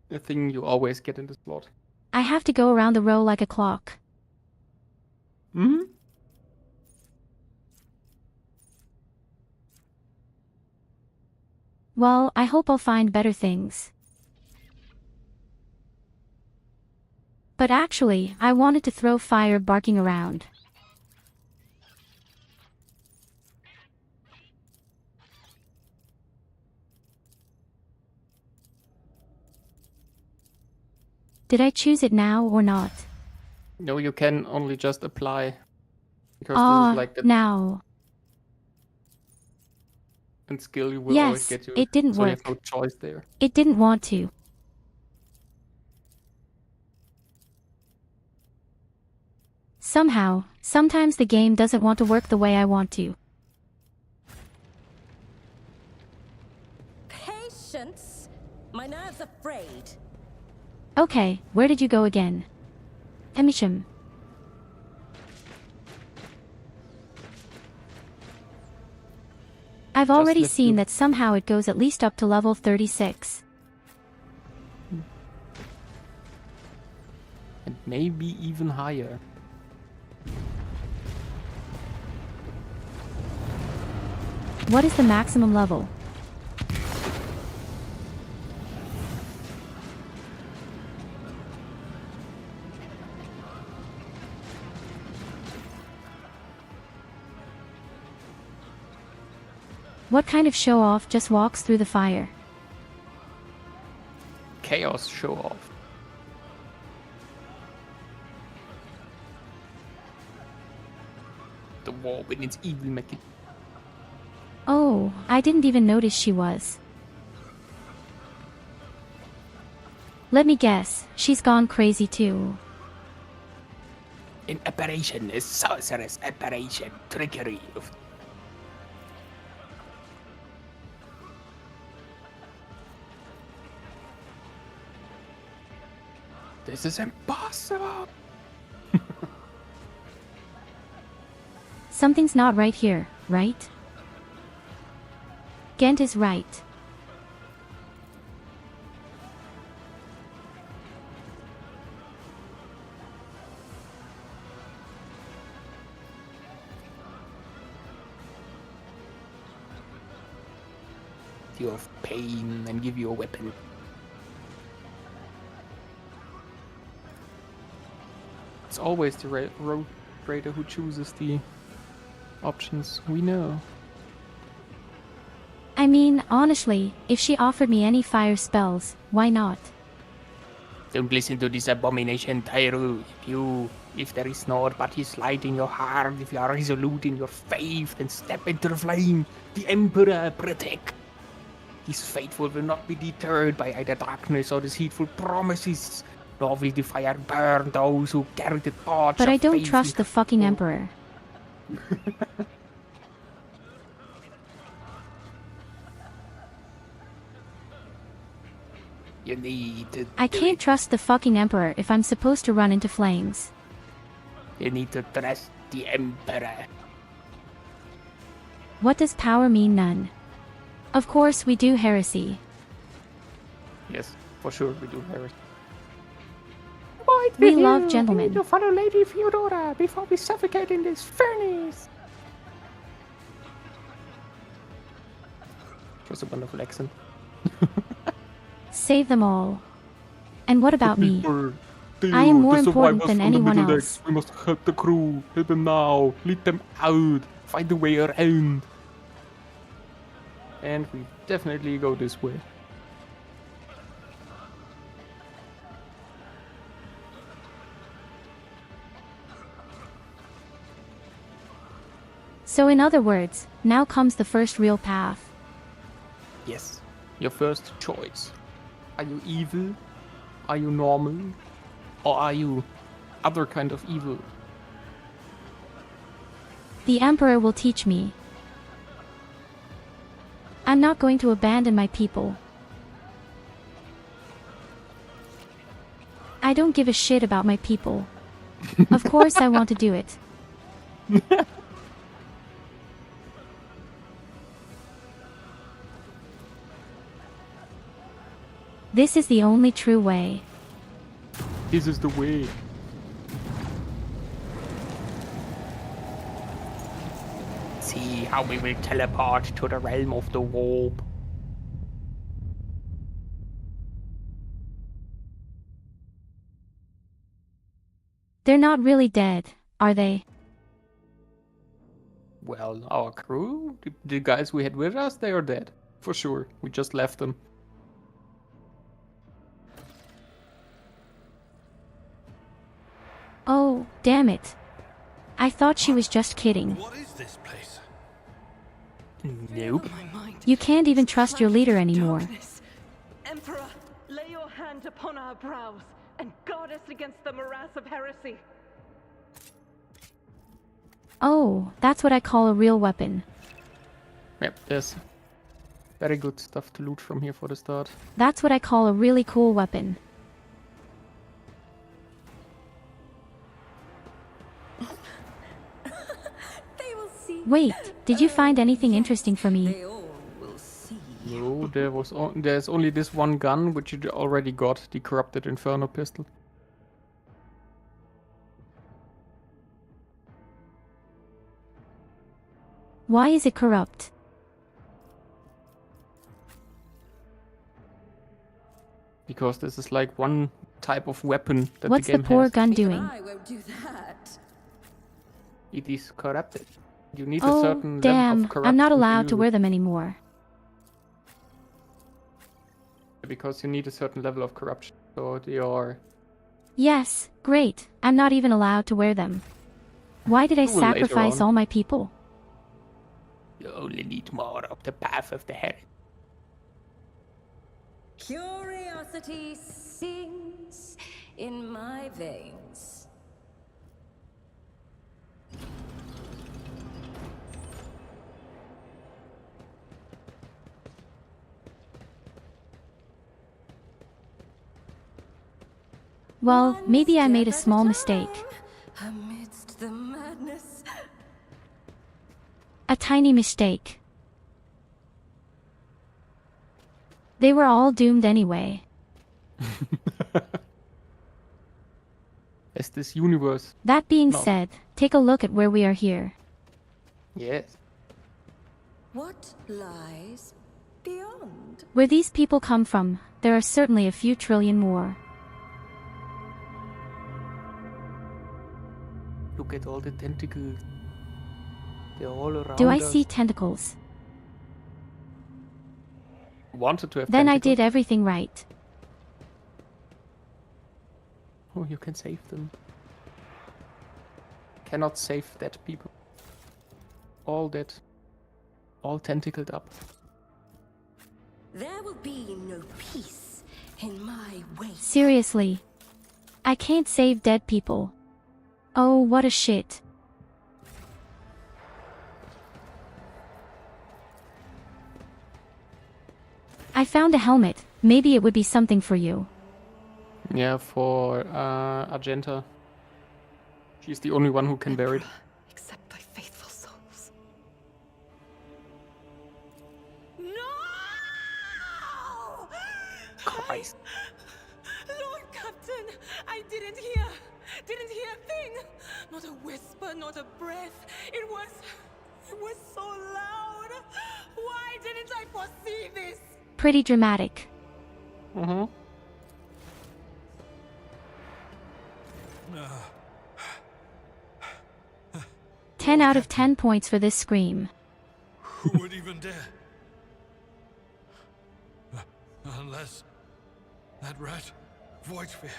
a thing you always get in the slot. I have to go around the row like a clock. Hmm? Well, I hope I'll find better things. But actually, I wanted to throw fire barking around. Did I choose it now or not? No, you can only just apply. Because this is like the now. and skill you will always Yes, get you. it didn't so work. You have no choice there. It didn't want to. Somehow, sometimes the game doesn't want to work the way I want to. Patience? My nerves are frayed. Okay, where did you go again? Emisham. I've already seen that somehow it goes at least up to level 36. And maybe even higher. What is the maximum level? What kind of show-off just walks through the fire? Chaos show off. The war with its evil mechanic. Oh, I didn't even notice she was. Let me guess, she's gone crazy too. An apparition is sorceress apparition. Trickery of... This is impossible! Something's not right here, right? Gent is right. You have pain and give you a weapon. It's always the road raider who chooses the options we know. I mean, honestly, if she offered me any fire spells, why not? Don't listen to this abomination, Tyru. If there is not but his light in your heart, if you are resolute in your faith, then step into the flame. The Emperor protect. His faithful will not be deterred by either darkness or deceitful promises, nor will the fire burn those who carry the torch. But I of don't faith trust the fucking Emperor. You need to I can't trust the fucking Emperor if I'm supposed to run into flames. You need to trust the Emperor. What does power mean? None. Of course we do heresy. Yes, for sure we do heresy. We love gentlemen. We need to follow Lady Theodora before we suffocate in this furnace. Just a wonderful accent. Save them all. And what about me? I am more important than anyone else. We must help the crew. Help them now. Lead them out. Find a way around. And we definitely go this way. So in other words, now comes the first real path. Yes. Your first choice. Are you evil? Are you normal? Or are you other kind of evil? The Emperor will teach me. I'm not going to abandon my people. I don't give a shit about my people. Of course I want to do it. This is the only true way. This is the way. See how we will teleport to the realm of the warp. They're not really dead, are they? Well, our crew, the guys we had with us, they are dead. For sure. We just left them. Oh, damn it. I thought she was just kidding. What is this place? Nope. You can't even trust your leader anymore. Emperor, lay your hand upon our brows and guard us against the morass of heresy. Oh, that's what I call a real weapon. Yep, there's very good stuff to loot from here for the start. That's what I call a really cool weapon. Wait, did you find anything interesting for me? No, there's only this one gun, which you already got, the corrupted Inferno pistol. Why is it corrupt? Because this is like one type of weapon that What's the game the poor has. gun doing? I won't do that. It is corrupted. You need a certain level damn, of corruption. I'm not allowed to use wear it. them anymore. Because you need a certain level of corruption. So they are... Yes, great, I'm not even allowed to wear them. Why did I You will later sacrifice on. all my people? You only need more of the path of the head. Curiosity sings in my veins. Well, maybe I made a small mistake. Amidst the madness. A tiny mistake. They were all doomed anyway. As this universe. That being No. said, take a look at where we are here. Yes. What lies beyond? Where these people come from, there are certainly a few trillion more. Look at all the tentacles. They're all around Do I us. see tentacles? Wanted to have Then I tentacles. did everything right. Oh, you can save them. Cannot save dead people. All dead. All tentacled up. There will be no peace in my wake. Seriously. I can't save dead people. Oh, what a shit. I found a helmet. Maybe it would be something for you. Yeah, for Argenta. She's the only one who can wear it. Accept thy faithful souls. Christ. Lord Captain, I didn't hear a thing. Not a whisper, not a breath. It was so loud. Why didn't I foresee this? Pretty dramatic. Mm-hmm. 10 out of 10 points for this scream. Who would even dare? Unless that rat, Voidsphere.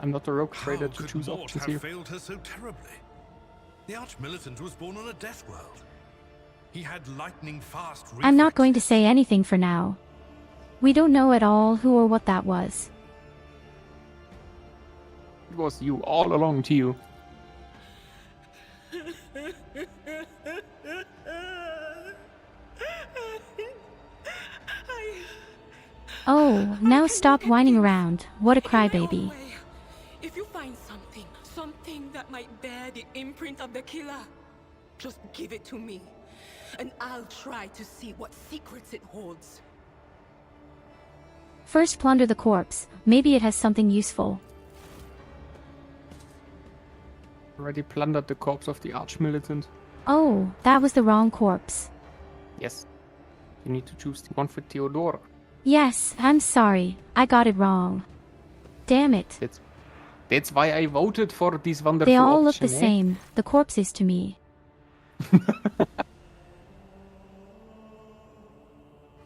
I'm not a rogue trader How to could choose Mort options have here. failed her so terribly? The Arch-Militant was born on a death world. He had lightning-fast reflexes. I'm not going to say anything for now. We don't know at all who or what that was. It was you all along, to you. Oh, now stop whining around. What a crybaby. If you find something that might bear the imprint of the killer, just give it to me, and I'll try to see what secrets it holds. First plunder the corpse. Maybe it has something useful. Already plundered the corpse of the Arch-Militant. Oh, that was the wrong corpse. Yes. You need to choose the one for Theodora. Yes, I'm sorry. I got it wrong. Damn it. That's why I voted for this wonderful They all look option, the same, the corpses to me.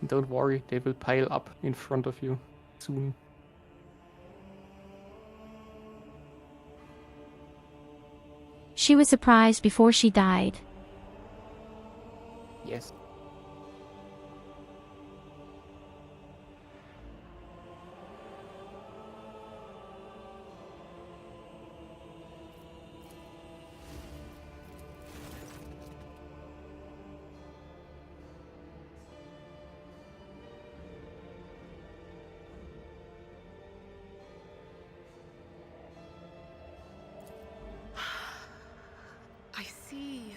Don't worry, they will pile up in front of you soon. She was surprised before she died. Yes. I see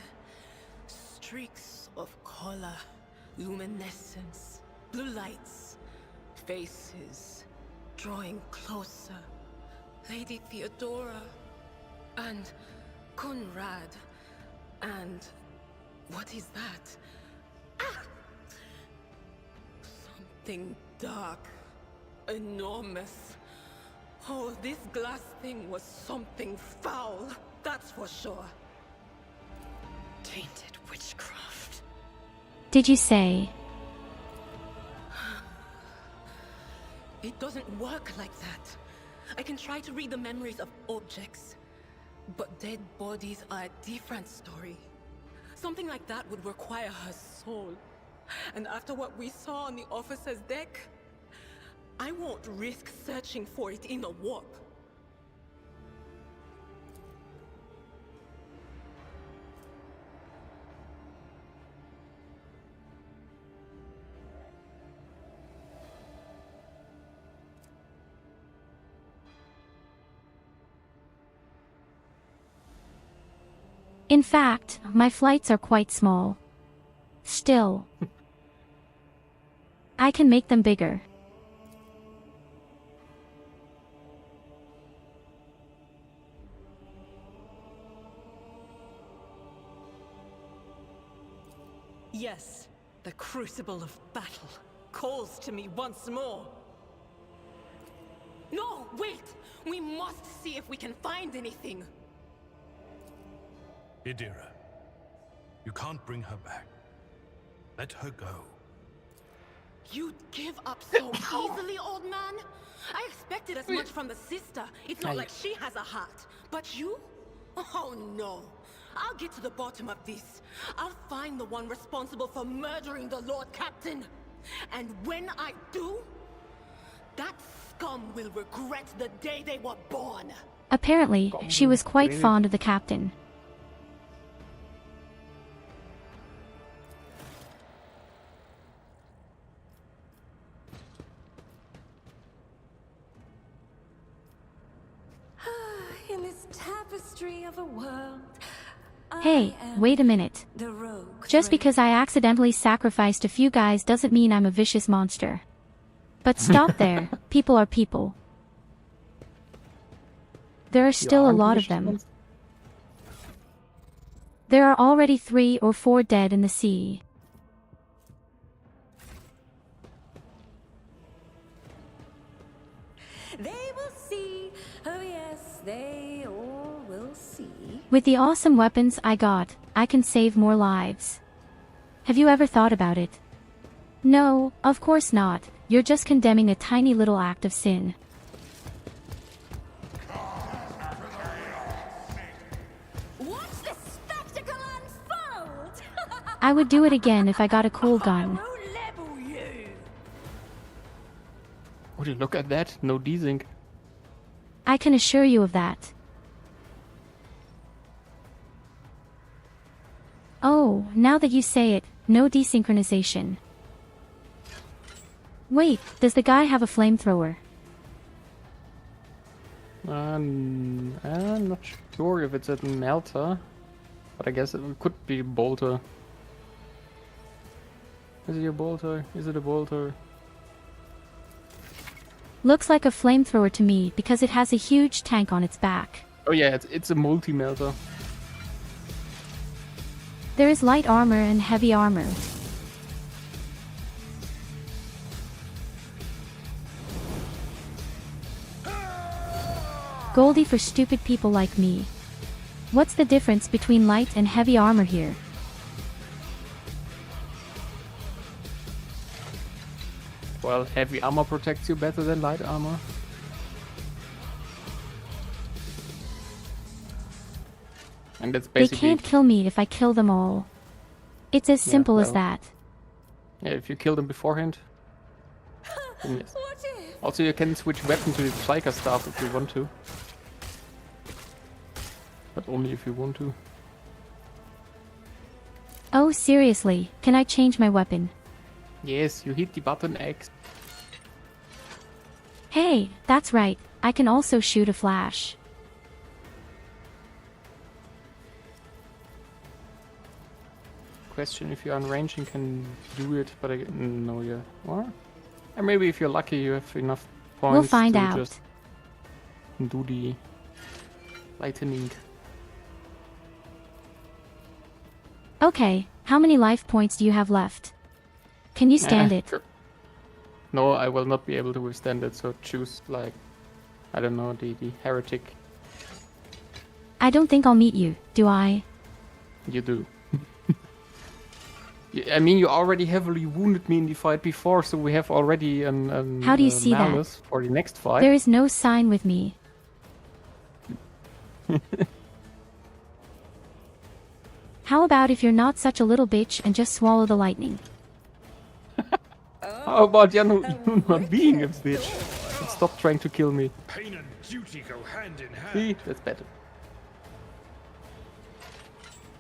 streaks of color, luminescence, blue lights, faces drawing closer. Lady Theodora and Conrad and what is that? Ah! Something dark, enormous. Oh, this glass thing was something foul, that's for sure. Tainted witchcraft. Did you say? It doesn't work like that. I can try to read the memories of objects, but dead bodies are a different story. Something like that would require her soul. And after what we saw on the officer's deck, I won't risk searching for it in a warp. In fact, my flights are quite small. Still, I can make them bigger. Yes, the crucible of battle calls to me once more. No, wait! We must see if we can find anything. Idira, you can't bring her back. Let her go. You'd give up so easily, old man? I expected as much from the sister. It's not like she has a heart. But you? Oh no. I'll get to the bottom of this. I'll find the one responsible for murdering the Lord Captain. And when I do, that scum will regret the day they were born. Apparently, she was quite fond of the captain. In this tapestry of a world, Hey, wait a minute. the rogue. Just because I accidentally sacrificed a few guys doesn't mean I'm a vicious monster. But stop there, people are people. There are still a lot of them. There are already 3 or 4 dead in the sea. They will see. Oh yes, they all will see. With the awesome weapons I got, I can save more lives. Have you ever thought about it? No, of course not. You're just condemning a tiny little act of sin. What's this stuff I would do it again if I got a cool gun. Would you look at that? No desync. I can assure you of that. Oh, now that you say it, no desynchronization. Wait, does the guy have a flamethrower? I'm not sure if it's a melter, but I guess it could be a bolter. Is it a bolter? Is it a bolter? Looks like a flamethrower to me because it has a huge tank on its back. Oh yeah, it's a multi-melter. There is light armor and heavy armor. Goldi for stupid people like me. What's the difference between light and heavy armor here? Well, heavy armor protects you better than light armor. And that's basically... They can't kill me if I kill them all. It's as simple as that. Yeah, if you kill them beforehand. Then yes. Also, you can switch weapon to the Psyker staff if you want to. But only if you want to. Oh, seriously, can I change my weapon? Yes, you hit the button X. Hey, that's right, I can also shoot a flash. Question if you're on range you can do it, but no, yeah. Or and maybe if you're lucky you have enough points We'll find to out. just do the lightning. Okay, how many life points do you have left? Can you stand it? Sure. No, I will not be able to withstand it, so choose like, I don't know, the heretic. I don't think I'll meet you, do I? You do. I mean, you already heavily wounded me in the fight before, so we have already an How do you see that? malice for the next fight. There is no sign with me. How about if you're not such a little bitch and just swallow the lightning? How about you not being a bitch? And stop trying to kill me. Pain and duty go hand in hand. See, that's better.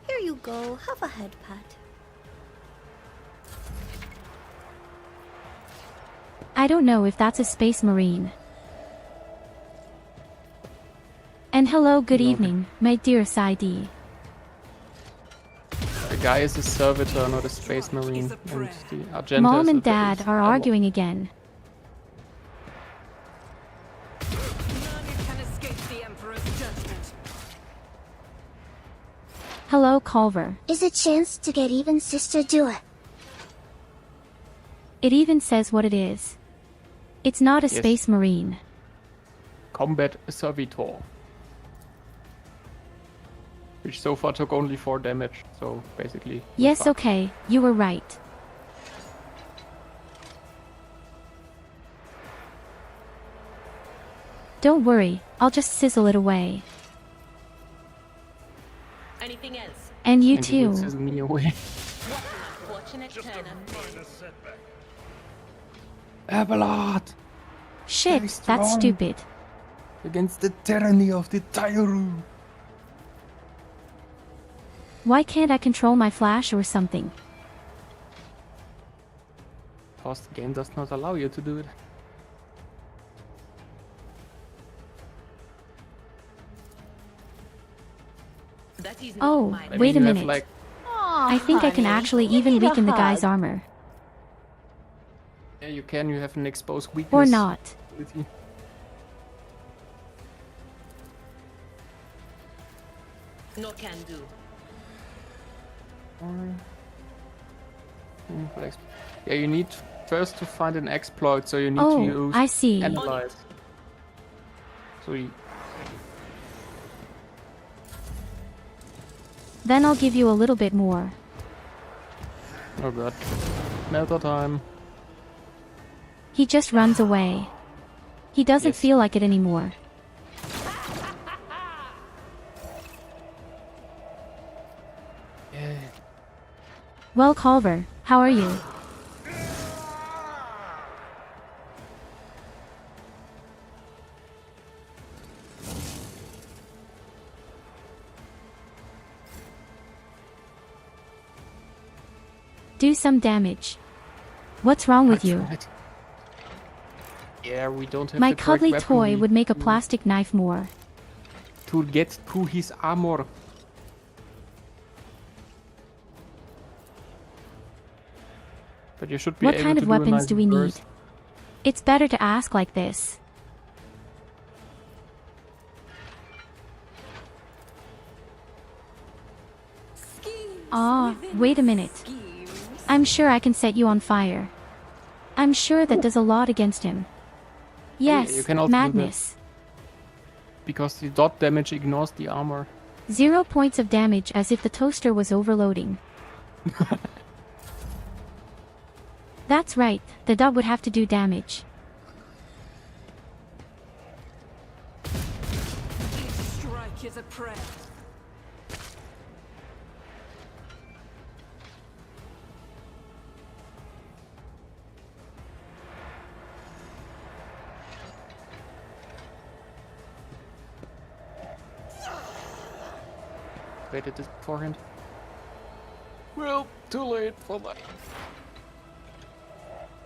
Here you go, have a head pat. I don't know if that's a space marine. And hello, good evening, my dear Saidi. The guy is a servitor, not a space marine. And the Argenta Mom is and a Dad base are armor. arguing again. None can escape the Emperor's judgment. Hello, Culver. Is a chance to get even, sister, do it. It even says what it is. It's not a Yes. space marine. Combat Servitor. Which so far took only 4 damage, so basically... we're Yes, fucked. okay, you were right. Don't worry, I'll just sizzle it away. Anything else? And you And you will too. sizzle me away. Fortunate turn of fate. Abelard! Shit, Very that's strong. stupid. Against the tyranny of the Tyru! Why can't I control my flash or something? Because the game does not allow you to do it. That is Oh, not my wait a you have, minute. like, I think I can actually even weaken the guy's armor. yeah, you can, you have an exposed weakness. Or not. ability. No can do. Yeah, you need first to find an exploit, so you need Oh, to use I see. analyze. So you, Then I'll give you a little bit more. oh god, melter time. He just runs away. He doesn't Yes. feel like it anymore. Yeah. Well, Culver, how are you? Do some damage. What's wrong with you? Yeah, we don't have My the correct cuddly weaponry toy would make a plastic knife more. to get to his armor. But you should be What able kind to of do a weapons nice do we need? burst. It's better to ask like this. Ah, wait a minute. I'm sure I can set you on fire. I'm sure that does a lot against him. Yes, you can also do that. madness. Because the dot damage ignores the armor. 0 points of damage as if the toaster was overloading. That's right, the dot would have to do damage. Each strike is a prayer. Waited this beforehand. Well, too late for that.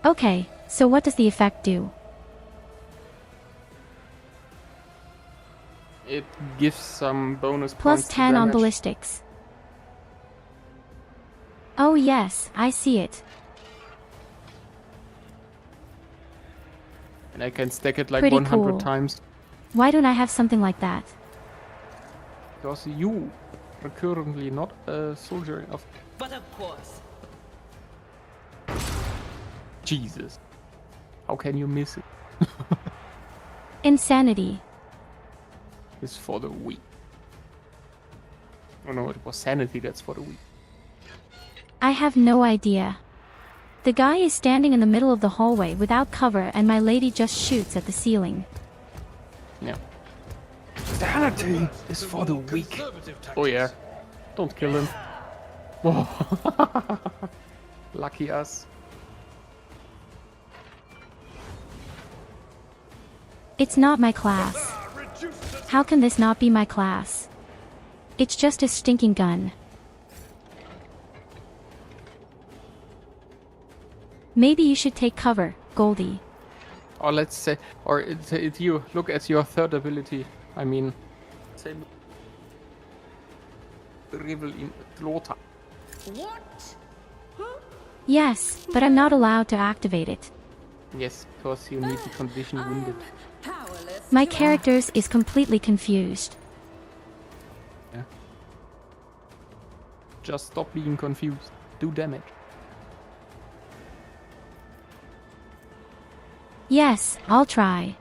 Okay, so what does the effect do? It gives some bonus Plus points to 10 on damage. ballistics. Oh yes, I see it. And I can stack it like Pretty 100 cool. times. Why don't I have something like that? Because you are currently not a soldier of But of course. Jesus. How can you miss it? Insanity. It's for the weak. Oh no, it was sanity, that's for the weak. I have no idea. The guy is standing in the middle of the hallway without cover and my lady just shoots at the ceiling. Yeah. Sanity is for the weak. Oh yeah. Don't kill him. Whoa. Lucky us. It's not my class. How can this not be my class? It's just a stinking gun. Maybe you should take cover, Goldi. Or let's say, or it's you. Look at your third ability. I mean, same. Revel in Lothar. What? Yes, but I'm not allowed to activate it. Yes, because you need the condition wounded. My characters is completely confused. Yeah. Just stop being confused. Do damage. Yes, I'll try.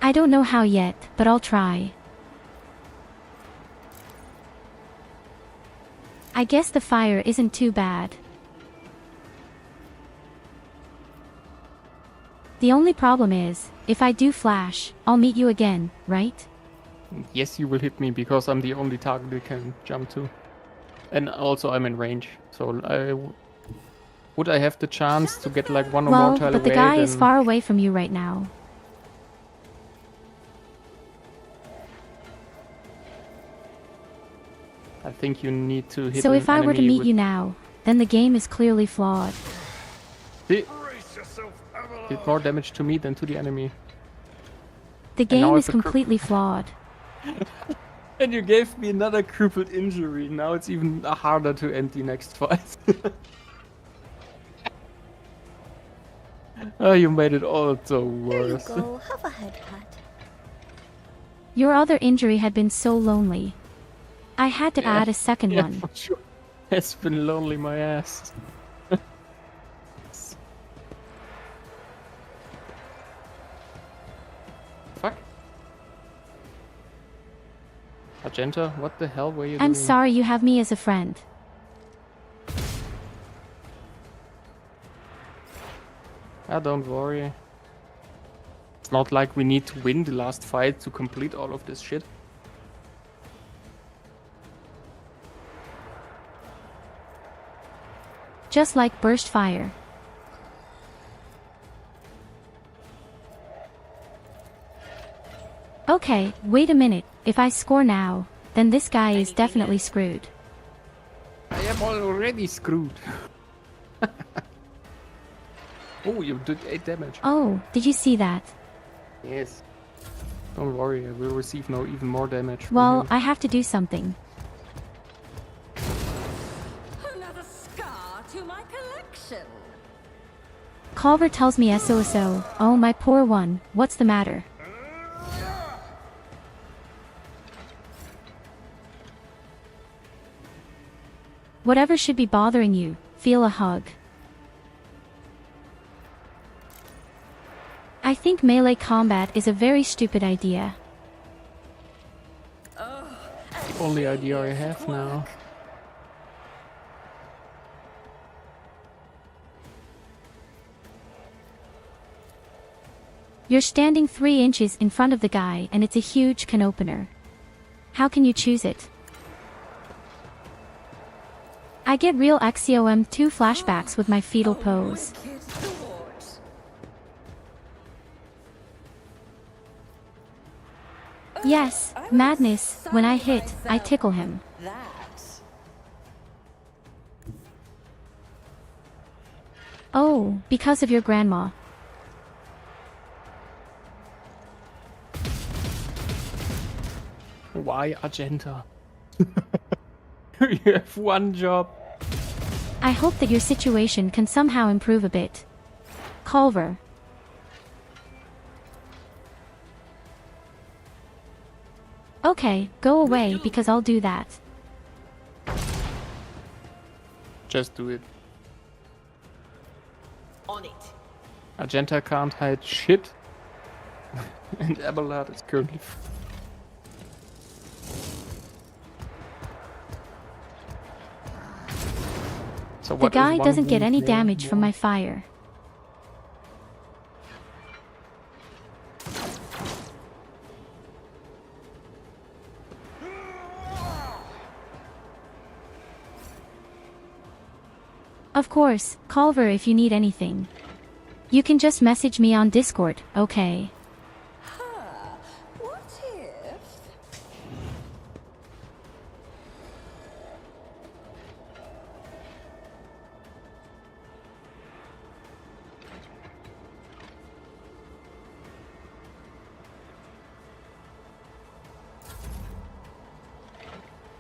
I don't know how yet, but I'll try. I guess the fire isn't too bad. The only problem is, if I do flash, I'll meet you again, right? Yes, you will hit me because I'm the only target you can jump to. And also I'm in range. So would I have the chance to get like one or more tile away? But the guy is then- far away from you right now. I think you need to hit So an if I were to enemy meet with- you now, then the game is clearly flawed. Did more damage to me than to the enemy. The And now game I is have a completely flawed. And you gave me another crippled injury. Now it's even harder to end the next fight. Oh, you made it all so worse. have a head pat. Your other injury had been so lonely. I had to add a second Yeah, one. for sure. It's been lonely my ass. Fuck. Argenta, what the hell were you I'm doing? sorry you have me as a friend. Ah, don't worry. It's not like we need to win the last fight to complete all of this shit. Just like burst fire. Okay, wait a minute. If I score now, then this guy is definitely screwed. I am already screwed. Oh, you did 8 damage. Oh, did you see that? Yes. Don't worry, I will receive now even more damage from Well, him. I have to do something. Another scar to my collection. Culver tells me SOSO. Oh, my poor one. What's the matter? Whatever should be bothering you, feel a hug. I think melee combat is a very stupid idea. The only idea I have now. You're standing 3 inches in front of the guy and it's a huge can opener. How can you choose it? I get real XCOM 2 flashbacks with my fetal pose. Yes, madness. When I hit, I tickle him. Oh, because of your grandma. Why Argenta? You have one job. I hope that your situation can somehow improve a bit. Culver. Okay, go away because I'll do that. Just do it. On it. Argenta can't hide shit. And Abelard is currently... So The guy doesn't get any damage from my fire. Of course, Culver, if you need anything. You can just message me on Discord, okay? What if...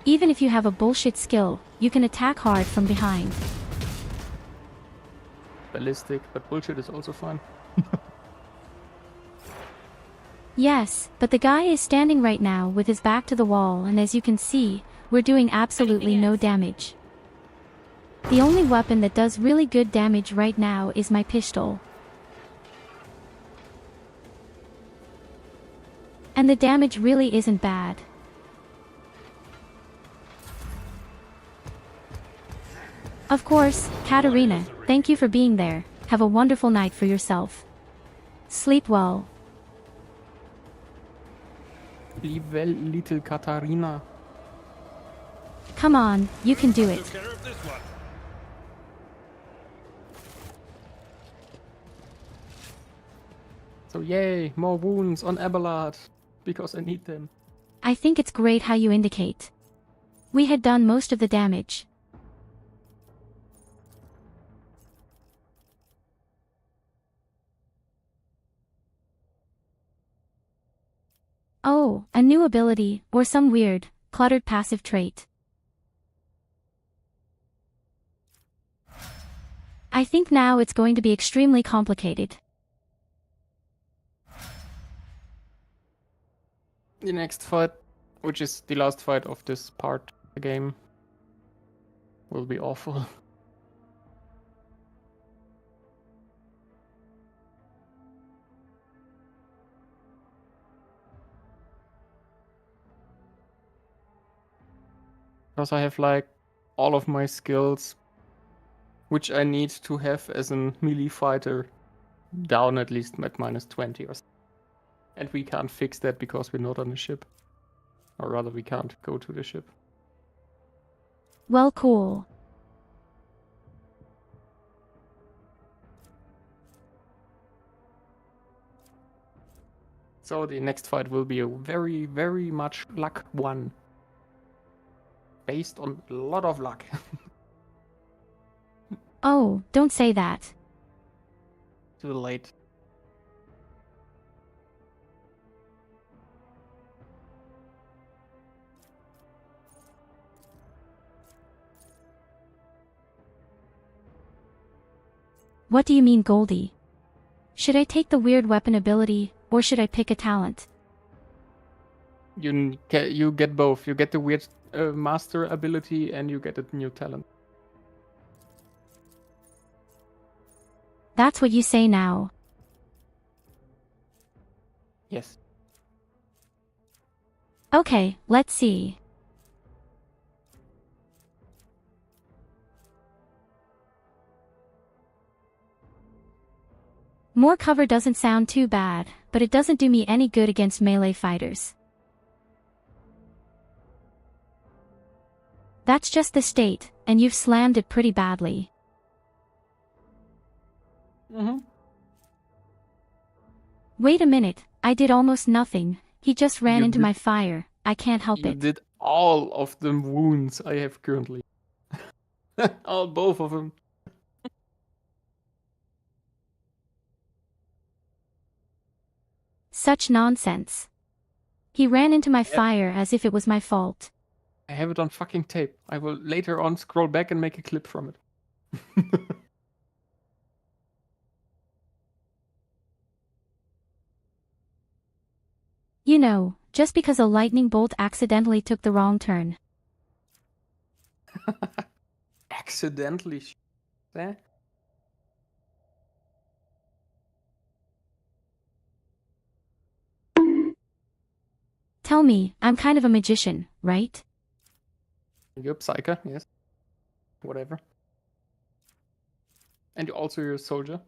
Even if you have a bullshit skill, you can attack hard from behind. Ballistic, but bullshit is also fine. Yes, but the guy is standing right now with his back to the wall, and as you can see, we're doing absolutely no damage. The only weapon that does really good damage right now is my pistol. And the damage really isn't bad. Of course, Katarina, thank you for being there. Have a wonderful night for yourself. Sleep well. Sleep well, little Katarina. Come on, you can do it. So yay, more wounds on Abelard, because I need them. I think it's great how you indicate. We had done most of the damage. Oh, a new ability, or some weird, cluttered passive trait. I think now it's going to be extremely complicated. The next fight, which is the last fight of this part of the game, will be awful. Because I have like all of my skills which I need to have as a melee fighter down at least at -20 or something. And we can't fix that because we're not on the ship. Or rather, we can't go to the ship. Well, cool. So the next fight will be a very, very much luck one. Based on a lot of luck. Oh, don't say that. Too late. What do you mean, Goldi? Should I take the weird weapon ability, or should I pick a talent? You get both. You get the weird master ability and you get a new talent. That's what you say now. Yes. Okay, let's see. More cover doesn't sound too bad, but it doesn't do me any good against melee fighters. That's just the state, and you've slammed it pretty badly. Wait a minute, I did almost nothing. He just ran You into did- my fire. I can't help You it. did all of the wounds I have currently. Both of them. Such nonsense. He ran into my fire as if it was my fault. I have it on fucking tape. I will later on scroll back and make a clip from it. You know, just because a lightning bolt accidentally took the wrong turn. Accidentally. Eh? Tell me, I'm kind of a magician, right? You're a psyker, yes. Whatever. And you're a soldier.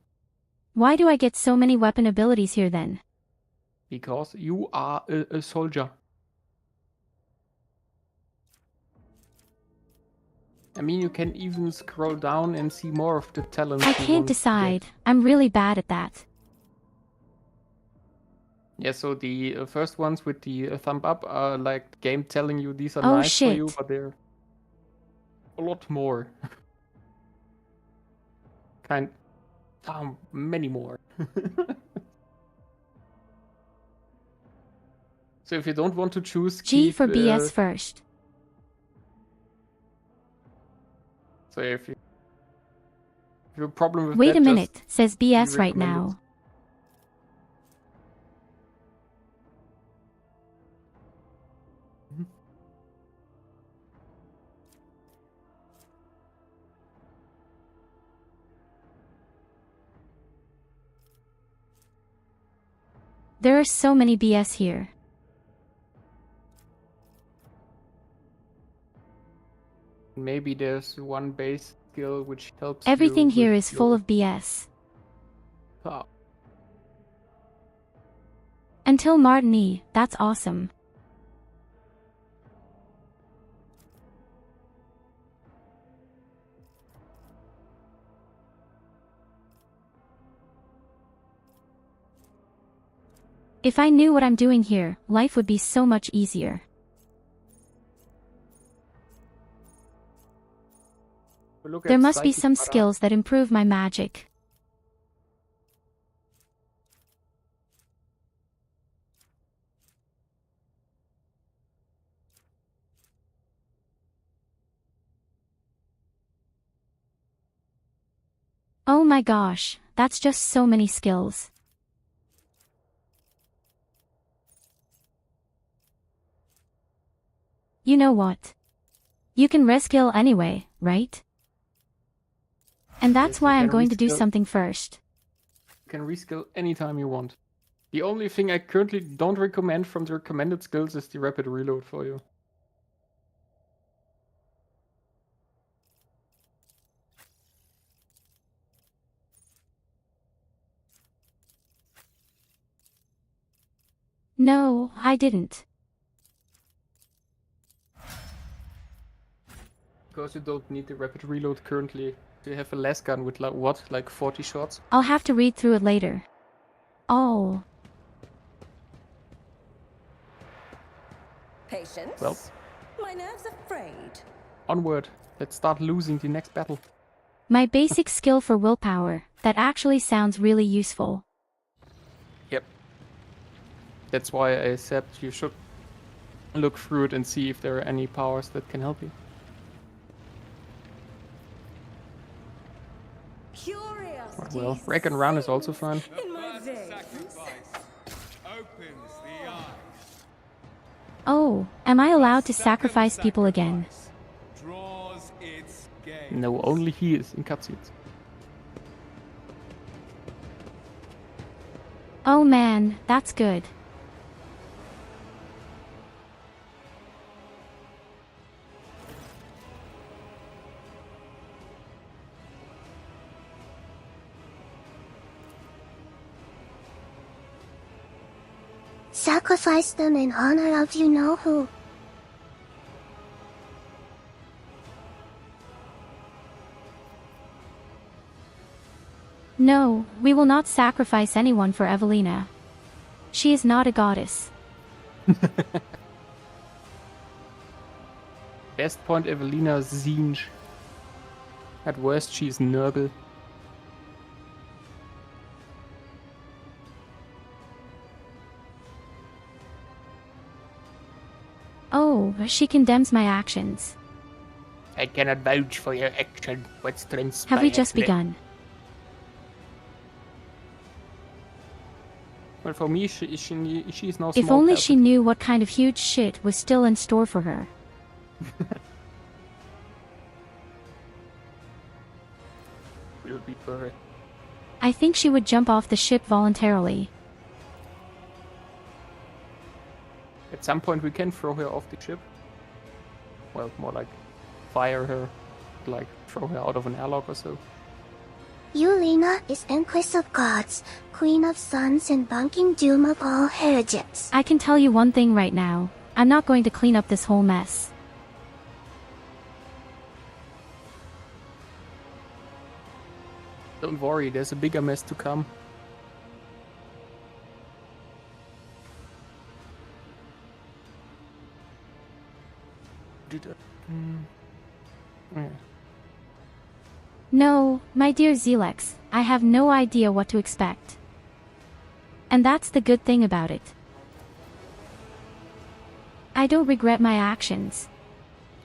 Why do I get so many weapon abilities here then? Because you are a soldier. I mean, you can even scroll down and see more of the talents. I you can't want to decide. get. I'm really bad at that. Yeah, so the first ones with the thumb up are like the game telling you these are Oh, nice for you, shit. but they're a lot more. Many more. So if you don't want to choose, G keep, for BS first. So if you have a problem with Wait that, a minute, just says BS right recommend it. now. There are so many BS here. Maybe there's one base skill which helps Everything you here with is full your of BS. power. Until Martini, that's awesome. If I knew what I'm doing here, life would be so much easier. Look There at must be psychic some power. skills that improve my magic. Oh my gosh, that's just so many skills. You know what? You can reskill anyway, right? And that's Yes, you why I'm can going to do reskill. something first. You can reskill anytime you want. The only thing I currently don't recommend from the recommended skills is the rapid reload for you. No, I didn't. Because you don't need the rapid reload currently. You have a las gun with like 40 shots. I'll have to read through it later. Oh. Patience. Well. My nerves are frayed. Onward. Let's start losing the next battle. My basic skill for willpower. That actually sounds really useful. Yep. That's why I said you should look through it and see if there are any powers that can help you. Curiosity. Well, Wreck and Run is also fun. In my veins. Oh, am I allowed to sacrifice people again? No, only he is in cutscenes. Oh man, that's good. Sacrifice them in honor of you know who. No, we will not sacrifice anyone for Evelina. She is not a goddess. Best point Evelina Zinj. At worst she is Nurgle. Oh, she condemns my actions. I cannot vouch for your action. What's transpired? Have we just begun? Well, for me, she's no small If only person. she knew what kind of huge shit was still in store for her. Will be perfect. I think she would jump off the ship voluntarily. At some point we can throw her off the ship. Well, more like fire her, like throw her out of an airlock or so. Yulina is Empress of Gods, Queen of Suns and bunking doom of all heretics. I can tell you one thing right now. I'm not going to clean up this whole mess. Don't worry, there's a bigger mess to come. Yeah. No, my dear Zelex, I have no idea what to expect. And that's the good thing about it. I don't regret my actions.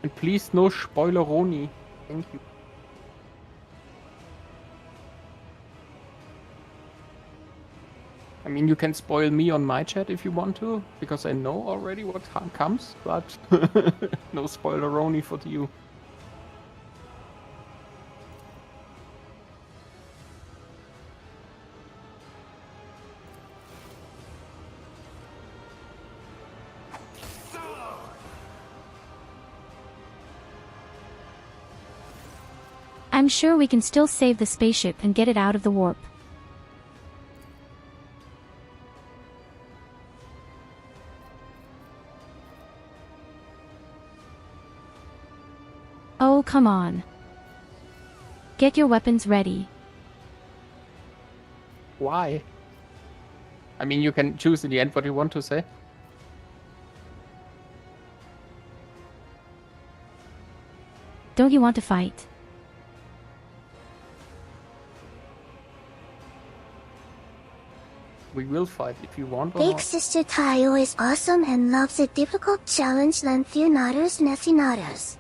And please no spoileroni. Thank you. I mean, you can spoil me on my chat if you want to, because I know already what comes, but no spoileroni for you. I'm sure we can still save the spaceship and get it out of the warp. Oh, come on. Get your weapons ready. Why? I mean, you can choose in the end what you want to say. Don't you want to fight? We will fight if you want or Big not. Sister Tayo is awesome and loves a difficult challenge than few natters natters.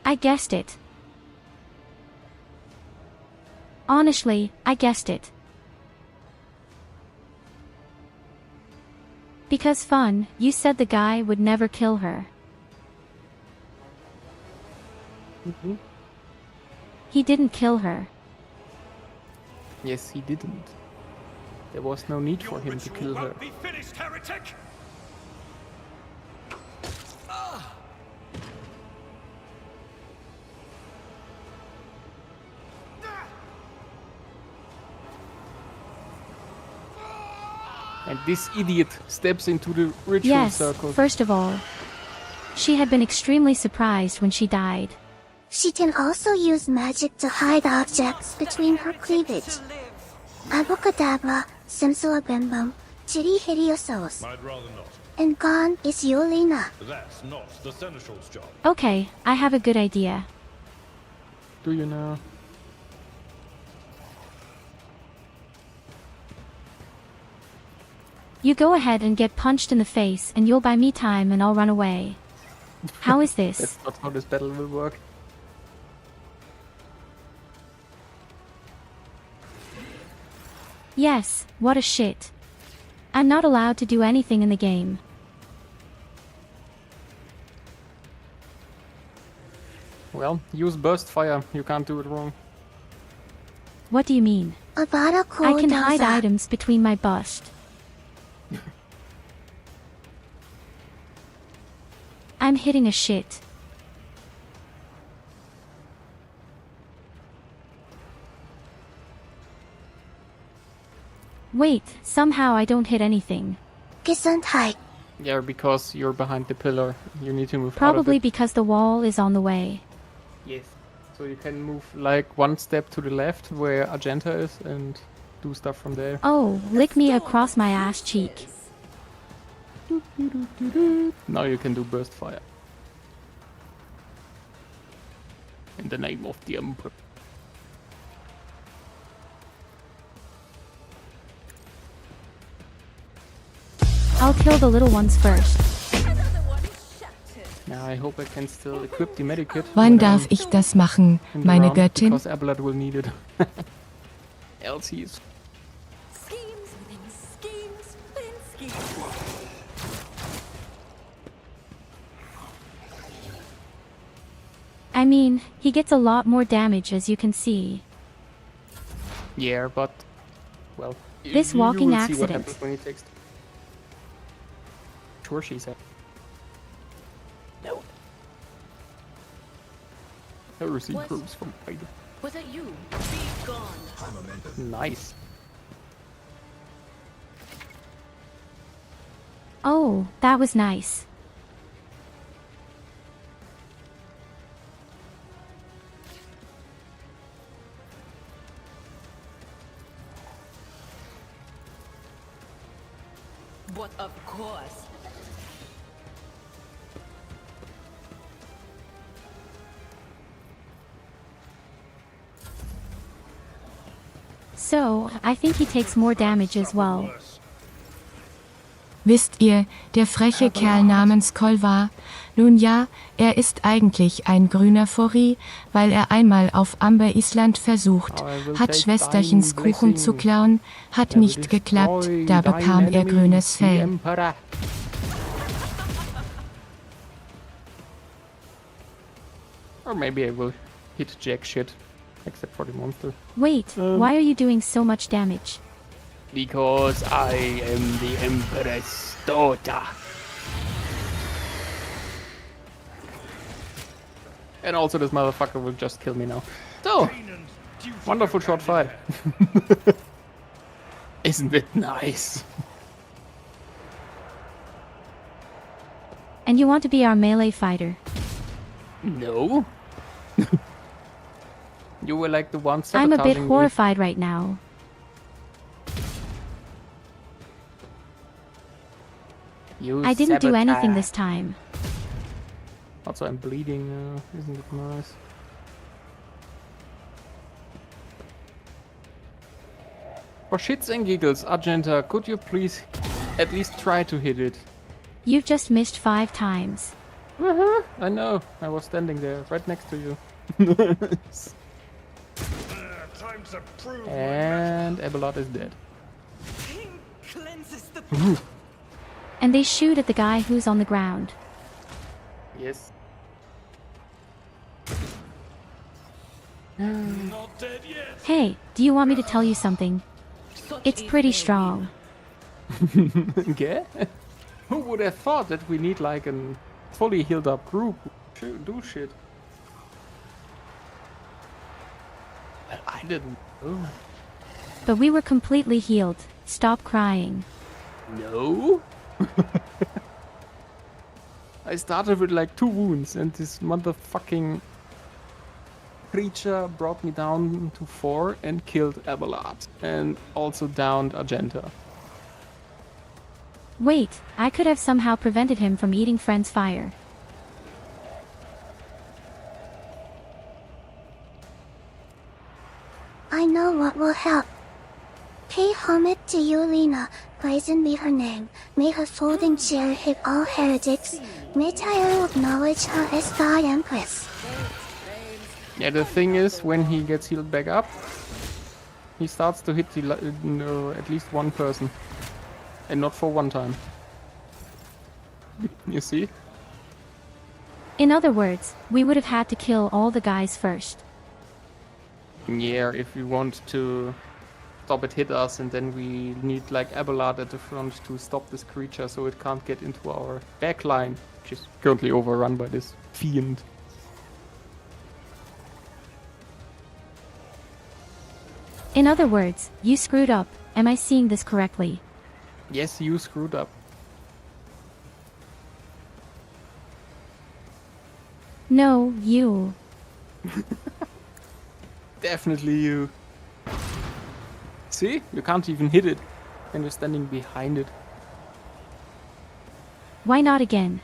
I guessed it. Honestly, I guessed it. Because fun, you said the guy would never kill her. Mm-hmm. He didn't kill her. Yes, he didn't. There was no need for him to kill her. Be finished, heretic! And this idiot steps into the ritual Yes, circle. first of all. She had been extremely surprised when she died. She can also use magic to hide objects between her cleavage. Abracadabra, Simsua Bimbum, Chiri Hiriosos. I'd rather not. And gone is Yulina. That's not the Seneschal's job. Okay, I have a good idea. Do you know? You go ahead and get punched in the face and you'll buy me time and I'll run away. How is this? That's not how this battle will work. Yes, what a shit. I'm not allowed to do anything in the game. Well, use burst fire. You can't do it wrong. What do you mean? I can hide items between my bust. I'm hitting a shit. Wait, somehow I don't hit anything. Gesundheit. Yeah, because you're behind the pillar. You need to move Probably out of it. because the wall is on the way. Yes. So you can move like one step to the left where Argenta is and do stuff from there. Oh, lick me across my ass cheek. Now you can do burst fire. In the name of the Emperor. I'll kill the little ones first. Yeah, I hope I can still equip the medikit. Wann darf ich das machen, in the meine round, Göttin? Because Ablad will need it. Else he's... Schemes within schemes within schemes. I mean, he gets a lot more damage as you can see. Yeah, but... Well... This you walking will see what accident. happens when he takes... Sure, she said. No. I received groups from Aida. Was it you? Be gone. Nice. Oh, that was nice. But of course. So, I think he takes more damage as well. Wisst ihr, der freche Kerl namens Kolvar? Nun ja, er ist eigentlich ein grüner Furry, weil er einmal auf Amber Island versucht, hat Schwesterchens Kuchen zu klauen, hat nicht geklappt, da bekam er grünes Fell. Or maybe I will hit jack shit. Except for the monster. Wait, why are you doing so much damage? Because I am the Emperor's daughter. And also this motherfucker will just kill me now. So, wonderful short fight. Isn't it nice? And you want to be our melee fighter? No. You were like the one I'm a bit sabotaging me. horrified right now. You I didn't do anything sabotage. this time. Also, I'm bleeding now. Isn't it nice? For shits and giggles, Argenta, could you please at least try to hit it? You've just missed 5 times. I know. I was standing there, right next to you. Time to prove And Abelard is dead. Cleanses the And they shoot at the guy who's on the ground. Yes. Not dead yet. Hey, do you want me to tell you something? It's pretty strong. Okay. Who would have thought that we need like a fully healed up group to do shit? Well, I didn't. Oh. But we were completely healed. Stop crying. No. I started with like 2 wounds and this motherfucking creature brought me down to 4 and killed Abelard. And also downed Argenta. Wait, I could have somehow prevented him from eating Friend's fire. I know what will help. Pay homage to Yulina, blazon be her name. May her folding chair hit all heretics. May Tyro acknowledge her as God Empress. Yeah, the thing is, when he gets healed back up, he starts to hit at least one person. And not for one time. You see? In other words, we would have had to kill all the guys first. Yeah, if we want to stop it hit us, and then we need like Abelard at the front to stop this creature so it can't get into our backline, which is currently overrun by this fiend. In other words, you screwed up. Am I seeing this correctly? Yes, you screwed up. No, you. Definitely you. See? You can't even hit it. And you're standing behind it. Why not again?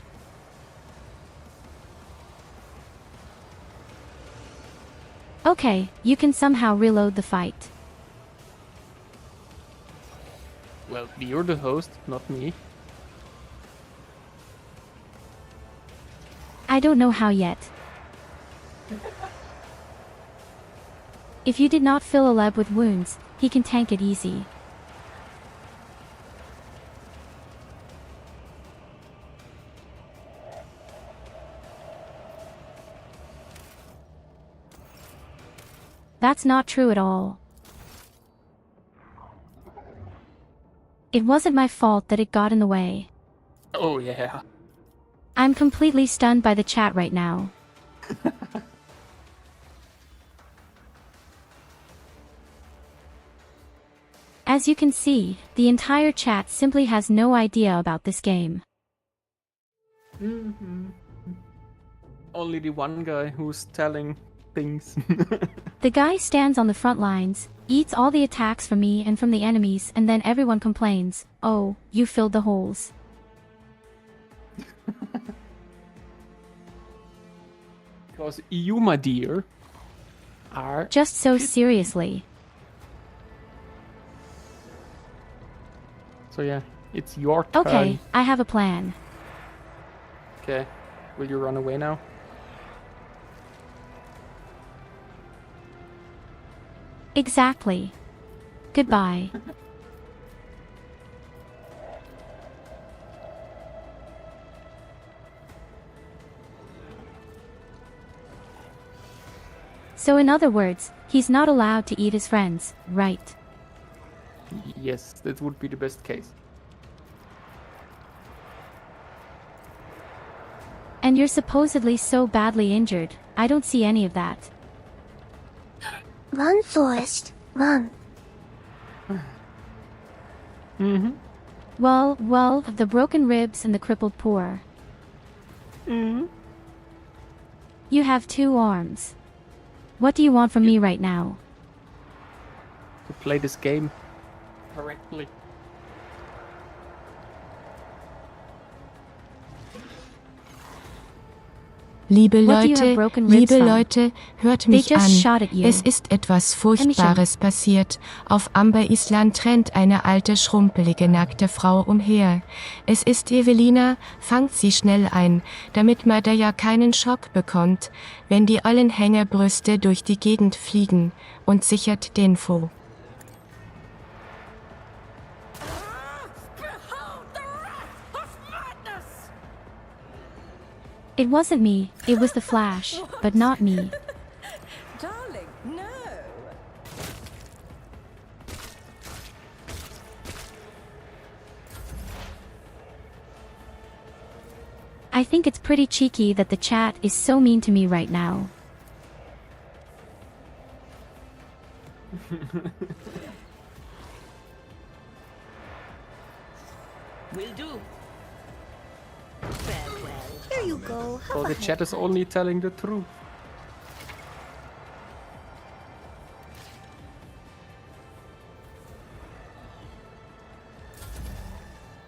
Okay, you can somehow reload the fight. Well, you're the host, not me. I don't know how yet. If you did not fill Aleb with wounds, he can tank it easy. That's not true at all. It wasn't my fault that it got in the way. Oh yeah. I'm completely stunned by the chat right now. As you can see, the entire chat simply has no idea about this game. Only the one guy who's telling things. The guy stands on the front lines, eats all the attacks from me and from the enemies, and then everyone complains, "Oh, you filled the holes." Because you, my dear, are... Just so seriously. So yeah, it's your turn. Okay, I have a plan. Okay, will you run away now? Exactly. Goodbye. So in other words, he's not allowed to eat his friends, right? Yes, that would be the best case. And you're supposedly so badly injured, I don't see any of that. Run, Forest, run. Well, the broken ribs and the crippled poor. You have 2 arms. What do you want from me right now? To play this game correctly. Liebe What do you have Leute, broken ribs liebe from? Leute, hört They mich just an. shot at you. Es ist etwas Furchtbares passiert. Auf Amber Island rennt eine alte, schrumpelige, nackte Frau umher. Es ist Evelina, fangt sie schnell ein, damit man da ja keinen Schock bekommt, wenn die ollen Hängerbrüste durch die Gegend fliegen, und sichert den Fo. It wasn't me, it was the Flash, but not me. Darling, no. I think it's pretty cheeky that the chat is so mean to me right now. Will do. Farewell. Here you go. So the chat is only telling the truth.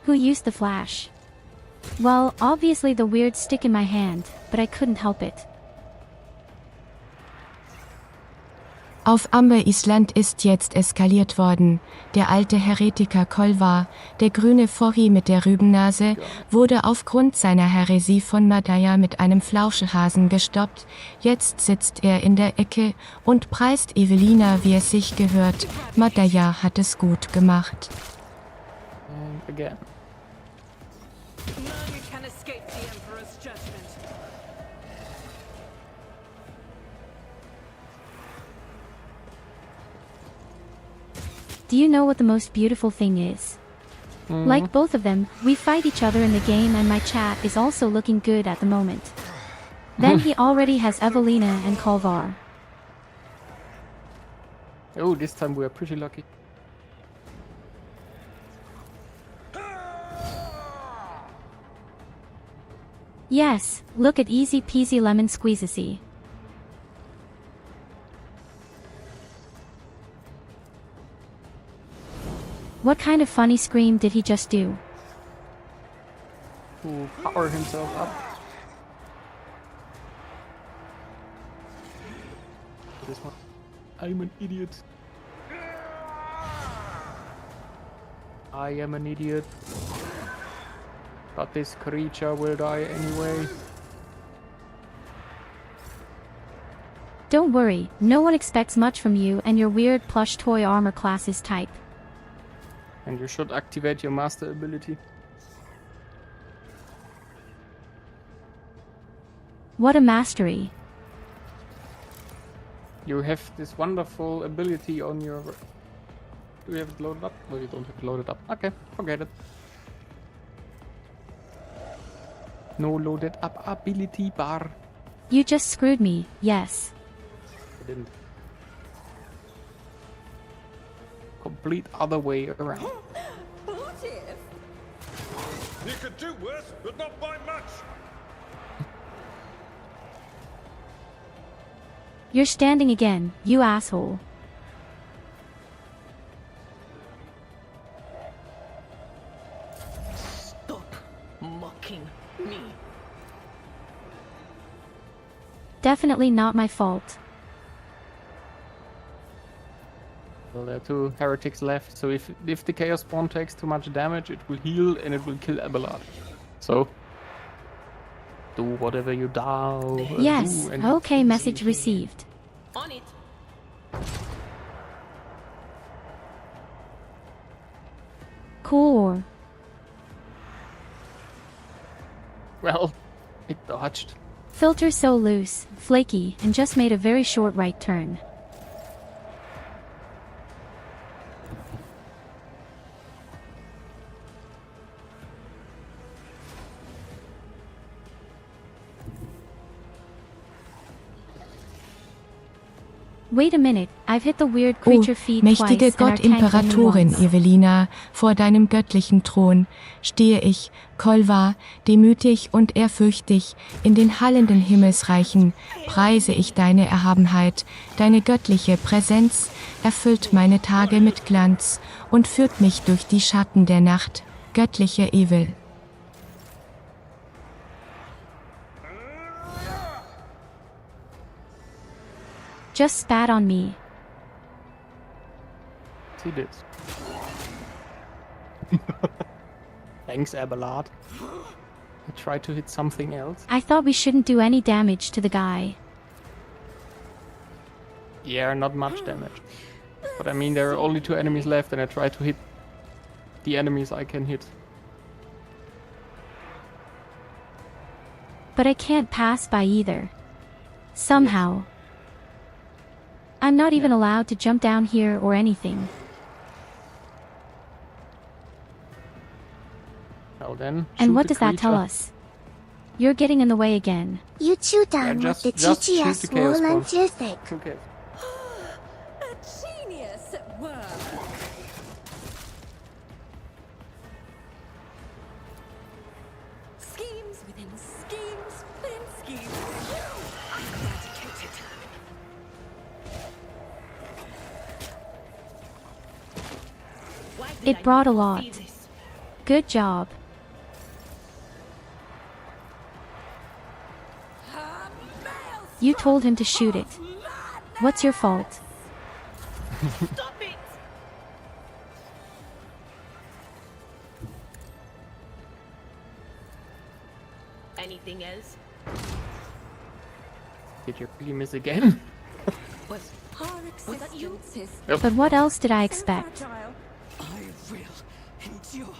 Who used the flash? Well, obviously the weird stick in my hand, but I couldn't help it. Auf Amber Island ist jetzt eskaliert worden. Der alte Heretiker Kolvar, der grüne Forri mit der Rübennase, wurde aufgrund seiner Häresie von Madaya mit einem Flauschhasen gestoppt. Jetzt sitzt er in der Ecke und preist Evelina, wie es sich gehört. Madaya hat es gut gemacht. Again. None can escape the Emperor's judgment. Do you know what the most beautiful thing is? Like both of them, we fight each other in the game and my chat is also looking good at the moment. Then he already has Evelina and Kolvar. Oh, this time we are pretty lucky. Yes, look at easy peasy lemon squeezy. What kind of funny scream did he just do? To power himself up. This one. I'm an idiot. I am an idiot. But this creature will die anyway. Don't worry, no one expects much from you and your weird plush toy armor classes type. And you should activate your master ability. What a mastery. You have this wonderful ability on your... Do you have it loaded up? No, you don't have it loaded up. Okay, forget it. No loaded up ability bar. You just screwed me, yes. I didn't. Complete other way around. What if? You could do worse, but not by much. You're standing again, you asshole. Stop mocking me. Definitely not my fault. Well, there are 2 heretics left, so if the Chaos Spawn takes too much damage, it will heal and it will kill Abelard. So, do whatever you do. Yes, do and okay, message received. On it. Cool. Well, it dodged. Filter so loose, flaky, and just made a very short right turn. Wait a minute, I've hit the weird creature feed mächtige twice and our tank only Gottimperatorin once. Evelina, vor deinem göttlichen Thron stehe ich, Kolvar, demütig und ehrfürchtig, in den hallenden Himmelsreichen preise ich deine Erhabenheit, deine göttliche Präsenz erfüllt meine Tage mit Glanz und führt mich durch die Schatten der Nacht, göttliche Evil. Just spat on me. He did. Thanks, Abelard. I tried to hit something else. I thought we shouldn't do any damage to the guy. Yeah, not much damage. But I mean, there are only 2 enemies left and I try to hit the enemies I can hit. But I can't pass by either. Somehow. I'm not even allowed to jump down here or anything. Well then, And shoot what the does that tell creature. us? You're getting in the way again. You chew down just- with the just shoot GGS the chaos swollen spawn. thick. Okay. A genius at work. It brought a lot. Good job. You told him to shoot it. What's your fault? Stop it! Anything else? Did you really miss again? Was that you? Yep. But what else did I expect? I will endure.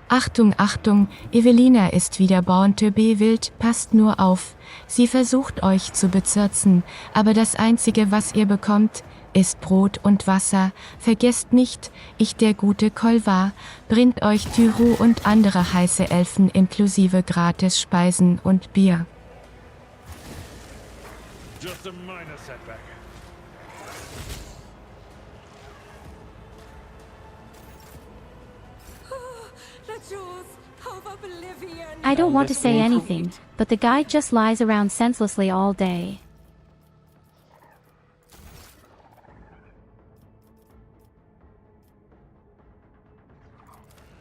Achtung, Achtung, Evelina ist wieder born to be wild, passt nur auf. Sie versucht euch zu bezirzen, aber das Einzige, was ihr bekommt, ist Brot und Wasser. Vergesst nicht, ich der gute Kolvar, bringt euch Tyru und andere heiße Elfen inklusive gratis Speisen und Bier. Just a minor setback. I don't want to say anything, but the guy just lies around senselessly all day.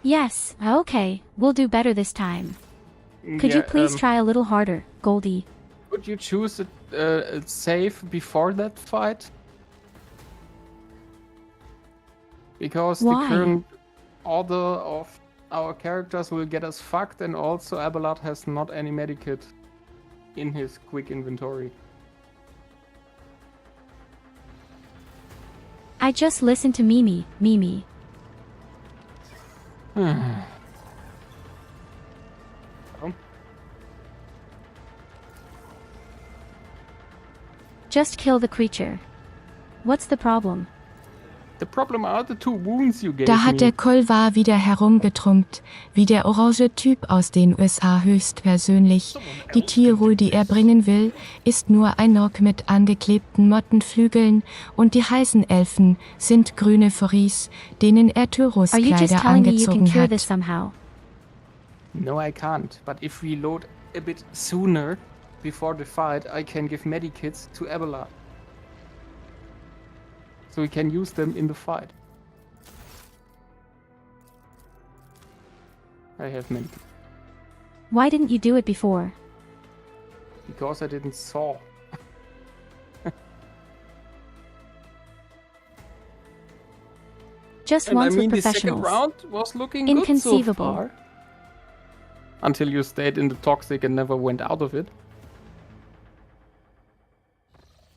Yes, okay, we'll do better this time. Could you please try a little harder, Goldi? Would you choose a save before that fight? Because Why? the current order of our characters will get us fucked, and also Abelard has not any medikit in his quick inventory. I just listened to Mimi. Oh. Just kill the creature. What's the problem? The problem are the 2 wounds you gave Da hat me. der Kolvar wieder herumgetrunkt, wie der orange Typ aus den USA höchstpersönlich. Die Tyru, die er bringen will, ist nur ein Ork mit angeklebten Mottenflügeln und die heißen Elfen sind grüne Furries, denen er Tyrus Are you just Kleider telling me you can angezogen cure this hat. somehow? No, I can't. But if we load a bit sooner before the fight, I can give medikits to Abelard. So we can use them in the fight. I have medikits. Why didn't you do it before? Because I didn't saw. Just And once I mean, with the second professionals. round was looking Inconceivable. good so far. Until you stayed in the toxic and never went out of it.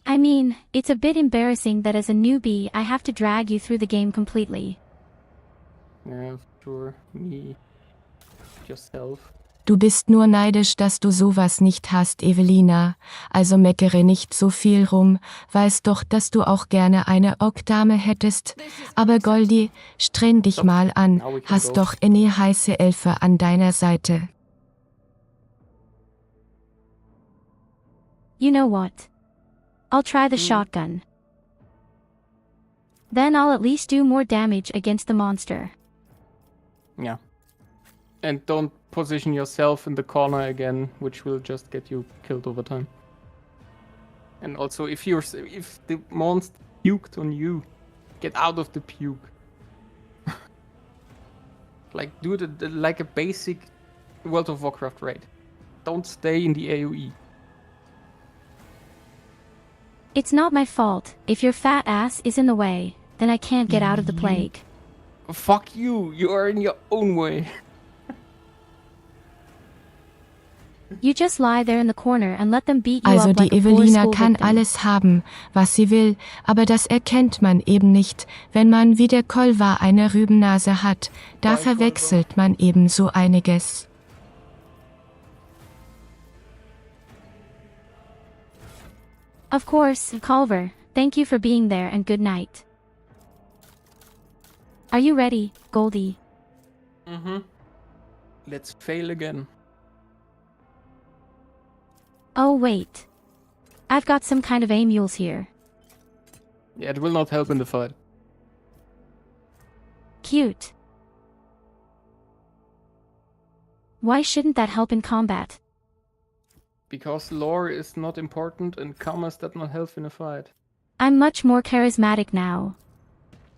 I mean, it's a bit embarrassing that as a newbie I have to drag you through the game completely. Yeah, sure. Me. Yourself. Du bist nur neidisch, dass du sowas nicht hast, Evelina. Also meckere nicht so viel rum, weiß doch, dass du auch gerne eine Ork-Dame hättest. Aber Goldi, streng dich mal an, hast doch eine heiße Elfe an deiner Seite. You know what? I'll try the shotgun. Then I'll at least do more damage against the monster. Yeah. And don't position yourself in the corner again, which will just get you killed over time. And also, if the monster puked on you, get out of the puke. Like, do it like a basic World of Warcraft raid. Don't stay in the AoE. It's not my fault. If your fat ass is in the way, then I can't get out of the plague. Fuck you! You are in your own way. You just lie there in the corner and let them beat you Also up die like a poor Evelina school kann victim. alles haben, was sie will, aber das erkennt man eben nicht, wenn man wie der Kolvar eine Rübennase hat. Da verwechselt man eben so einiges. Of course, Culver. Thank you for being there and good night. Are you ready, Goldi? Mm-hmm. Let's fail again. Oh wait. I've got some kind of amules here. Yeah, it will not help in the fight. Cute. Why shouldn't that help in combat? Because lore is not important and commerce does not help in a fight. I'm much more charismatic now.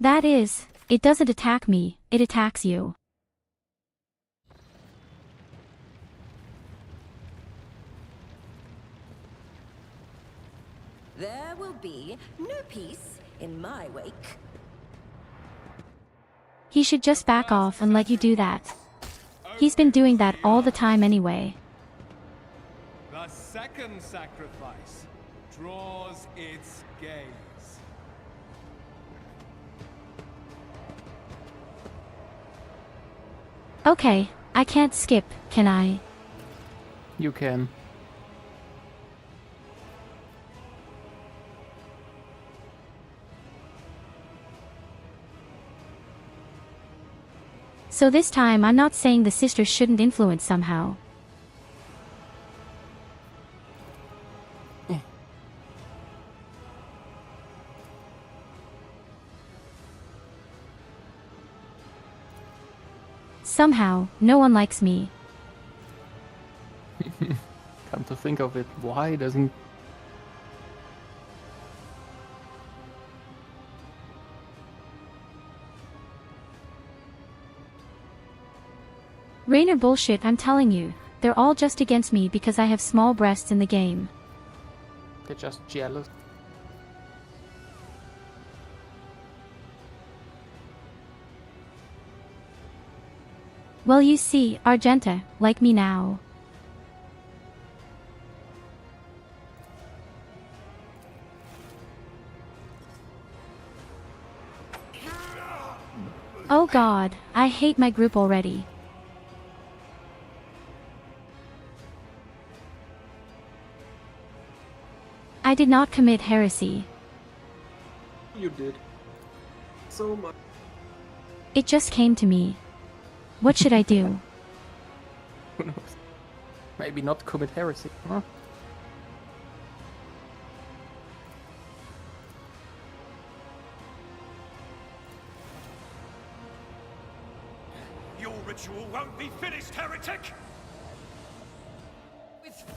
That is, it doesn't attack me, it attacks you. There will be no peace in my wake. He should just back off and let you do that. He's been doing that all the time anyway. The second sacrifice draws its gaze. Okay, I can't skip, can I? You can. So this time I'm not saying the sisters shouldn't influence somehow. Somehow, no one likes me. Come to think of it, why doesn't... Rainer bullshit, I'm telling you. They're all just against me because I have small breasts in the game. They're just jealous. Well, you see, Argenta, like me now. Oh god, I hate my group already. I did not commit heresy. You did. So much. It just came to me. What should I do? Who knows? Maybe not commit heresy, huh? Your ritual won't be finished, heretic!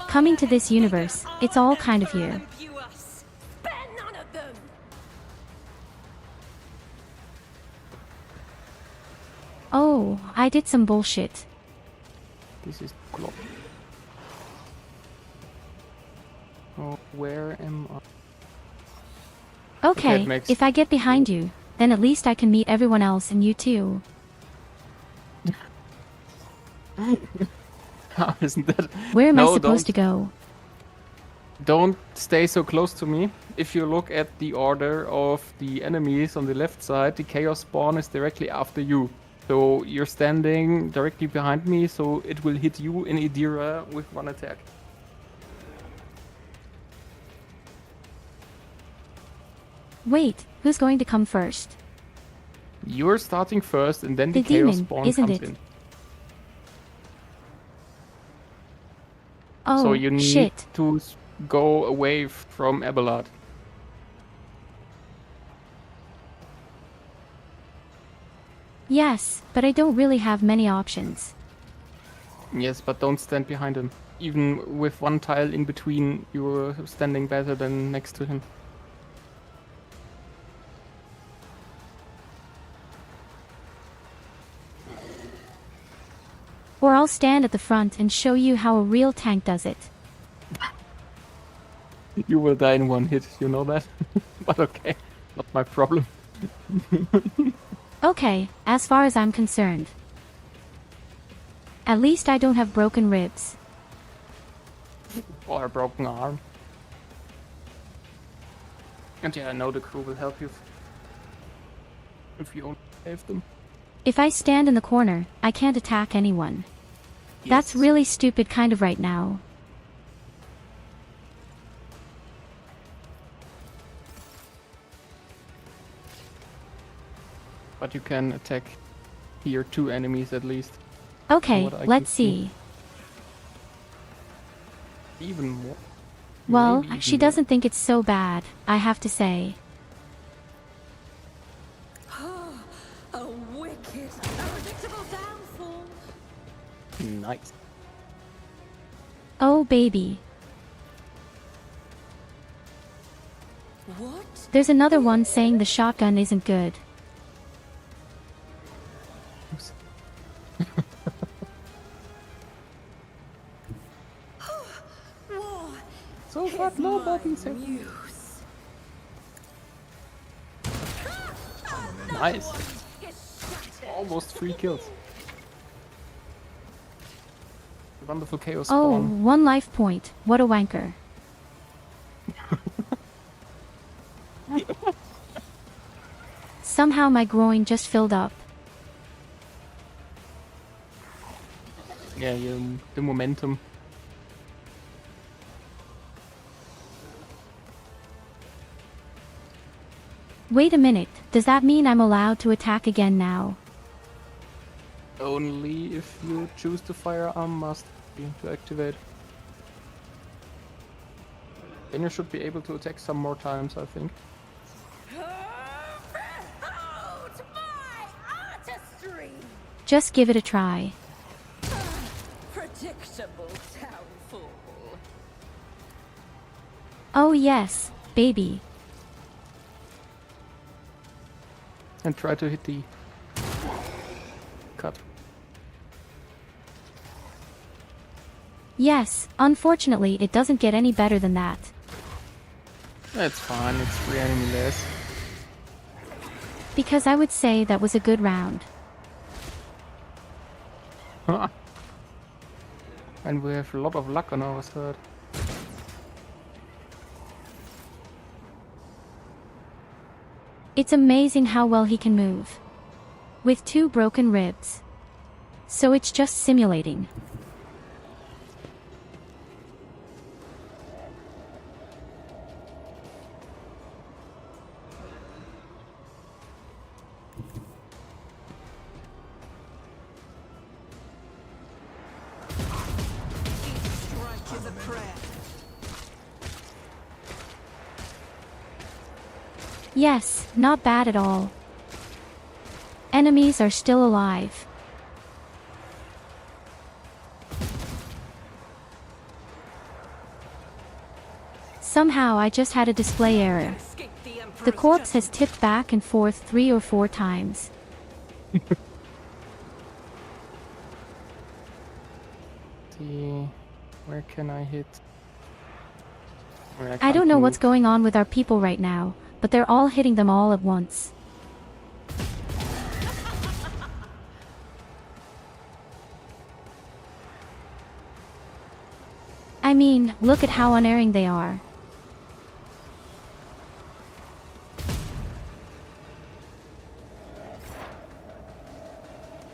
Coming to this universe, it's all kind of here. Spare none of them! Oh, I did some bullshit. This is clock. Oh, where am I? Okay, if I get behind you, then at least I can meet everyone else and you too. How isn't that? Where am I supposed to go? Don't stay so close to me. If you look at the order of the enemies on the left side, the chaos spawn is directly after you. So you're standing directly behind me, so it will hit you in Idira with one attack. Wait, who's going to come first? You're starting first, and then the chaos demon, spawn isn't comes it? in. Oh, So you need shit. to go away from Abelard. Yes, but I don't really have many options. Yes, but don't stand behind him. Even with one tile in between, you're standing better than next to him. Or I'll stand at the front and show you how a real tank does it. You will die in one hit, you know that? But okay, not my problem. Okay, as far as I'm concerned. At least I don't have broken ribs. Or a broken arm. And yeah, I know the crew will help you. If you only save them. If I stand in the corner, I can't attack anyone. That's really stupid kind of right now. But you can attack here 2 enemies at least. Okay, What I can let's see. Even more. Well, Maybe she even more. doesn't think it's so bad, I have to say. A wicked, unpredictable downfall. Nice. Oh baby. What? There's another one saying the shotgun isn't good. So far, no buttons have Nice. Almost 3 kills. Wonderful chaos Oh, spawn. 1 life point. What a wanker. Somehow my groin just filled up. Yeah, the momentum. Wait a minute, does that mean I'm allowed to attack again now? Only if you choose the firearm master to activate. Then you should be able to attack some more times, I think. Just give it a try. Predictable downfall. Oh yes, baby. And try to hit the cut. Yes, unfortunately it doesn't get any better than that. That's fine, it's 3 enemy less. Because I would say that was a good round. And we have a lot of luck on our side. It's amazing how well he can move. With 2 broken ribs. So it's just simulating. Yes, not bad at all. Enemies are still alive. Somehow I just had a display error. The corpse has tipped back and forth 3 or 4 times. See, where can I hit? I don't know what's going on with our people right now, but they're all hitting them all at once. I mean, look at how unerring they are.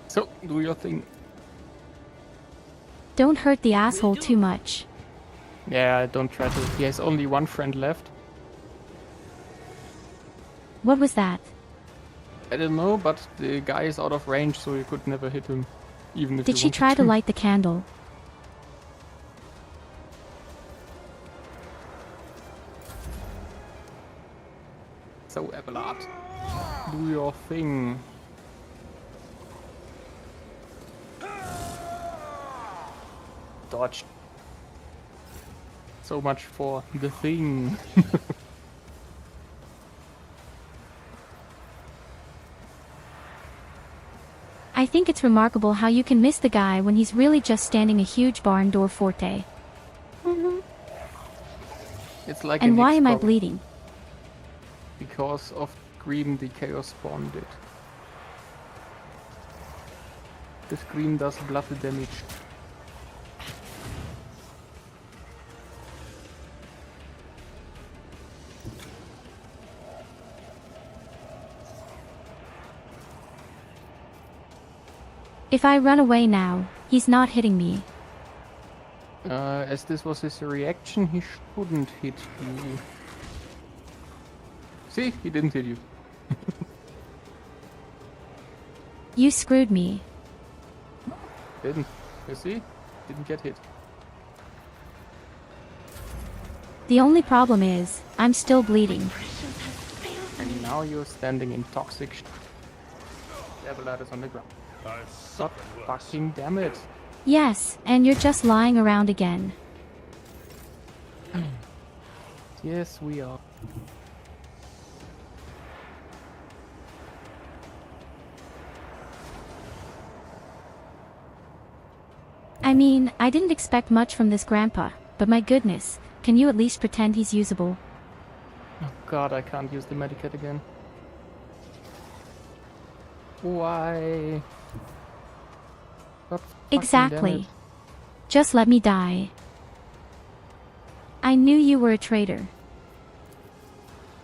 So, do your thing. Don't hurt the asshole too much. Yeah, don't try to. He has only 1 friend left. What was that? I don't know, but the guy is out of range, so you could never hit him. Even if Did you she wanted try to light the candle? So, Abelard, do your thing. Dodge. So much for the thing. I think it's remarkable how you can miss the guy when he's really just standing a huge barn door forte. It's like And an why am I Xbox. bleeding? Because of Scream the Chaos Spawn did. The Scream does blood damage. If I run away now, he's not hitting me. As this was his reaction, he shouldn't hit you. See? He didn't hit you. You screwed me. Didn't. You see? Didn't get hit. The only problem is, I'm still bleeding. And now you're standing in toxic Abelard is on the ground. God fucking damn it. Yes, and you're just lying around again. Yes, we are. mean, I didn't expect much from this grandpa, but my goodness, can you at least pretend he's usable? Oh god, I can't use the medikit again. Why? God fucking damn Exactly. it. Just let me die. I knew you were a traitor.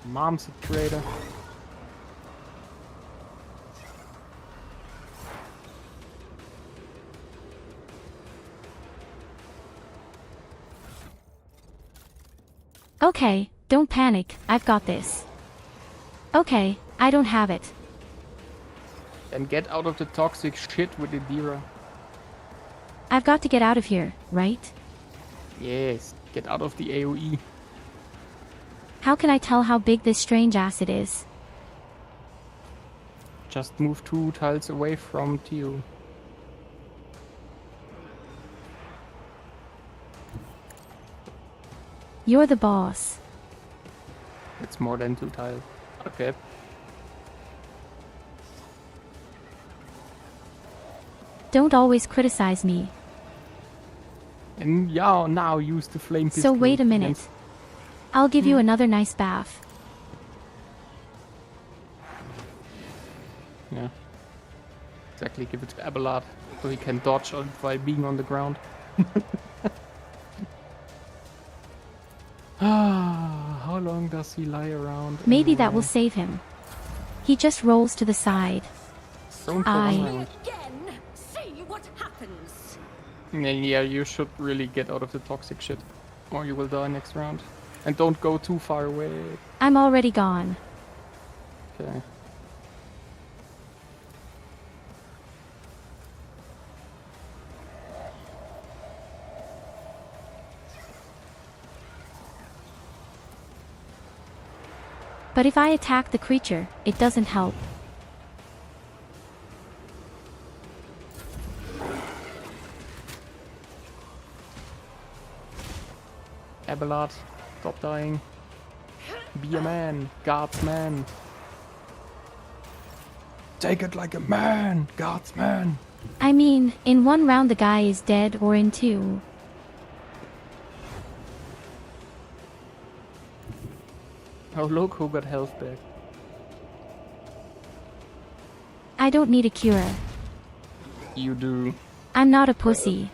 Mom's a traitor. Okay, don't panic, I've got this. Okay, I don't have it. Then get out of the toxic shit with the Dira. I've got to get out of here, right? Yes, get out of the AoE. How can I tell how big this strange acid is? Just move 2 tiles away from Tio. You're the boss. It's more than 2 tiles. Okay. Don't always criticize me. And yeah, now use the flame pistol. So wait a minute. against- I'll give you another nice bath. Yeah. Exactly, give it to Abelard so he can dodge while being on the ground. How long does he lie around? Maybe that anyway? will save him. He just rolls to the side. Don't go I- around. Again, see what happens. Yeah, you should really get out of the toxic shit, or you will die next round. And don't go too far away. I'm already gone. Okay. But if I attack the creature, it doesn't help. Abelard, stop dying. Be a man, God's man. Take it like a man, God's man. I mean, in 1 round the guy is dead, or in 2. Oh look who got health back. I don't need a cure. You do. I'm not a pussy.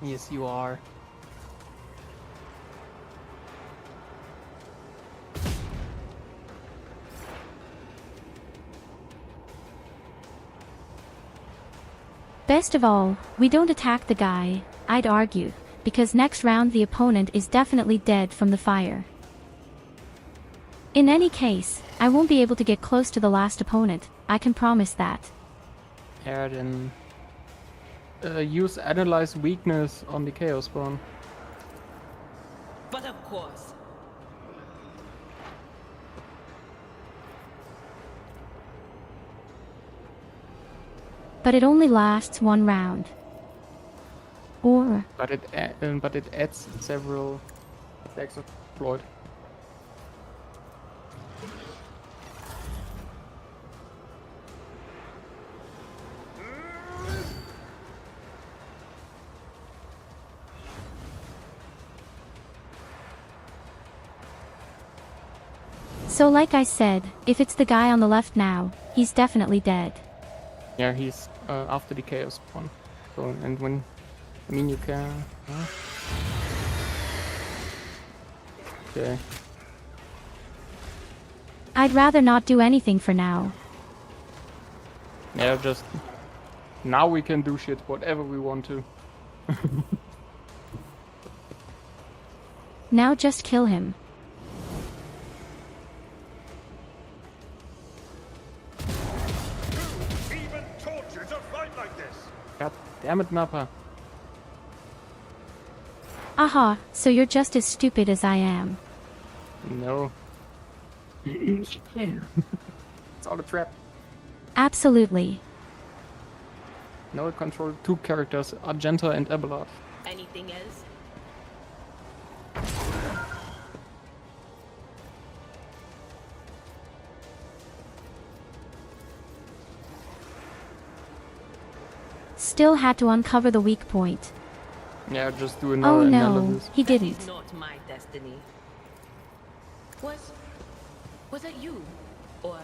Yes, you are. Best of all, we don't attack the guy, I'd argue, because next round the opponent is definitely dead from the fire. In any case, I won't be able to get close to the last opponent, I can promise that. Yeah, then use Analyze Weakness on the Chaos Spawn. But of course. But it only lasts 1 round. Or, But it adds several stacks of Floyd. so like I said, if it's the guy on the left now, he's definitely dead. Yeah, he's after the Chaos Spawn. So, and when, I mean, you can. Okay. I'd rather not do anything for now. Yeah, just now we can do shit whatever we want to. Now just kill him. Even tortures a fight like this. God damn it, Nappa. Aha, so you're just as stupid as I am. No. It's all a trap. Absolutely. Now I control 2 characters, Argenta and Abelard. Anything else? still had to uncover the weak point. Yeah, just do another Oh no, analysis. he didn't. Not my destiny. Was it you? Or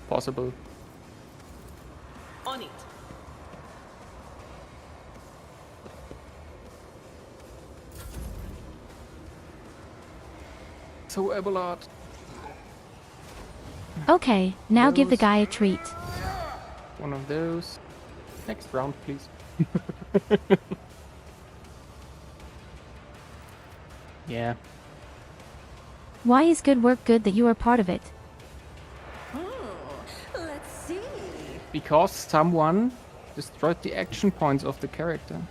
Possible. on it? So Abelard. Okay, now give the guy a treat. One of those. Next round, please. Yeah. Why is good work good that you are part of it? Let's see. Because someone destroyed the action points of the character.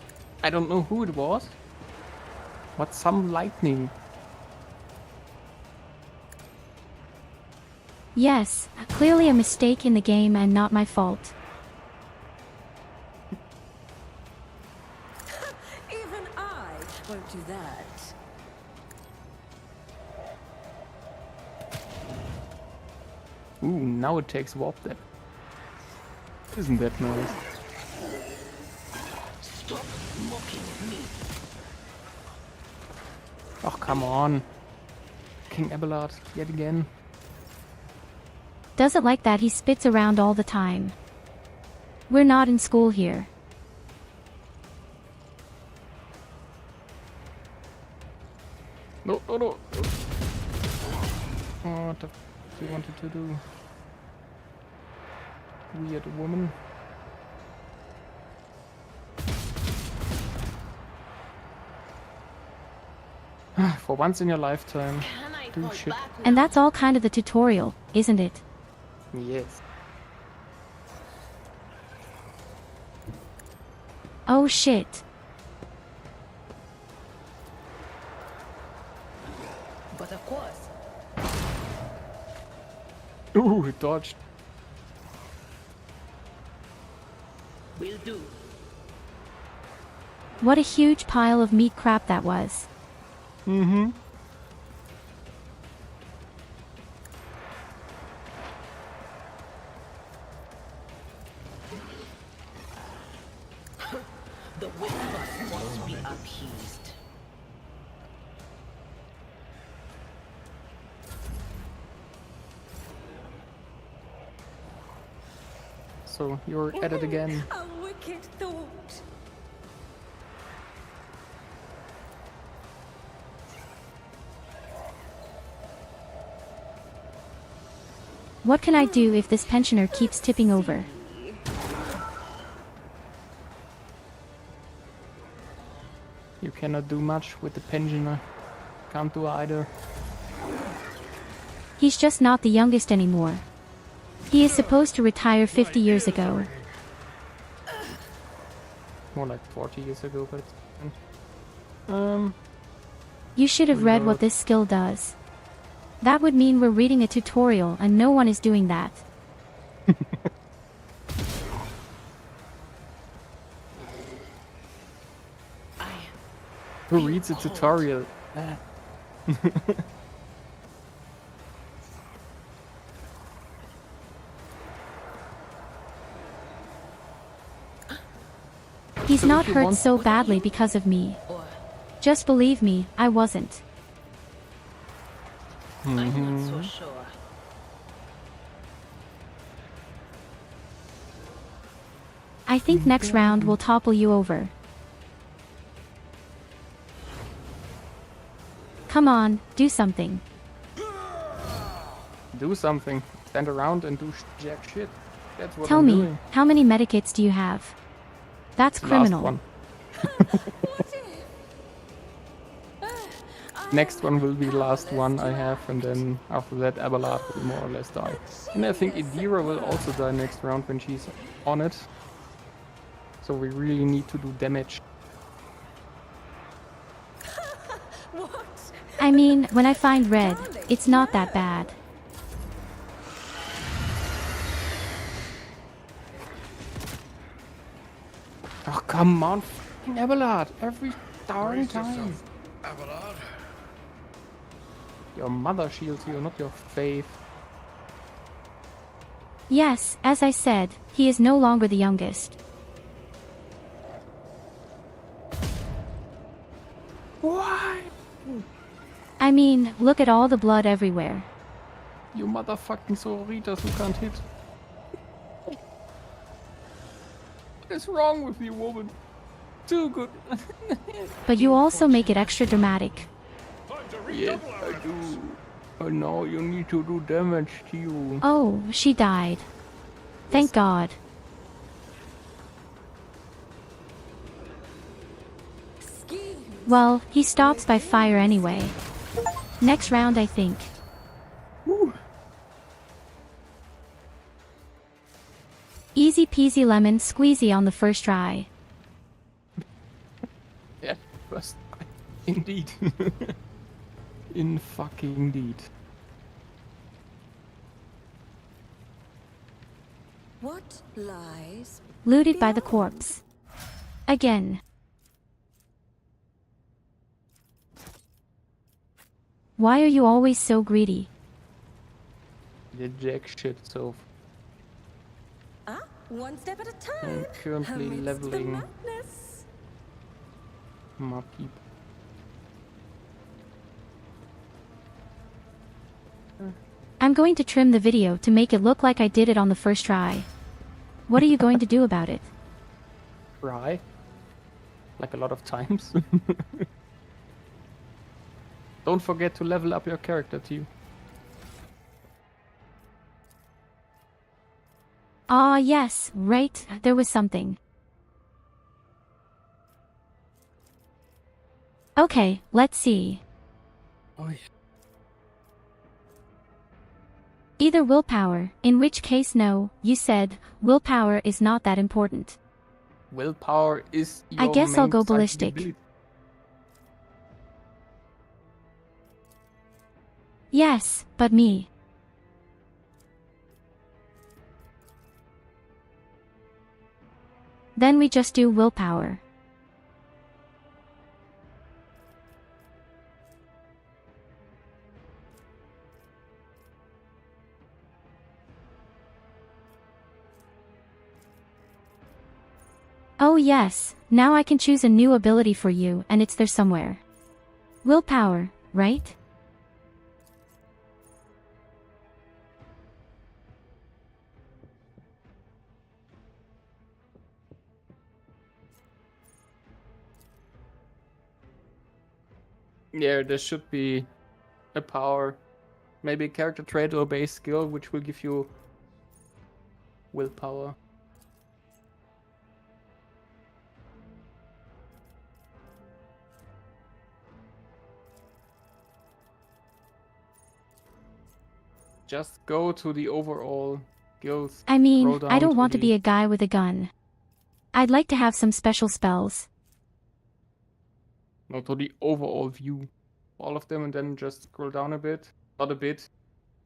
I don't know who it was, but some lightning. Yes, clearly a mistake in the game and not my fault. Even I won't do that. Ooh, now it takes warp that. Isn't that nice? Stop mocking me. Oh, come on. King Abelard, yet again. Doesn't like that he spits around all the time. We're not in school here. No, no, no. Oh, what the f you wanted to do? Weird woman. For once in your lifetime, do shit. And that's all kind of the tutorial, isn't it? Yes. Oh shit. But of course. Ooh, it dodged. Will do. What a huge pile of meat crap that was. Mm-hmm. The whispers must be appeased. So you're at it again. A wicked thought. What can I do if this pensioner keeps tipping over? You cannot do much with the pensioner. Can't do either. He's just not the youngest anymore. He is supposed to retire 50 years ago. More like 40 years ago, but... You should have read what this skill does. That would mean we're reading a tutorial and no one is doing that. Who reads a tutorial? He's not hurt so badly because of me. Just believe me, I wasn't. I'm not so sure. I think next round we'll topple you over. Come on, do something. Do something. Stand around and do jack shit. That's what Tell I'm me, doing. how many medikits do you have? That's criminal. Last one. Next one will be the last one I have, and then after that Abelard will more or less die. And I think Idira will also die next round when she's on it. So we really need to do damage. I mean, when I find red, it's not that bad. Oh, come on, fucking Abelard, every darn time. Abelard. Your mother shields you, not your faith. Yes, as I said, he is no longer the youngest. Why? I mean, look at all the blood everywhere. You motherfucking sororitas who can't hit. What is wrong with you, woman? Too good. But you also make it extra dramatic. Yes, I do. Oh no, you need to do damage to you. Oh, she died. Thank God. Well, he stops by fire anyway. Next round, I think. Woo. Easy peasy lemon squeezy on the first try. Yeah, first. Indeed. In fucking indeed. What lies? Looted by the corpse. Again. Why are you always so greedy? The jack shit, so One step at a time. I'm currently Amidst the leveling madness. my people. I'm going to trim the video to make it look like I did it on the first try. What are you going to do about it? Cry. Like a lot of times. Don't forget to level up your character too. Ah, yes, right, there was something. Okay, let's see. Oh, yeah. Either willpower, in which case no, you said, willpower is not that important. Willpower is your I guess I'll main go psychic ballistic. ability. Yes, but me. Then we just do willpower. Oh yes, now I can choose a new ability for you and it's there somewhere. Willpower, right? Yeah, there should be a power, maybe a character trait or a base skill, which will give you willpower. Just go to the overall skills. I mean, scroll I down don't want to the- be a guy with a gun. I'd like to have some special spells. No, to the overall view. All of them, and then just scroll down a bit. Not a bit.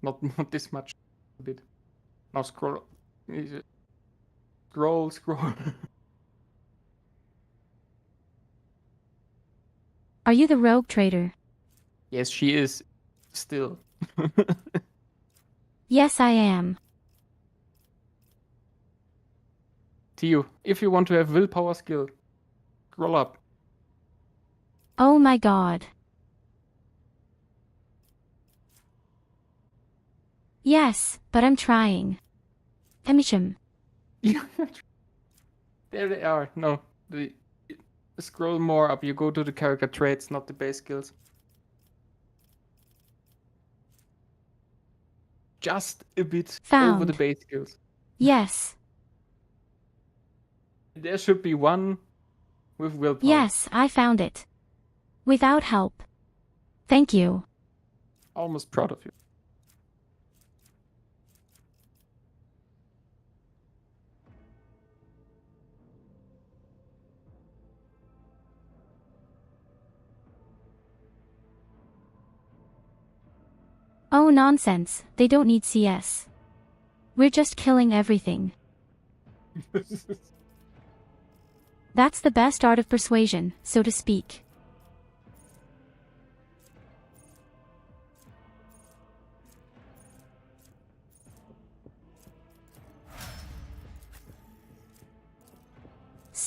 Not this much. A bit. Now scroll. Scroll. Are you the rogue trader? Yes, she is. Still. Yes, I am. Tio, if you want to have willpower skill, scroll up. Oh my god. Yes, but I'm trying. Emisham. There they are. No, scroll more up. You go to the character traits, not the base skills. Just a bit over the Found. base skills. Yes. There should be one with willpower. Yes, I found it. Without help. Thank you. Almost proud of you. Oh nonsense, they don't need CS. We're just killing everything. That's the best art of persuasion, so to speak.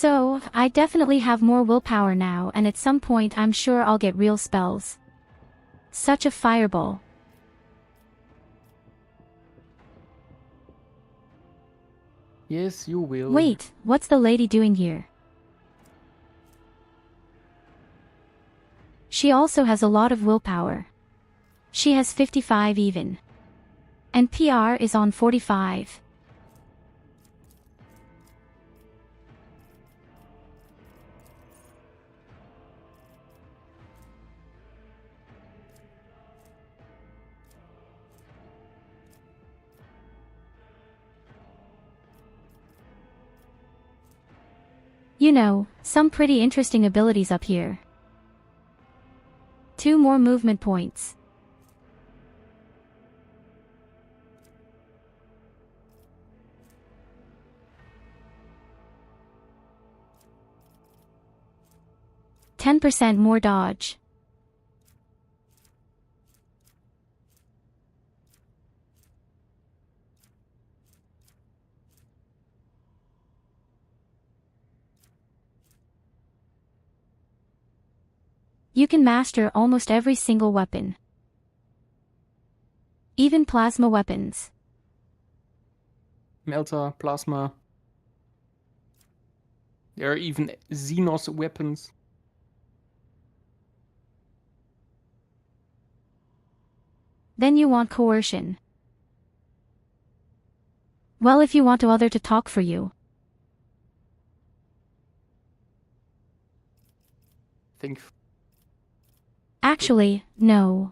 So, I definitely have more willpower now, and at some point I'm sure I'll get real spells. Such a fireball. Yes, you will. Wait, what's the lady doing here? She also has a lot of willpower. She has 55 even. And PR is on 45. You know, some pretty interesting abilities up here. 2 more movement points. %10 more dodge. You can master almost every single weapon. Even plasma weapons. Melter, Plasma. There are even Xenos weapons. Then you want coercion. Well, if you want other to talk for you. Think. Actually, no.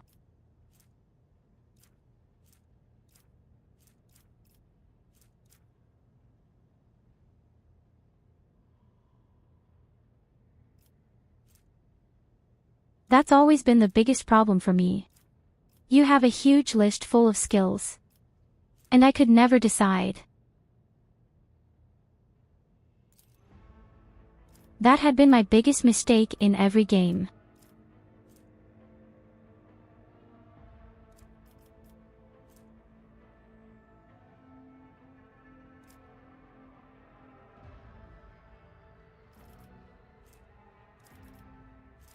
That's always been the biggest problem for me. You have a huge list full of skills. And I could never decide. That had been my biggest mistake in every game.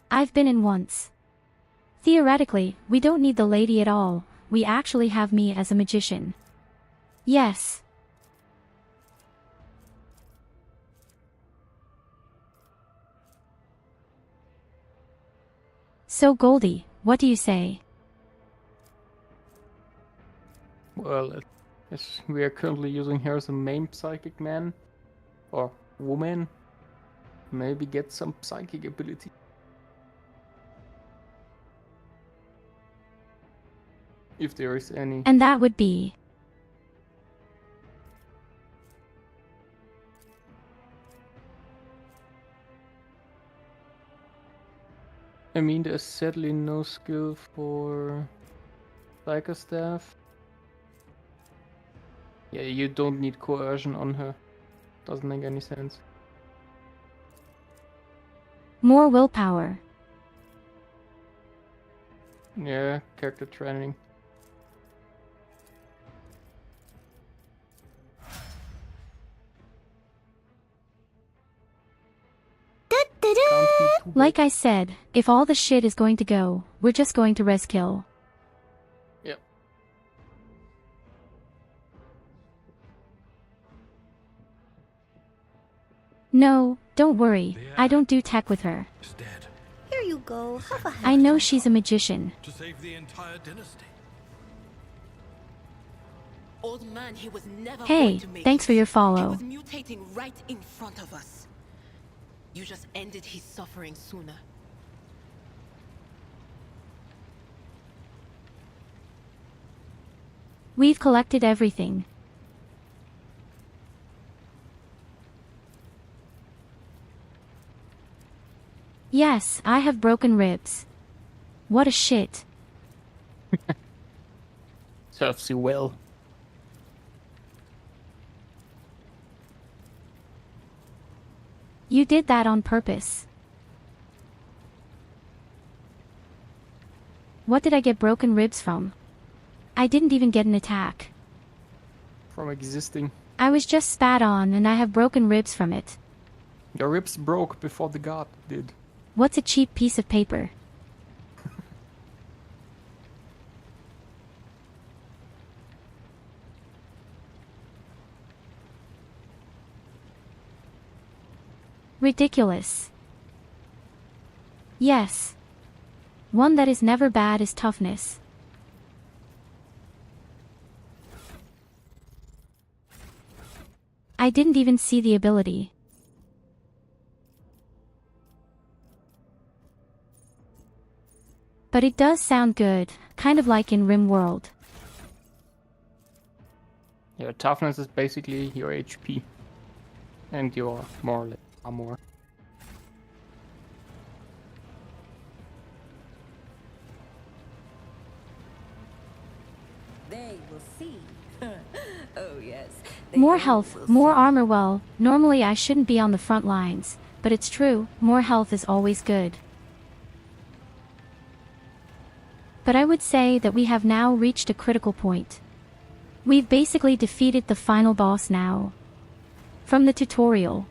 I've been in once. Theoretically, we don't need the lady at all, we actually have me as a magician. Yes. So Goldi, what do you say? Well, as we are currently using her as a main psychic man, or woman, maybe get some psychic ability. If there is any. And that would be... I mean, there's sadly no skill for Psycho Staff. Yeah, you don't need coercion on her. Doesn't make any sense. More willpower. Yeah, character training. Like I said, if all the shit is going to go, we're just going to res kill. Yep. No, don't worry, I don't do tech with her. Here you go, have a hand. I know she's a magician. To save the entire dynasty. Old man, he was never Hey, going to make thanks for your He follow. was mutating right in front of us. You just ended his suffering sooner. We've collected everything. Yes, I have broken ribs. What a shit. Serves you well. You did that on purpose. What did I get broken ribs from? I didn't even get an attack. From existing. I was just spat on and I have broken ribs from it. Your ribs broke before the guard did. What's a cheap piece of paper? Ridiculous. Yes. One that is never bad is toughness. I didn't even see the ability. But it does sound good, kind of like in Rim World. Your toughness is basically your HP. And your more or less armor. They will see. Oh yes. More health, more armor. Well, normally I shouldn't be on the front lines, but it's true, more health is always good. But I would say that we have now reached a critical point. We've basically defeated the final boss now. From the tutorial.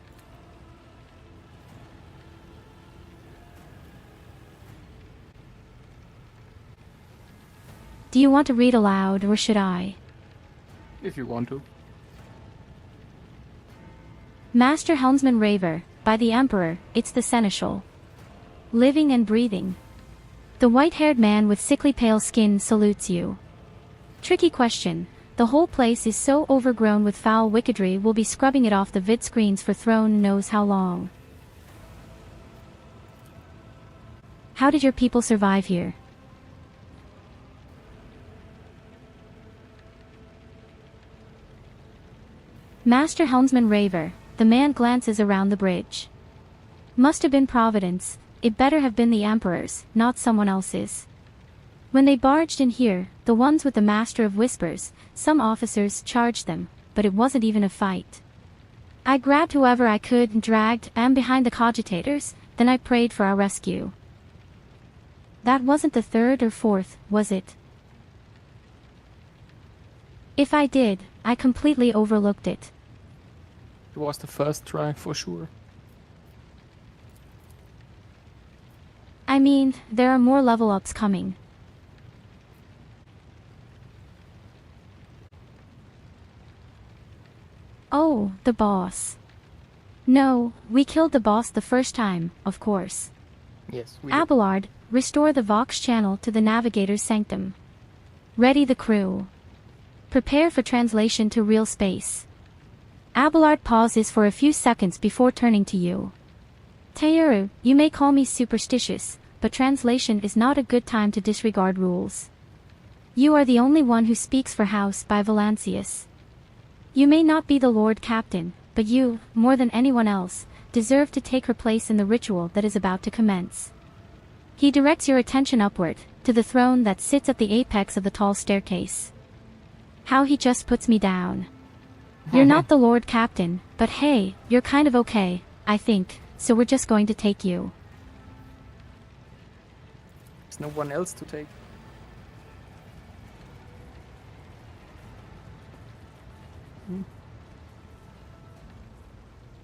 Do you want to read aloud or should I? If you want to. Master Helmsman Raver, by the Emperor, it's the Seneschal. Living and breathing. The white-haired man with sickly pale skin salutes you. Tricky question. The whole place is so overgrown with foul wickedry we'll be scrubbing it off the vid screens for throne knows how long. How did your people survive here? Master Helmsman Raver, the man glances around the bridge. Must have been Providence, it better have been the Emperor's, not someone else's. When they barged in here, the ones with the Master of Whispers, some officers charged them, but it wasn't even a fight. I grabbed whoever I could and dragged them behind the cogitators, then I prayed for our rescue. That wasn't the third or fourth, was it? If I did, I completely overlooked it. It was the first try, for sure. I mean, there are more level ups coming. Oh, the boss. No, we killed the boss the first time, of course. Yes, we Abelard, restore the Vox channel to the Navigator's Sanctum. Ready the crew. Prepare for translation to real space. Abelard pauses for a few seconds before turning to you. Teuru, you may call me superstitious, but translation is not a good time to disregard rules. You are the only one who speaks for House by Valancius. You may not be the Lord Captain, but you, more than anyone else, deserve to take her place in the ritual that is about to commence. He directs your attention upward, to the throne that sits at the apex of the tall staircase. How he just puts me down. You're not the Lord Captain, but hey, you're kind of okay, I think, so we're just going to take you. There's no one else to take.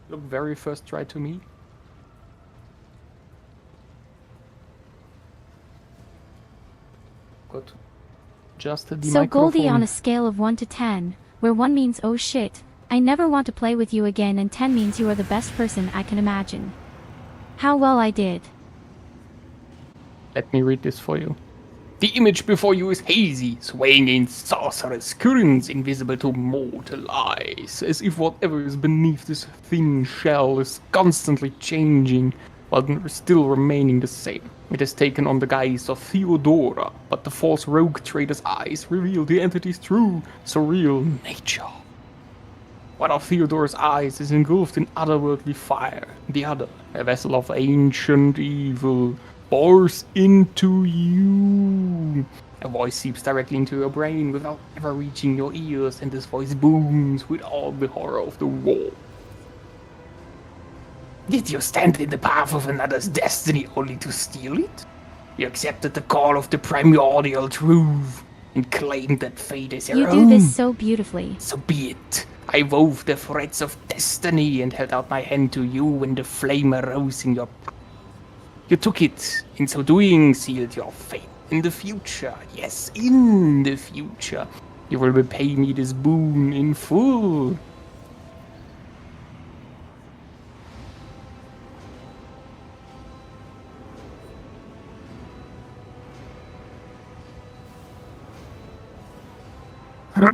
Look very first try to me. Good. Just the So Goldi, microphone. on a scale of 1 to 10, where 1 means oh shit, I never want to play with you again, and 10 means you are the best person I can imagine. How well I did. Let me read this for you. The image before you is hazy, swaying in sorcerous currents invisible to mortal eyes, as if whatever is beneath this thin shell is constantly changing, while still remaining the same. It has taken on the guise of Theodora, but the false rogue trader's eyes reveal the entity's true, surreal nature. One of Theodora's eyes is engulfed in otherworldly fire, the other, a vessel of ancient evil, pours into you. A voice seeps directly into your brain without ever reaching your ears, and this voice booms with all the horror of the war. Did you stand in the path of another's destiny only to steal it? You accepted the call of the primordial truth and claimed that fate is your You own. do this so beautifully. So be it. I wove the threads of destiny and held out my hand to you when the flame arose in your... You took it. In so doing, sealed your fate. In the future, yes, in the future, you will repay me this boon in full.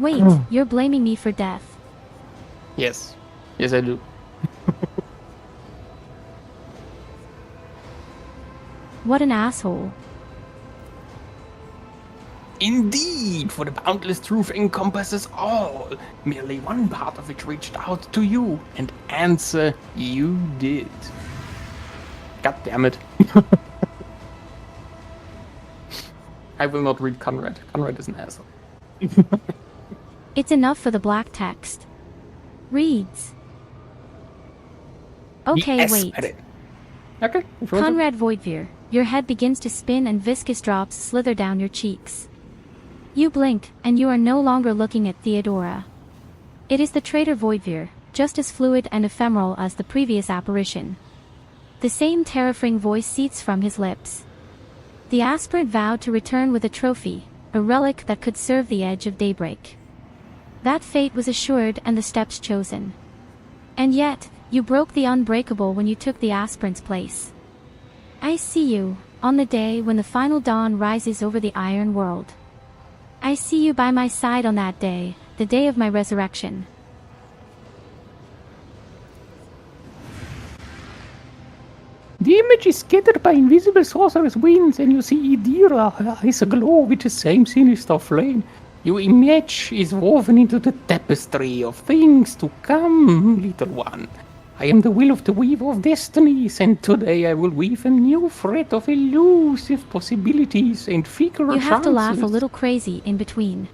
Wait, you're blaming me for death. Yes. Yes, I do. What an asshole. Indeed, for the boundless truth encompasses all. Merely one part of it reached out to you, and answer you did. God damn it. I will not read Conrad. Conrad is an asshole. It's enough for the black text. Reads. Okay, Yes, wait. Okay. Conrad Voidveer, your head begins to spin and viscous drops slither down your cheeks. You blink, and you are no longer looking at Theodora. It is the traitor Voidveer, just as fluid and ephemeral as the previous apparition. The same terrifying voice seeps from his lips. The aspirant vowed to return with a trophy, a relic that could serve the edge of daybreak. That fate was assured and the steps chosen. And yet, you broke the unbreakable when you took the aspirant's place. I see you, on the day when the final dawn rises over the iron world. I see you by my side on that day, the day of my resurrection. The image is scattered by invisible sorcerer's winds, and you see Idira, her eyes aglow with the same sinister flame. Your image is woven into the tapestry of things to come, little one. I am the will of the weaver of destinies, and today I will weave a new thread of elusive possibilities and figure You have to laugh a chances. little crazy in between.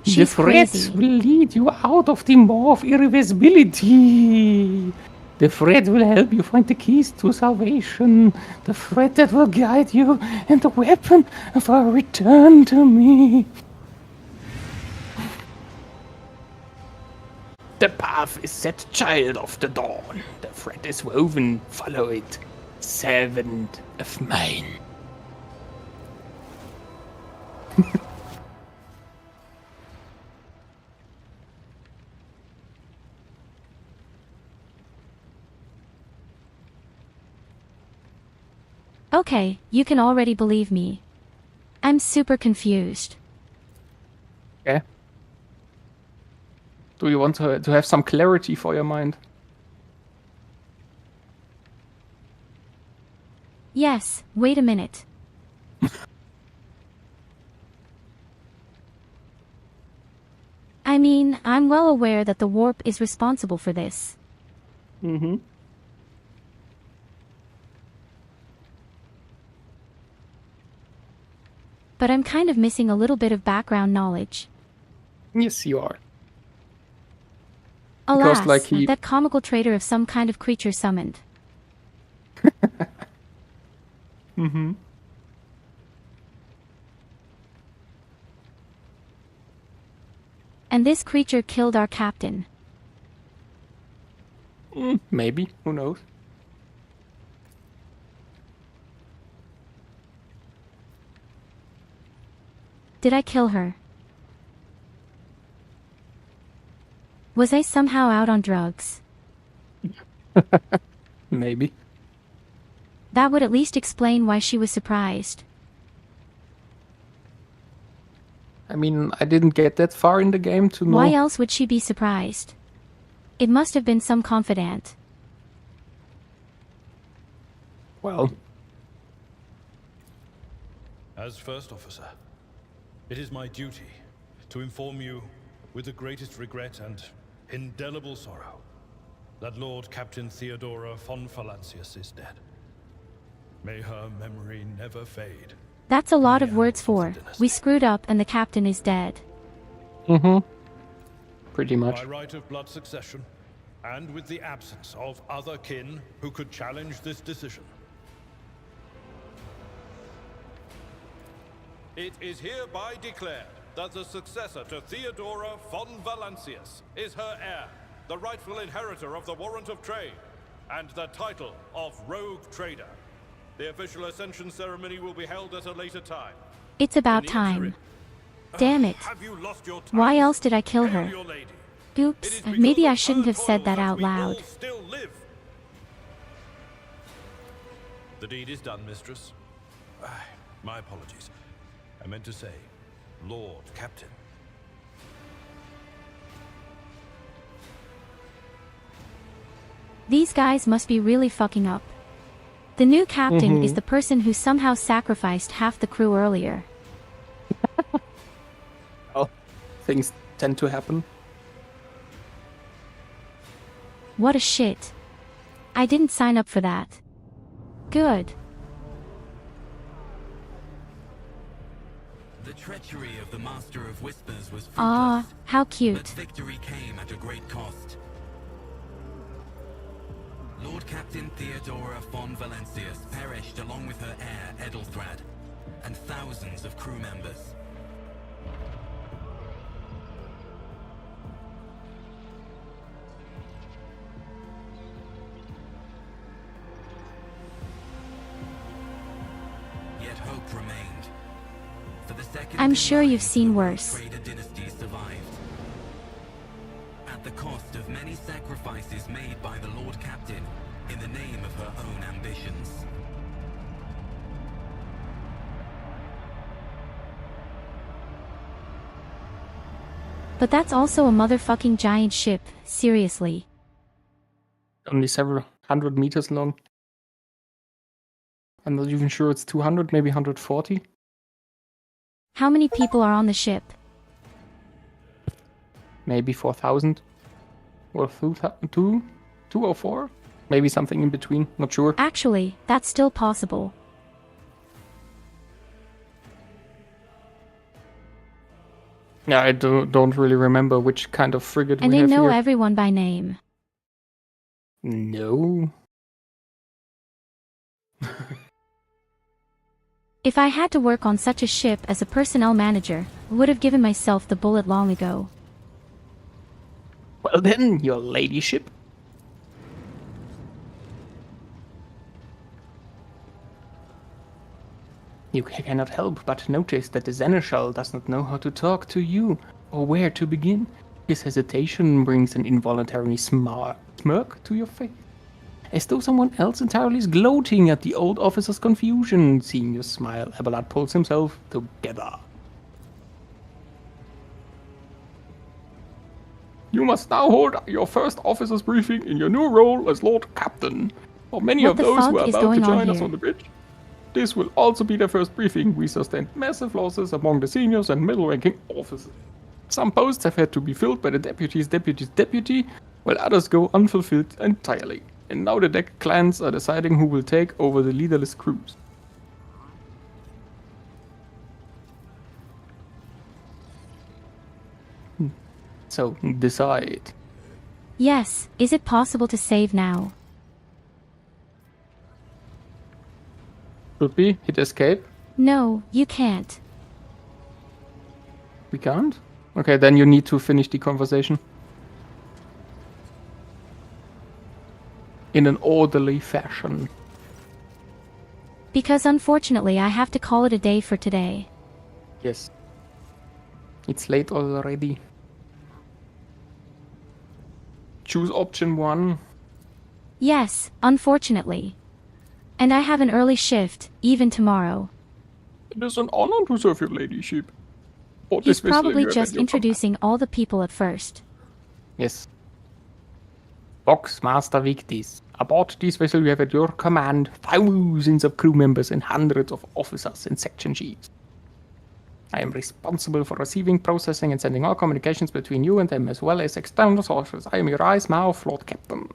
The She's threads crazy. will lead you out of the maw of irreversibility. The thread will help you find the keys to salvation. The thread that will guide you, and the weapon of our return to me. The path is set, child of the dawn. The thread is woven, follow it. Servant of mine. Okay, you can already believe me. I'm super confused. Okay. Do you want to have some clarity for your mind? Yes, wait a minute. I mean, I'm well aware that the warp is responsible for this. Mm-hmm. But I'm kind of missing a little bit of background knowledge. Yes, you are. Alas, like he- that comical traitor of some kind of creature summoned. Mm-hmm. And this creature killed our captain. Maybe. Who knows? Did I kill her? Was I somehow out on drugs? Maybe. That would at least explain why she was surprised. I mean, I didn't get that far in the game to know. Why else would she be surprised? It must have been some confidant. Well. As First Officer, it is my duty to inform you with the greatest regret and indelible sorrow that Lord Captain Theodora von Valancius is dead. May her memory never fade. That's a lot of words for, we screwed up and the captain is dead. Mm-hmm. Pretty much. By right of blood succession, and with the absence of other kin who could challenge this decision. It is hereby declared that the successor to Theodora von Valancius is her heir, the rightful inheritor of the Warrant of Trade, and the title of Rogue Trader. The official ascension ceremony will be held at a later time. It's about time. Damn it. Have you lost your time? Why else did I kill Hail her? your lady. Oops, maybe I shouldn't have said that out loud. Still live. The deed is done, mistress. My apologies. I meant to say, Lord Captain. These guys must be really fucking up. The new captain is the person who somehow sacrificed half the crew earlier. Well, things tend to happen. What a shit. I didn't sign up for that. Good. The treachery of the Master of Whispers was fruitless. Ah, how But cute. victory came at a great cost. Lord Captain Theodora von Valancius perished along with her heir Edelthrad, and thousands of crew members. Yet hope remained. For the second I'm in sure line, you've seen the worse. Trader dynasty survived. At the cost of many sacrifices made by the Lord Captain in the name of her own ambitions. But that's also a motherfucking giant ship, seriously. Only several hundred meters long. I'm not even sure it's 200, maybe 140. How many people are on the ship? Maybe 4,000. Or 2 or 4? Maybe something in between, not sure. Actually, that's still possible. Yeah, I don't really remember which kind of frigate And we they have know here. everyone by name. No. If I had to work on such a ship as a personnel manager, I would have given myself the bullet long ago. Well then, your ladyship. You cannot help but notice that the seneschal does not know how to talk to you, or where to begin. His hesitation brings an involuntary smirk to your face, as though someone else entirely is gloating at the old officer's confusion. Seeing your smile, Abelard pulls himself together. You must now hold your first officer's briefing in your new role as Lord Captain. For many What of the those who fuck are is about to going on join us here? on the bridge, this will also be their first briefing. We sustained massive losses among the seniors and middle-ranking officers. Some posts have had to be filled by the deputy's deputy, while others go unfulfilled entirely. And now the deck clans are deciding who will take over the leaderless crews. So, decide. Yes, is it possible to save now? Should be. Hit escape. No, you can't. We can't? Okay, then you need to finish the conversation. In an orderly fashion. Because unfortunately I have to call it a day for today. Yes. It's late already. Choose option 1. Yes, unfortunately. And I have an early shift, even tomorrow. It is an honor to serve your ladyship. Or He's this vessel probably you have just at your introducing all the people at first. Yes. Box Master Victis. Aboard this vessel you have at your command thousands of crew members and hundreds of officers in section chiefs. I am responsible for receiving, processing, and sending all communications between you and them, as well as external sources. I am your eyes, mouth, Lord Captain.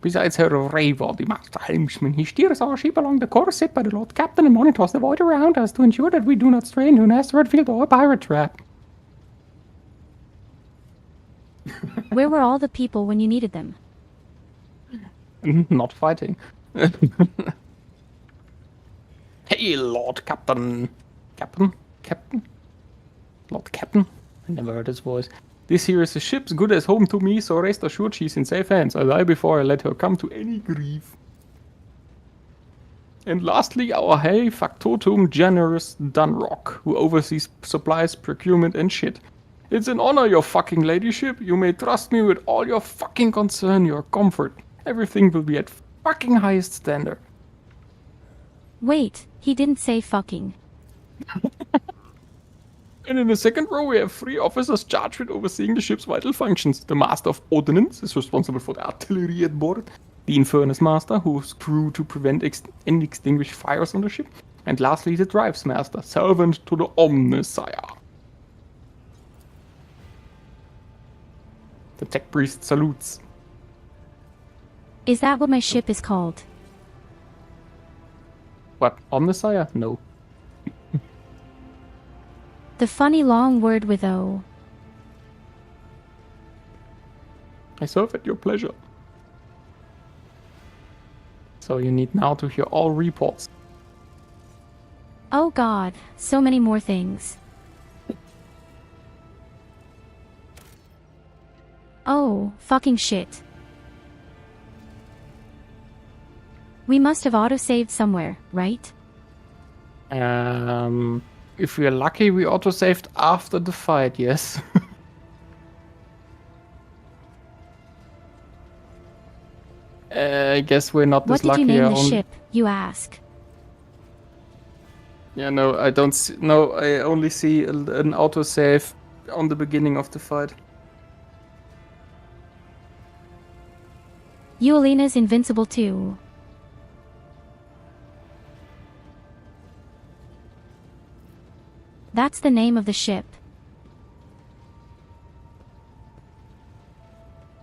Besides her VoD, the Master Helmsman, he steers our ship along the course set by the Lord Captain and monitors the void around us to ensure that we do not stray into an asteroid field or a pirate trap. Where were all the people when you needed them? Not fighting. Hey, Lord Captain. Captain? Captain? Lord Captain? I never heard his voice. This here is a ship's good as home to me, so rest assured she's in safe hands. I die before I let her come to any grief. And lastly, our hey factotum generous Dunrock, who oversees supplies, procurement, and shit. It's an honor, your fucking ladyship. You may trust me with all your fucking concern, your comfort. Everything will be at fucking highest standard. Wait, he didn't say fucking. And in the second row, we have 3 officers charged with overseeing the ship's vital functions. The Master of Ordnance is responsible for the artillery at board. The Infernus Master, whose crew to prevent and extinguish fires on the ship. And lastly, the Drives Master, servant to the Omnissiah. The Tech Priest salutes. Is that what my ship is called? What, Omnissiah? No. The funny long word with O. I serve at your pleasure. So you need now to hear all reports. Oh god, so many more things. Oh, fucking shit. We must have autosaved somewhere, right? If we are lucky, we autosaved after the fight, yes. I guess we're not this lucky. What did you name the ship, you ask? Yeah, no, I don't see, no, I only see an autosave on the beginning of the fight. Yulena's invincible too. That's the name of the ship.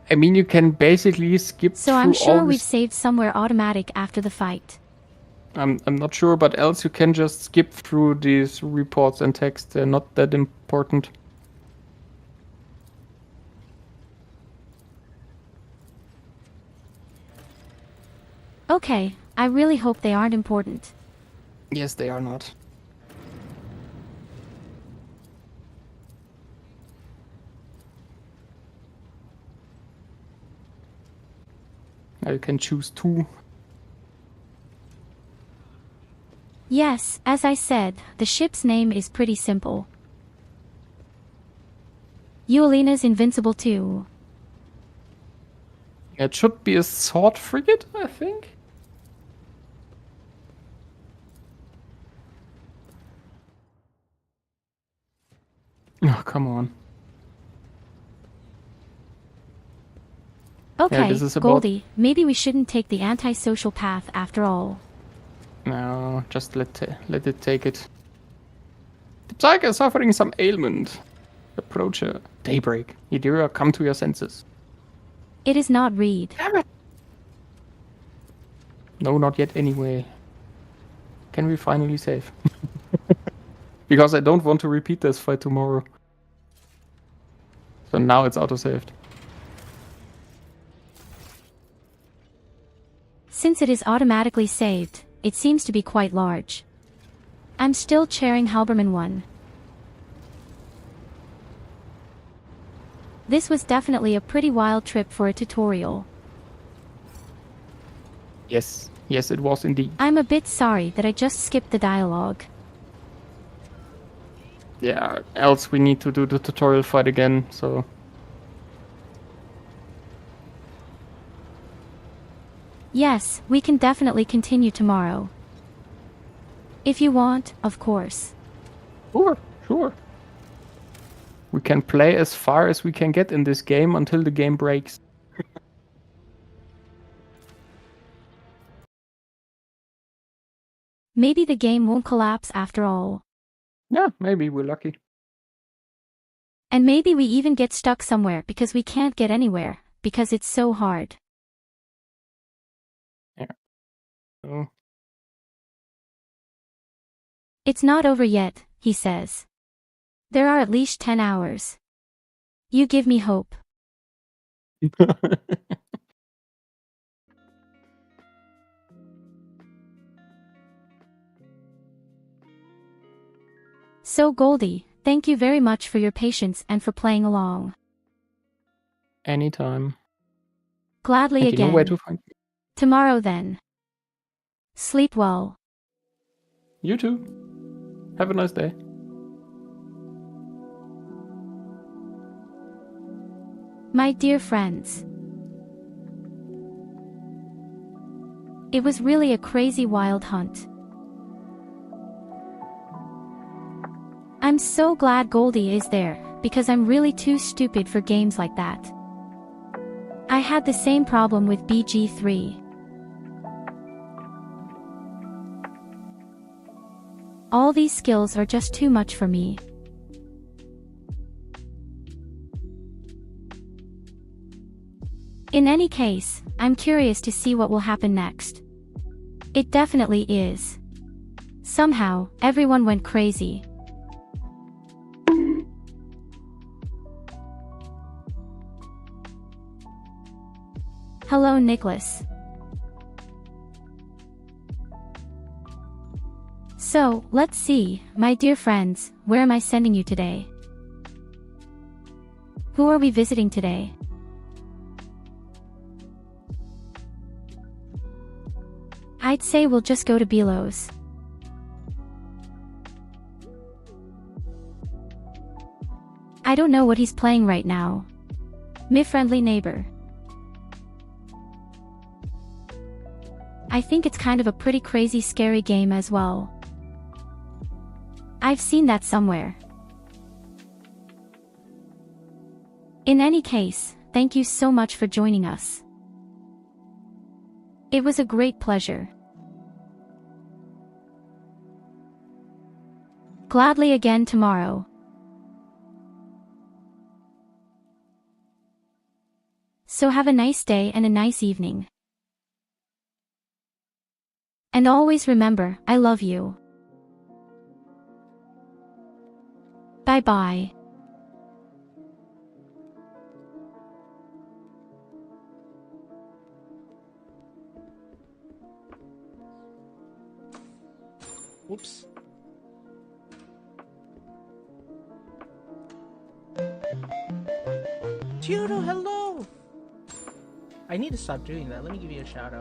I mean, you can basically skip So through I'm sure all we've this. saved somewhere automatic after the fight. I'm not sure, but else you can just skip through these reports and text. They're not that important. Okay, I really hope they aren't important. Yes, they are not. Now you can choose 2. Yes, as I said, the ship's name is pretty simple. Yulena's invincible too. It should be a sword frigate, I think. Oh, come on. Okay, this is about... Goldi, maybe we shouldn't take the antisocial path after all. No, just let it take it. The Psyche is suffering some ailment. Approach her. Daybreak. Yadira, come to your senses. It is not Reed. Damn it! No, not yet anyway. Can we finally save? Because I don't want to repeat this fight tomorrow. So now it's auto-saved. Since it is automatically saved, it seems to be quite large. I'm still chairing Halberman 1. This was definitely a pretty wild trip for a tutorial. Yes, yes it was indeed. I'm a bit sorry that I just skipped the dialogue. Yeah, else we need to do the tutorial fight again, so... Yes, we can definitely continue tomorrow. If you want, of course. Sure. We can play as far as we can get in this game until the game breaks. Maybe the game won't collapse after all. Yeah, maybe we're lucky. And maybe we even get stuck somewhere because we can't get anywhere, because it's so hard. Yeah. Oh. It's not over yet, he says. There are at least 10 hours. You give me hope. So Goldi, thank you very much for your patience and for playing along. Anytime. Gladly And again. you know where to find me. Tomorrow then. Sleep well. You too. Have a nice day. My dear friends. It was really a crazy wild hunt. I'm so glad Goldi is there, because I'm really too stupid for games like that. I had the same problem with BG3. All these skills are just too much for me. In any case, I'm curious to see what will happen next. It definitely is. Somehow, everyone went crazy. Hello, Nicholas. So, let's see, my dear friends, where am I sending you today? Who are we visiting today? I'd say we'll just go to Belos. I don't know what he's playing right now. My friendly neighbor. I think it's kind of a pretty crazy scary game as well. I've seen that somewhere. In any case, thank you so much for joining us. It was a great pleasure. Gladly again tomorrow. So have a nice day and a nice evening. And always remember, I love you. Bye-bye. Whoops. Judo, hello! I need to stop doing that. Let me give you a shout out.